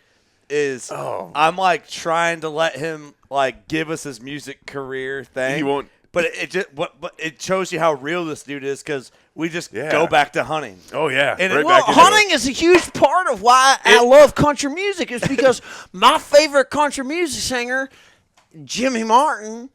Is I'm like trying to let him like give us his music career thing. He won't. But it shows you how real this dude is because we just go back to hunting. Oh yeah. And hunting is a huge part of why I love country music. Is because my favorite country music singer, Jimmy Martin,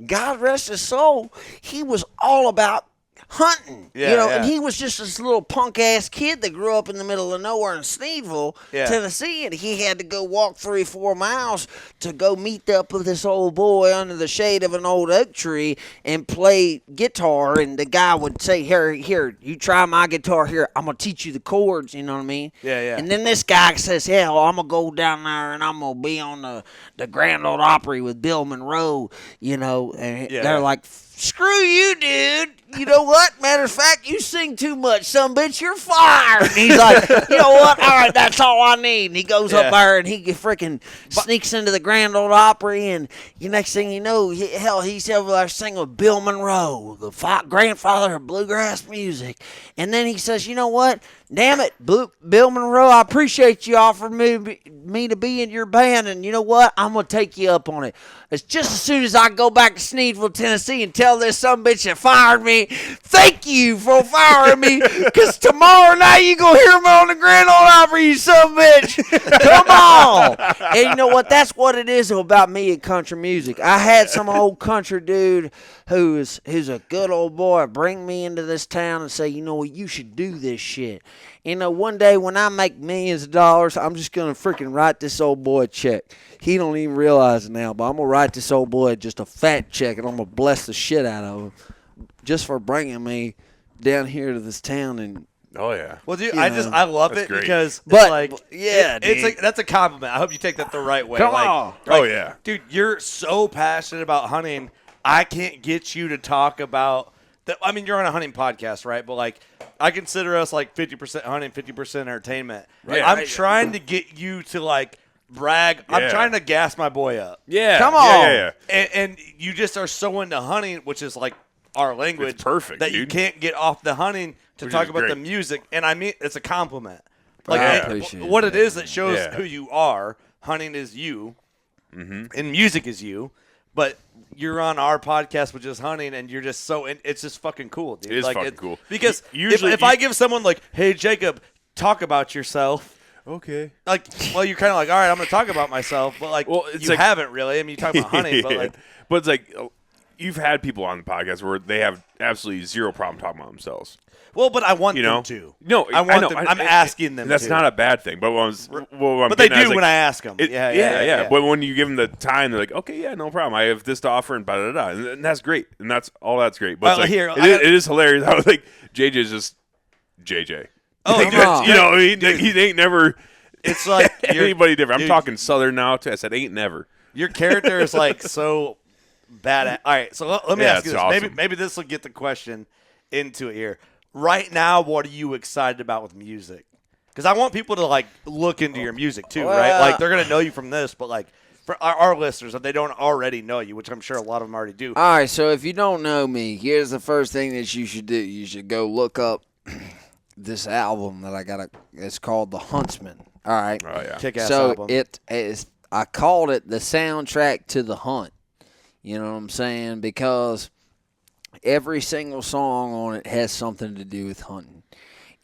God rest his soul, he was all about hunting, and he was just this little punk ass kid that grew up in the middle of nowhere in Sneedville, Tennessee, and he had to go walk 3-4 miles to go meet up with this old boy under the shade of an old oak tree and play guitar. And the guy would say, here, you try my guitar here. I'm gonna teach you the chords. You know what I mean? Yeah. And then this guy says, well, I'm gonna go down there and I'm gonna be on the Grand Ole Opry with Bill Monroe. You know, and they're like, screw you, dude. You know what? Matter of fact, you sing too much, son bitch. You're fired. And he's like, you know what? All right, that's all I need. And he goes up there and he freaking sneaks into the Grand Ole Opry. And the next thing you know, he's over there singing with Bill Monroe, the grandfather of bluegrass music. And then he says, you know what? Damn it, Bill Monroe, I appreciate you offering me to be in your band. And you know what? I'm going to take you up on it. It's just as soon as I go back to Sneedville, Tennessee and tell this sumbitch that fired me me. Thank you for firing me, because tomorrow night you going to hear me on the Grand Ole Opry, you son of a bitch. Come on. And you know what? That's what it is about me and country music. I had some old country dude who's a good old boy bring me into this town and say, you know what, you should do this shit. You know, one day when I make millions of dollars, I'm just going to freaking write this old boy a check. He don't even realize it now, but I'm going to write this old boy just a fat check, and I'm going to bless the shit out of him just for bringing me down here to this town. And oh, yeah. Well, dude, I love it great. because it's like, that's a compliment. I hope you take that the right way. Come on. Oh, yeah. Dude, you're so passionate about hunting. I can't get you to talk about that. I mean, you're on a hunting podcast, right? But like, I consider us like 50% hunting, 50% entertainment. Right. I'm trying to get you to like brag. Yeah. I'm trying to gas my boy up. Yeah. Come on. Yeah. And you just are so into hunting, which is like our language. It's perfect, that dude. you can't get off the hunting to Which talk is about great. the music. And I mean, it's a compliment. Like I appreciate what it. it is that shows Yeah. who you are. Hunting is you, Mm-hmm. and music is you. But you're on our podcast, which is hunting, and you're just so. It's just fucking cool, dude. It is like, fucking cool. Because Usually if I give someone like, "Hey, Jacob, talk about yourself," Okay. like, well, you're kind of like, "All right, I'm going to talk about myself," but like, Well, it's you like- haven't really. I mean, you talk about hunting, but like, But it's like you've had people on the podcast where they have absolutely zero problem talking about themselves. well, but I want You know? them to. No, I want know. them. I'm asking them. That's to. not a bad thing. But what I'm But they getting at is, do like, when I ask them. it- Yeah. But when you give them the time, they're like, okay, yeah, no problem. I have this to offer, and da da da, and that's great, and that's great. But Well, it's like, here, it is hilarious how like JJ's just JJ. Oh, Like, come on. you know, he ain't never. It's like anybody different. I'm dude, talking Southern now too. I said ain't never. Your character is like so bad at. All right, so let me Yeah, ask you it's this. awesome. Maybe this will get the question into it here. Right now, what are you excited about with music? Because I want people to like look into your music too, right? Like they're gonna know you from this, but like for our listeners, if they don't already know you, which I'm sure a lot of them already do. All right, so if you don't know me, here's the first thing that you should do. You should go look up this album that I got. It's called The Huntsman. All right. Oh yeah. Kick-ass So album. it is. I called it the soundtrack to the hunt. You know what I'm saying? Because every single song on it has something to do with hunting.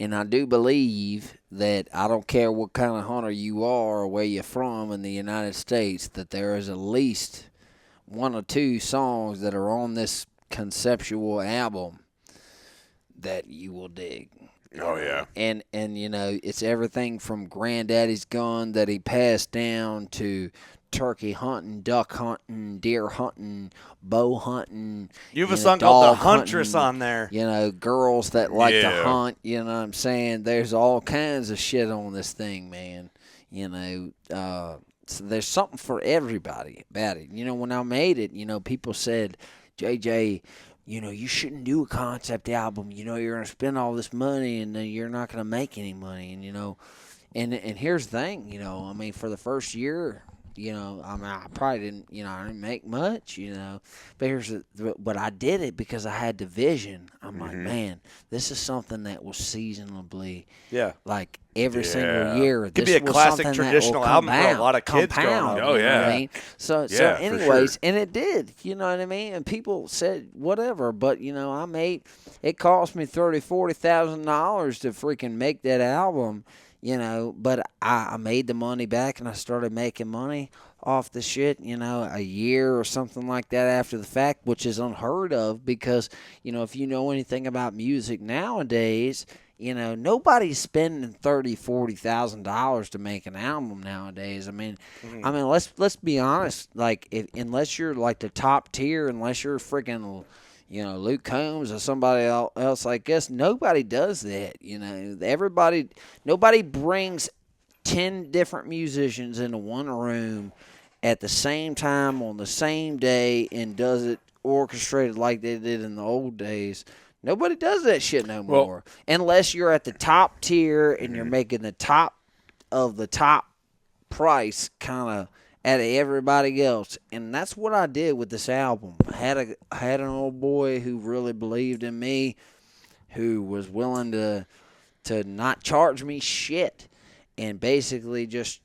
And I do believe that I don't care what kind of hunter you are or where you're from in the United States, that there is at least one or two songs that are on this conceptual album that you will dig. Oh yeah. And you know, it's everything from Granddaddy's gun that he passed down to turkey hunting, duck hunting, deer hunting, bow hunting. You have a know, song called The dog Huntress hunting, on there. You know, girls that like to Yeah. hunt. You know what I'm saying? There's all kinds of shit on this thing, man. You know, so there's something for everybody about it. You know, when I made it, you know, people said, JJ, you know, you shouldn't do a concept album. You know, you're going to spend all this money and then you're not going to make any money. And, you know, and here's the thing, you know, I mean, for the first year, you know, I mean, I probably didn't, you know, I didn't make much, you know, but I did it because I had the vision. I'm like, man, this is something that will seasonably, Yeah. like every Yeah. single year. Could be this a was classic something that will traditional album for a compound- lot of kids growing compound, up. Oh, you know what yeah. I mean? So Yeah, for anyways, sure. and it did, you know what I mean? And people said whatever, but you know, it cost me $30,000-$40,000 to freaking make that album, you know, but I made the money back and I started making money off the shit, you know, a year or something like that after the fact, which is unheard of because, you know, if you know anything about music nowadays, you know, nobody's spending $30,000-$40,000 to make an album nowadays. I mean, let's be honest. Like, unless you're like the top tier, unless you're freaking, you know, Luke Combs or somebody else like us, nobody does that. You know, nobody brings 10 different musicians into one room at the same time on the same day and does it orchestrated like they did in the old days. Nobody does that shit no more. Unless you're at the top tier and you're making the top of the top price kind of out of everybody else. And that's what I did with this album. I had an old boy who really believed in me, who was willing to not charge me shit and basically just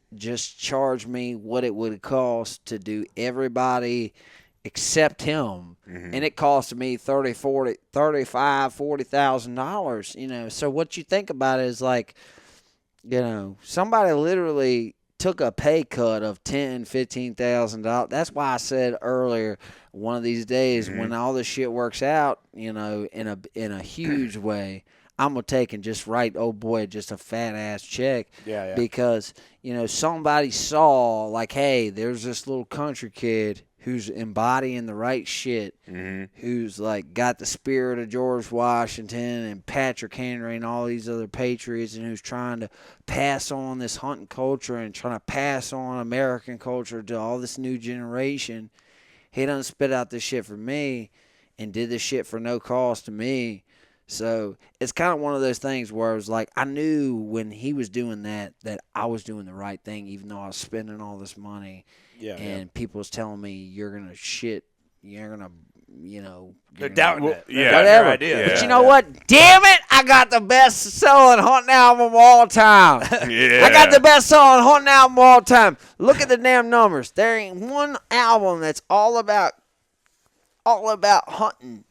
charge me what it would cost to do everybody accept him. And it cost me $40,000, you know. So what you think about it is like, you know, somebody literally took a pay cut of $10,000-$15,000. That's why I said earlier, one of these days when all this shit works out, you know, in a huge way, I'm gonna take and just write just a fat ass check. Yeah. Because, you know, somebody saw like, hey, there's this little country kid who's embodying the right shit, who's like got the spirit of George Washington and Patrick Henry and all these other patriots, and who's trying to pass on this hunting culture and trying to pass on American culture to all this new generation. He done spit out this shit for me and did this shit for no cost to me. So it's kind of one of those things where it was like, I knew when he was doing that I was doing the right thing, even though I was spending all this money. And people was telling me, you're going to shit, you're going to, you know. They're doubting it. Yeah. Whatever. Idea. But you know what? Damn it, I got the best-selling hunting album of all time. I got the best-selling hunting album of all time. Look at the damn numbers. There ain't one album that's all about hunting.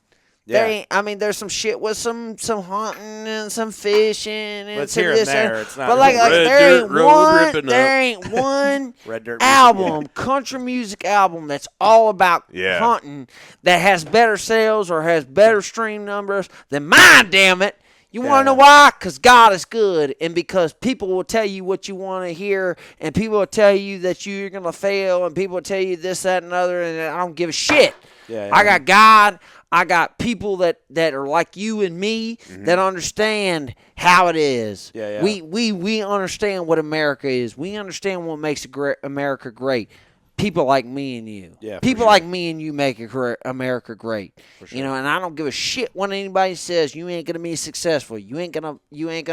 Yeah. There's some shit with some hunting and some fishing and But it's some here and this there. and, It's not but like Red there Dirt ain't Road one, ripping there up. ain't one Red Dirt album, country music album that's all about hunting that has better sales or has better stream numbers than mine. Damn it! You want to know why? Because God is good, and because people will tell you what you want to hear, and people will tell you that you're gonna fail, and people will tell you this, that, and other, and I don't give a shit. I got God. I got people that are like you and me that understand how it is. We understand what America is. We understand what makes America great. People like me and you. People like me and you make America great. You know, and I don't give a shit when anybody says you ain't gonna be successful. You ain't gonna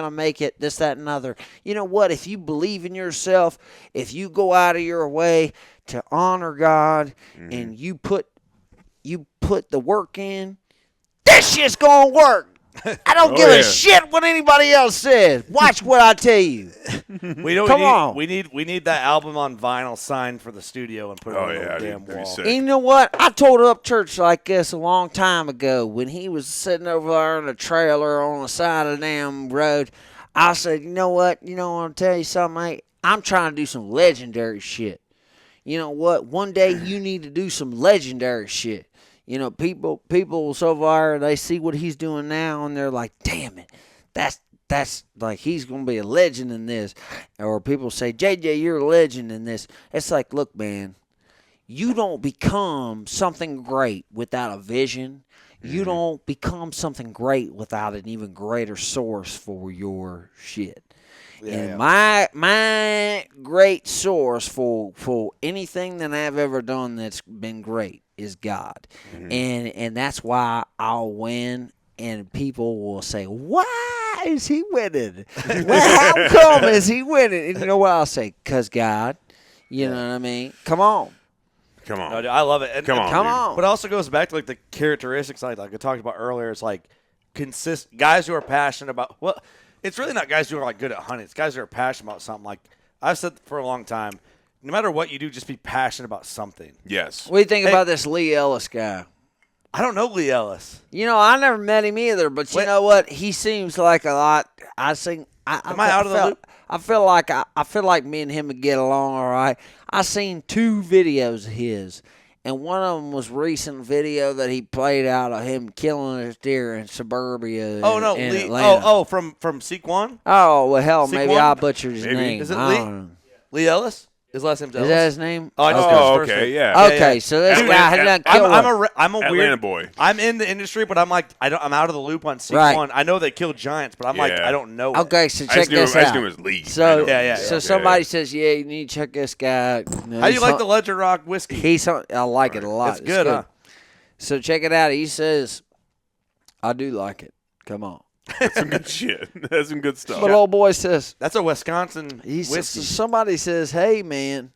make it. This, that, and other. You know what? If you believe in yourself, if you go out of your way to honor God, and you put the work in, this shit's gonna work. I don't give a shit what anybody else says. Watch what I tell you. Come on. We need that album on vinyl signed for the studio and put it on the damn wall. And you know what? I told Up Church like this a long time ago when he was sitting over there in a trailer on the side of the damn road. I said, you know what? You know, I want to tell you something, mate? I'm trying to do some legendary shit. You know what? One day you need to do some legendary shit. You know, people so far, they see what he's doing now, and they're like, damn it, that's like he's going to be a legend in this. Or people say, JJ, you're a legend in this. It's like, look, man, you don't become something great without a vision. You don't become something great without an even greater source for your shit. My great source for anything that I've ever done that's been great is God. And that's why I'll win, and people will say, why is he winning? Well, how come is he winning? And you know what I'll say? Because God. You know what I mean? Come on. No, dude, I love it. And, Come on. But it also goes back to like the characteristics like I talked about earlier. It's like guys who are passionate about, well, it's really not guys who are like good at hunting. It's guys who are passionate about something. Like I've said for a long time, no matter what you do, just be passionate about something. Yes. What do you think about this Lee Ellis guy? I don't know Lee Ellis. You know, I never met him either, but you know what? He seems like a lot. Am I out of the loop? I feel like me and him would get along all right. I seen 2 videos of his, and one of them was recent video that he played out of him killing his deer in suburbia. Oh no, in Lee. Atlanta. From Seek One. Oh well, hell, Seek maybe One? I butchered his name. Is it I Lee? don't know. Lee Ellis. His last name's Ellis. Is that his name? Oh, I just know his first okay, name. yeah. Okay, so this guy had done killed I'm a Atlanta weird boy. I'm in the industry, but I'm like I'm out of the loop on Seek Right. One. I know they killed giants, but I'm like I don't know. Okay, so check this I just out. knew it was Lee. So Yeah. somebody says, yeah, you need to check this guy. How do you like the Ledger Rock whiskey? I like it a lot. It's good, huh? So check it out. He says, I do like it. Come on. That's some good shit. That's some good stuff. But old boy says, That's a Wisconsin whiskey. somebody says, hey, man,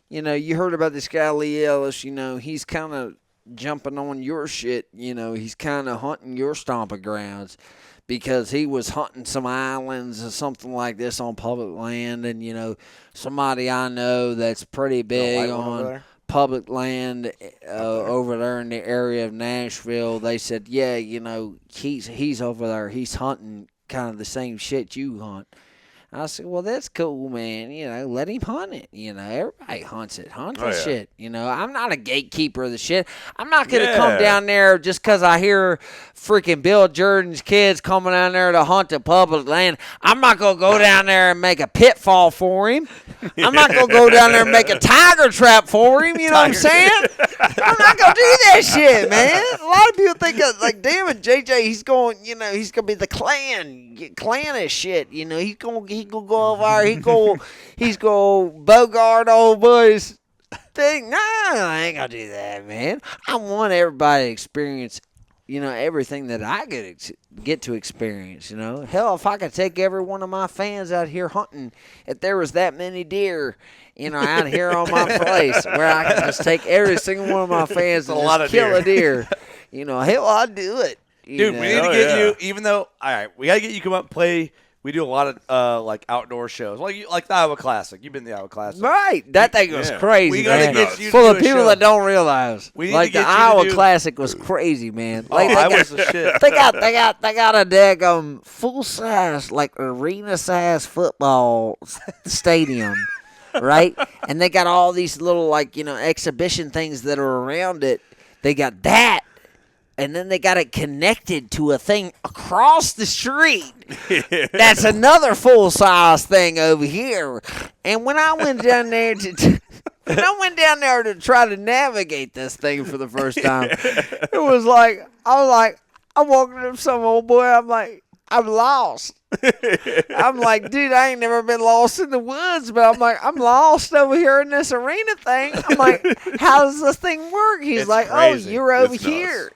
you know, you heard about this guy Lee Ellis. You know, he's kind of jumping on your shit. You know, he's kind of hunting your stomping grounds because he was hunting some islands or something like this on public land. And, you know, somebody I know that's pretty big white one over on there? public land over there in the area of Nashville. They said, yeah, he's over there. He's hunting kind of the same shit you hunt. I said, well, that's cool, man. Let him hunt it. Everybody hunts it. Hunt the shit. I'm not a gatekeeper of the shit. I'm not going to come down there just because I hear freaking Bill Jordan's kids coming down there to hunt the public land. I'm not going to go down there and make a pitfall for him. I'm not going to go down there and make a tiger trap for him. You know what I'm saying? I'm not going to do that shit, man. A lot of people think, damn it, JJ, he's going to be the clan shit. He's going to go over there. He's going to bogart old boys thing. No, I ain't going to do that, man. I want everybody to experience, everything that I get to experience, Hell, if I could take every one of my fans out here hunting, if there was that many deer, out here on my place, where I could just take every single one of my fans and just kill a deer, hell, I'd do it. Dude, we need to get you, even though, all right, we got to get you come up and play. We do a lot of outdoor shows, like the Iowa Classic. You've been to the Iowa Classic, right? That thing was crazy. We gotta get you full of people that don't realize. The Iowa Classic was crazy, man. Was the shit. They got a daggum full size, arena size football stadium, right? And they got all these little exhibition things that are around it. They got that. And then they got it connected to a thing across the street. That's another full-size thing over here. And when I went down there to try to navigate this thing for the first time, it was I walked up to some old boy. I'm like, I'm lost. I'm like, dude, I ain't never been lost in the woods, but I'm like, I'm lost over here in this arena thing. I'm like, how does this thing work? He's like, crazy. Oh, you're over here.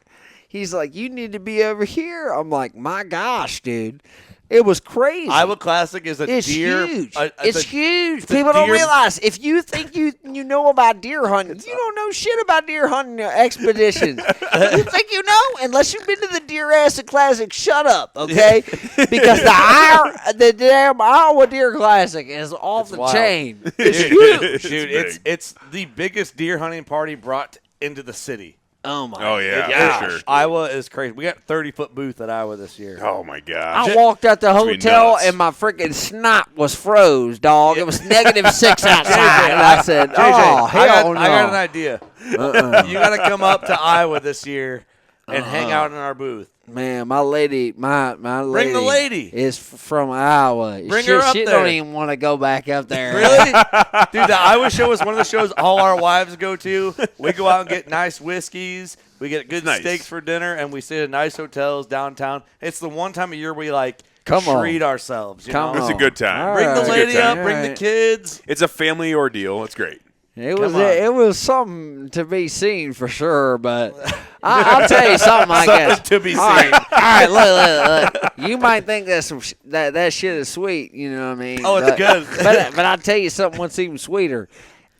He's like, you need to be over here. I'm like, my gosh, dude. It was crazy. Iowa Classic is it's deer. Huge. It's huge. People don't realize. If you think you know about deer hunting, you don't know shit about deer hunting expeditions. You think you know? Unless you've been to the Deer Acid Classic, shut up, okay? Because the damn Iowa Deer Classic is off the chain. It's huge. Dude, it's the biggest deer hunting party brought into the city. Oh, my God. Yeah, for sure. Iowa is crazy. We got 30-foot booth at Iowa this year. Oh, my gosh. I walked out the hotel, and my freaking snot was froze, dog. It was -6 outside. And I said, JJ, hell no. I got an idea. You got to come up to Iowa this year and hang out in our booth. Man, my lady, my Bring the lady. is from Iowa. Bring her up she there. Don't even want to go back up there. Really? Dude, the Iowa show is one of the shows all our wives go to. We go out and get nice whiskeys. We get good steaks for dinner, and we stay at nice hotels downtown. It's the one time of year we treat ourselves. Come on. It's a good time. Bring the lady up. Bring the kids. It's a family ordeal. It's great. It was something to be seen for sure, but I'll tell you something. I guess to be seen. All right, look. You might think that shit is sweet. You know what I mean? Oh, it's good. But I'll tell you something. What's even sweeter?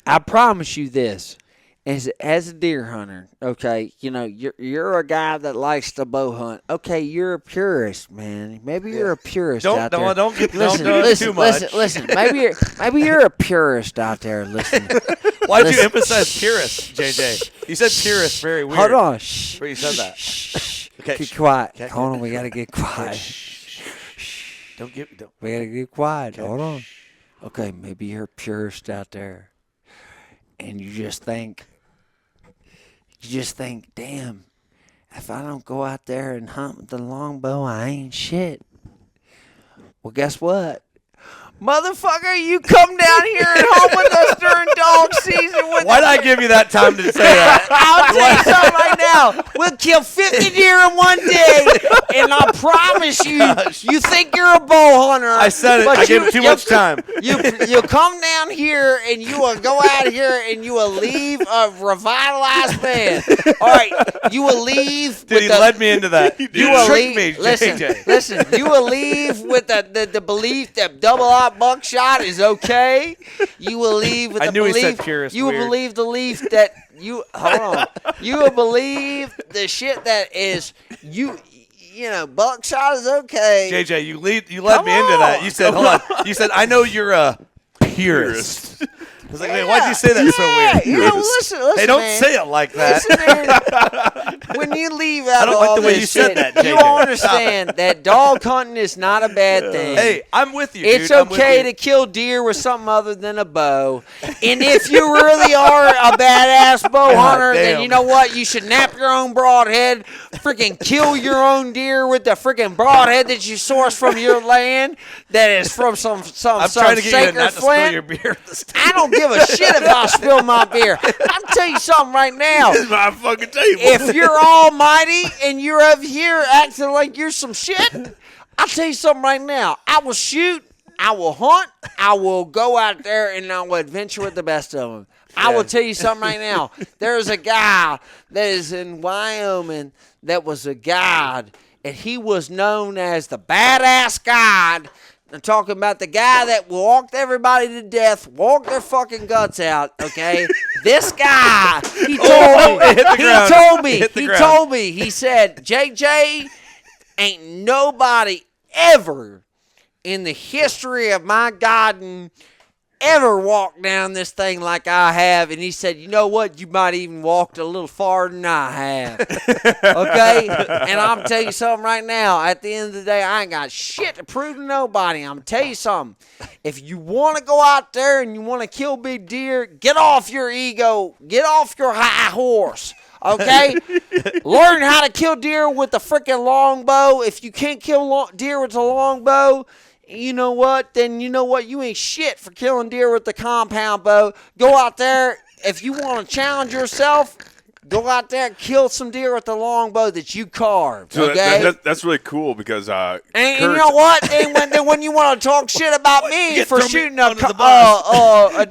I promise you this. As a deer hunter, okay, you're a guy that likes to bow hunt. Okay, you're a purist, man. Maybe you're a purist out there. Don't get too much. Listen. Maybe you're a purist out there. Listen. Why'd you emphasize purist, JJ? You said purist very weird. Hold on. Shh. Where you said that? Shh. Okay. Get quiet. Okay. Hold on. We gotta get quiet. Don't. We gotta get quiet. Hold on. Okay, maybe you're a purist out there, and you just think, damn, if I don't go out there and hunt with the longbow, I ain't shit. Well, guess what? Motherfucker, you come down here and hunt with us during dog season. Why'd I give you that time to say that? I'll tell you something right now. We'll kill 50 deer in one day, and I promise you think you're a bow hunter. I said it. I gave him too much time. You'll come down here, and you will go out here, and you will leave a revitalized man. All right, you will leave. Dude, he led me into that. You will tricked me, JJ. Listen, you will leave with the belief that double-out buckshot is okay. You will leave with the belief. He said purist. You will believe the belief that you hold on. You will believe the shit that is buckshot is okay. JJ, you led me into that. You said, hold on. You said, I know you're a purist. I was like, man, why'd you say that so weird? You know, listen, Hey, don't man. say it like that. Listen, man. When you leave out I don't all like the way this you said shit, that, JJ. you understand that dog hunting is not a bad thing. Hey, I'm with you, It's dude. I'm with okay you. to kill deer with something other than a bow. And if you really are a badass bow hunter, then damn. you know what? You should nap your own broadhead, freaking kill your own deer with the freaking broadhead that you source from your land that is from some I'm trying to get you to sacred not to spill flint. your beer this time. I don't give a shit if I spill my beer. I'll tell you something right now. This is my fucking table. If you're almighty and you're over here acting like you're some shit, I'll tell you something right now. I will shoot, I will hunt, I will go out there and I will adventure with the best of them. I will tell you something right now. There's a guy that is in Wyoming that was a guide, and he was known as the badass guide. I'm talking about the guy that walked everybody to death, walked their fucking guts out, okay? This guy, he told me, he said, JJ, ain't nobody ever in the history of my guiding ever walked down this thing like I have. And he said, you know what? You might even walked a little farther than I have. Okay? And I'm tell you something right now. At the end of the day, I ain't got shit to prove to nobody. I'm tell you something. If you want to go out there and you want to kill big deer, get off your ego. Get off your high horse. Okay? Learn how to kill deer with a freaking longbow. If you can't kill deer with a longbow, you know what? Then you know what? You ain't shit for killing deer with the compound bow. Go out there. If you want to challenge yourself, go out there and kill some deer with the longbow that you carved. So Okay? that's really cool because and you know what? And when you want to talk shit about me for shooting a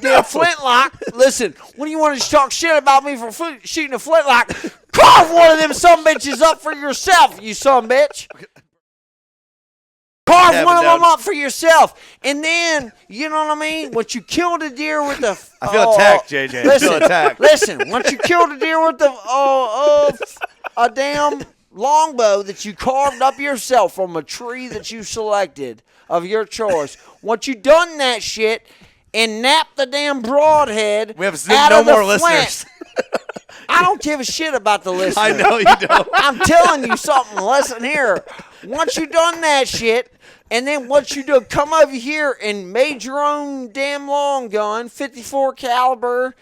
deer flintlock, listen. When you want to talk shit about me for shooting a flintlock, carve one of them sumbitches up for yourself, you sumbitch. Carve one of them up for yourself. And then, you know what I mean? Once you kill the deer with the... I feel attacked, JJ. I feel attacked. Listen, once you kill the deer with the a damn longbow that you carved up yourself from a tree that you selected of your choice, once you done that shit and nap the damn broadhead We have out no of the more flint, listeners. I don't give a shit about the listeners. I know you don't. I'm telling you something. Listen here. Once you done that shit, and then once you do, come over here and made your own damn long gun, 54 caliber,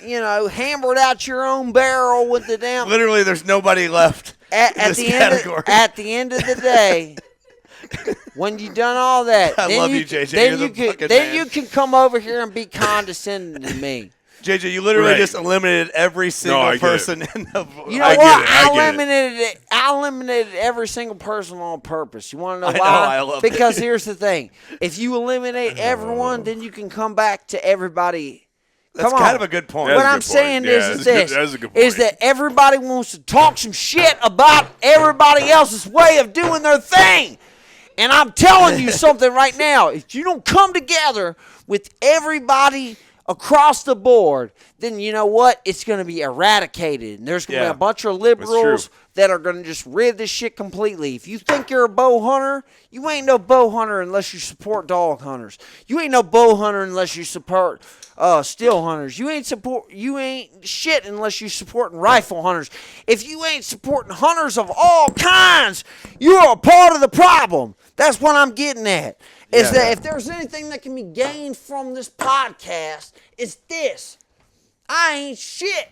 you know, hammered out your own barrel with the damn. Literally, there's nobody left in this category. At the end of the day, when you done all that, I then love you, you, JJ. Then You're you the can fucking then man. you can come over here and be condescending to me. JJ, you literally Right. just eliminated every single I get person in the. You know I what? get it, I get it. I eliminated every single person on purpose. You want to know I why? know, I love it. Because here's the thing: if you eliminate everyone, then you can come back to everybody. That's Come kind on. of a good point. That's What a I'm good saying point. Yeah, is that's a good is point. that everybody wants to talk some shit about everybody else's way of doing their thing. And I'm telling you something right now. If you don't come together with everybody across the board, then you know what? It's going to be eradicated. And there's going to be a bunch of liberals that are going to just rid this shit completely. If you think you're a bow hunter, you ain't no bow hunter unless you support dog hunters. You ain't no bow hunter unless you support still hunters. You ain't shit unless you supporting rifle hunters. If you ain't supporting hunters of all kinds, you're a part of the problem. That's what I'm getting at. Is that if there's anything that can be gained from this podcast, it's this. I ain't shit,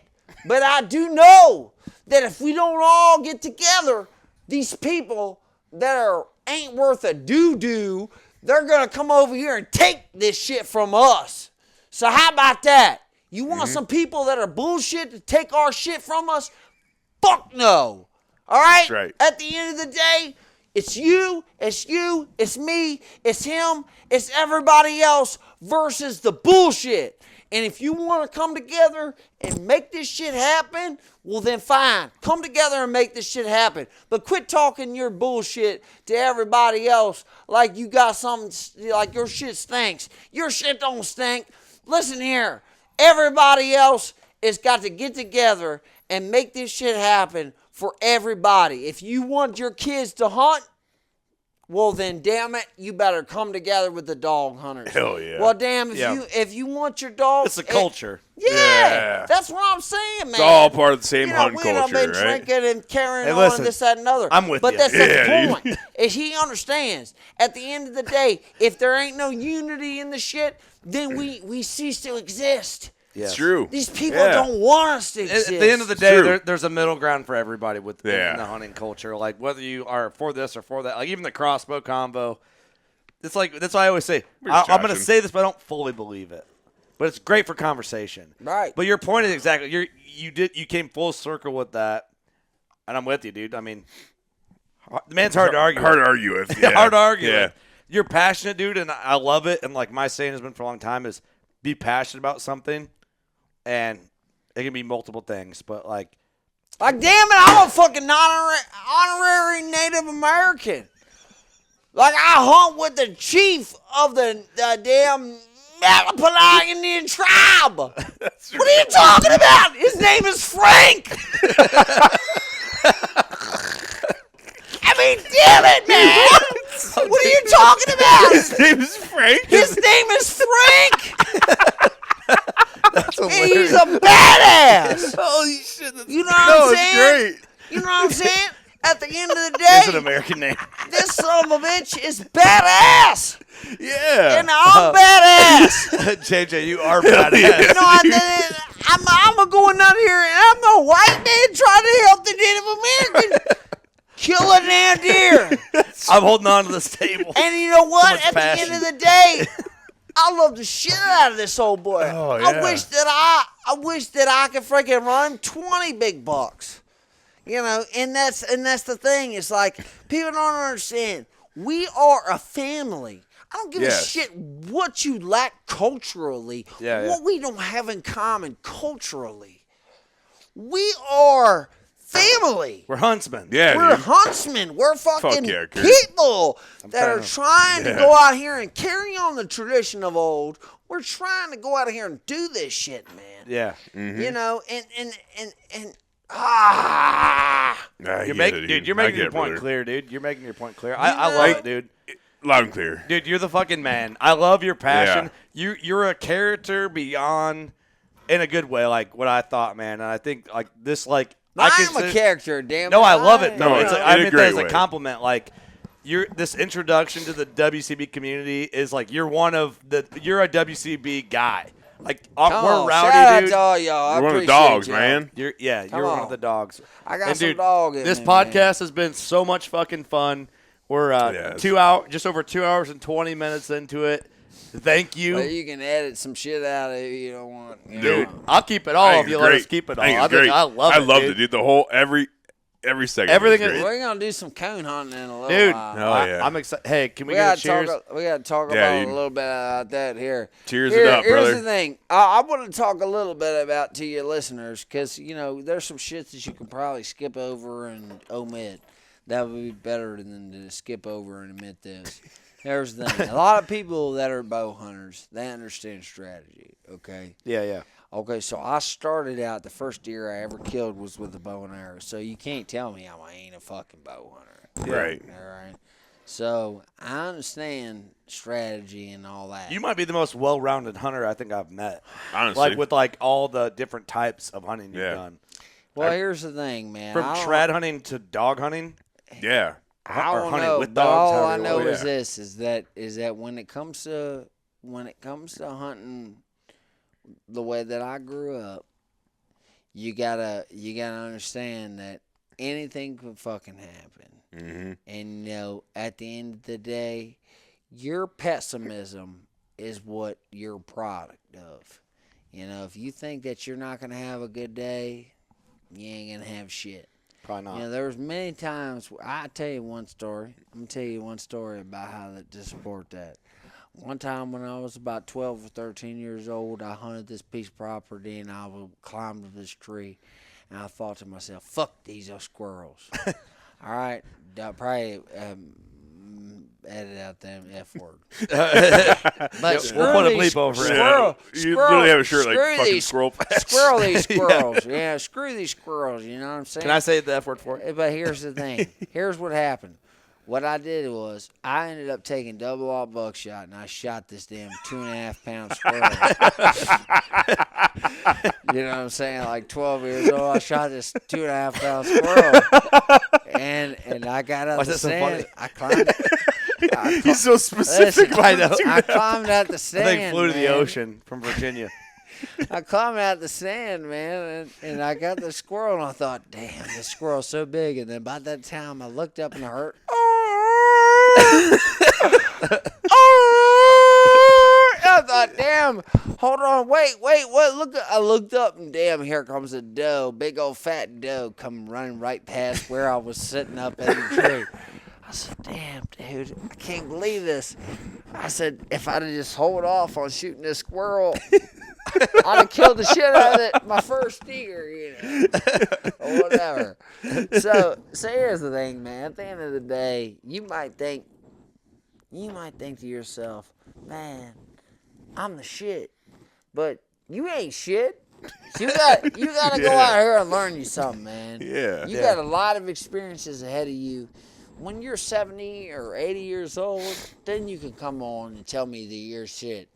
but I do know that if we don't all get together, these people that ain't worth a doo-doo, they're going to come over here and take this shit from us. So how about that? You want some people that are bullshit to take our shit from us? Fuck no. All right? That's right. At the end of the day, it's you, it's me, it's him, it's everybody else versus the bullshit. And if you want to come together and make this shit happen, well then fine. Come together and make this shit happen. But quit talking your bullshit to everybody else like you got something, like your shit stinks. Your shit don't stink. Listen here. Everybody else has got to get together and make this shit happen for everybody. If you want your kids to hunt, Well, then, damn it, you better come together with the dog hunters. Hell yeah. Well, damn, if you want your dog, It's a culture. Yeah, that's what I'm saying, man. It's all part of the same hunting culture, we've been right? drinking and carrying on listen, and this, that, and another. I'm with but you. That's Yeah, the point. Is he understands. At the end of the day, if there ain't no unity in the shit, then we cease to exist. It's true. These people don't want us to exist. At the end of the day, there's a middle ground for everybody in the hunting culture. Like whether you are for this or for that, like even the crossbow combo. It's like that's why I always say I'm going to say this, but I don't fully believe it. But it's great for conversation. Right. But your point is exactly you came full circle with that, and I'm with you, dude. I mean, the man's hard to argue. Hard to argue with. Yeah. Hard to argue Yeah. with. You're passionate, dude, and I love it. And like my saying has been for a long time is be passionate about something. And it can be multiple things, but like damn it, I'm a fucking honorary Native American. Like I hunt with the chief of the damn Malapai Indian tribe. What are you talking about? His name is Frank. I mean, damn it, man. What are you talking about? His name is Frank. His name is Frank. that's He's a badass. Holy shit. You know what I'm saying? It's great. You know what I'm saying? At the end of the day, it's an American name. this son of a bitch is badass. Yeah. And I'm badass. JJ, you are badass. You know, I'm going out here and I'm a white man trying to help the Native American kill a damn deer. I'm holding on to this table. And you know what? So At passion. the end of the day, I love the shit out of this old boy. Oh, I yeah. wish that I could freaking run 20 big bucks. You know, and that's the thing. It's like people don't understand. We are a family. I don't give a shit what you lack culturally. What we don't have in common culturally. We are family. We're huntsmen. Yeah, We're dude. huntsmen. We're fucking yeah, Kurt. people that are trying to go out here and carry on the tradition of old. We're trying to go out here and do this shit, man. Yeah. Mm-hmm. You know, and You're making your point clear, dude. You're making your point clear. I love it, dude. Loud and clear. Dude, you're the fucking man. I love your passion. You're a character beyond in a good way, like what I thought, man. And I think like this, like I'm a character, damn. No, I love it. No, it's I in a mean great that as a way. compliment. Like this introduction to the WCB community is like you're a WCB guy. Like we're shout rowdy, out dude. to all y'all. I We're one of the appreciate dogs, y'all. man. You're one of the dogs. I got and some dude, dog in this me, podcast man. has been so much fucking fun. We're just over 2 hours and 20 minutes into it. Thank you. Well, you can edit some shit out if you don't want. You Dude. know. I'll keep it all if you let us keep it all. I love it, dude. The whole every segment. Everything is is- great. We're gonna do some coon hunting in a little Dude, while. Oh, yeah. I'm excited. Hey, can we We get a gotta cheers? we gotta talk Yeah, about dude. a little bit about that here. Cheers it up, Here's brother. the thing. I want to talk a little bit about to your listeners because you know there's some shit that you can probably skip over and omit. That would be better than to skip over and omit this. Here's the thing. A lot of people that are bow hunters, they understand strategy. Okay. Yeah. Okay, so I started out, the first deer I ever killed was with a bow and arrow. So you can't tell me I ain't a fucking bow hunter. Right. All right. So I understand strategy and all that. You might be the most well-rounded hunter I think I've met. Honestly. Like with like all the different types of hunting you've done. Well, here's the thing, man. From trad hunting to dog hunting. Yeah. I or don't hunting know, with but dogs, all I however you know want. is this: is that when it comes to hunting the way that I grew up, you gotta understand that anything can fucking happen. Mm-hmm. And you know, at the end of the day, your pessimism is what you're a product of. You know, if you think that you're not gonna have a good day, you ain't gonna have shit. Probably not. You know, there was many times. I tell you one story. I'm gonna tell you one story about how to support that. One time when I was about 12 or 13 years old, I hunted this piece of property and I climbed up this tree, and I thought to myself, "Fuck these squirrels." All right, I'll probably edit out them F word. But we'll put a bleep over it. You literally have a shirt like fucking squirrel patch. Screw these squirrels. Yeah, screw these squirrels. You know what I'm saying? Can I say the F word for it? But here's the thing. Here's what happened. what I did was I ended up taking double aught buckshot, and I shot this damn 2.5 pound squirrel. You know what I'm saying? Like 12 years old, I shot this 2.5 pound squirrel, and I got out the stand. So I climbed. He's so specific. Listen, I climbed out the stand. I think flew to the ocean from Virginia. I climbed out the stand, man, and I got the squirrel, and I thought, damn, this squirrel's so big. And then by that time, I looked up and I heard, I thought, damn, hold on, wait, what? Look, I looked up, and damn, here comes a doe, big old fat doe, coming running right past where I was sitting up in the tree. I said, damn, dude, I can't believe this. I said, if I'd have just hold off on shooting this squirrel, I'd have killed the shit out of it, my first deer, you know, or whatever. So here's the thing, man. At the end of the day, you might think to yourself, man, I'm the shit, but you ain't shit. You gotta go out here and learn you something, man. Yeah. You got a lot of experiences ahead of you. When you're 70 or 80 years old, then you can come on and tell me that you're shit.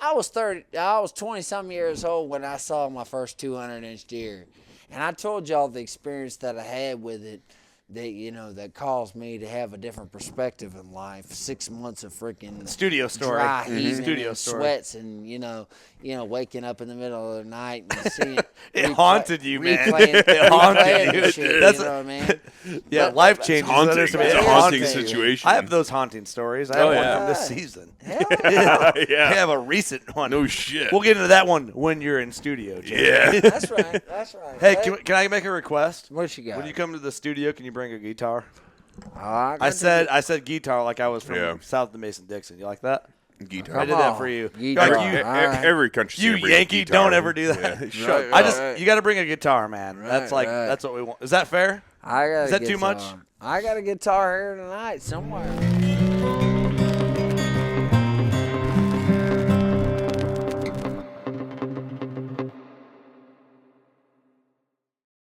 I was 20-some years old when I saw my first 200-inch deer. And I told y'all the experience that I had with it that caused me to have a different perspective in life. 6 months of freaking studio story, dry heaving studio and story, sweats, and waking up in the middle of the night and seeing it haunted you, man. It haunted you. Shit, That's you know what I mean? Yeah, life changes. It's a haunting situation. I have those haunting stories. I have one from this season. Hell yeah. Yeah. I have a recent one. No shit. We'll get into that one when you're in studio, Jay. Yeah. That's right. Hey, can I make a request? What you got? When you come to the studio, can you bring a guitar? I said guitar like I was from south of the Mason-Dixon. You like that? Guitar. I did that for you. Guitar. Like Every country. you singer brings a Yankee, guitar. don't ever do that. Yeah. Shut Right, up. You got to bring a guitar, man. That's that's what we want. Is that fair? I got Is that too much? I got a guitar here tonight somewhere.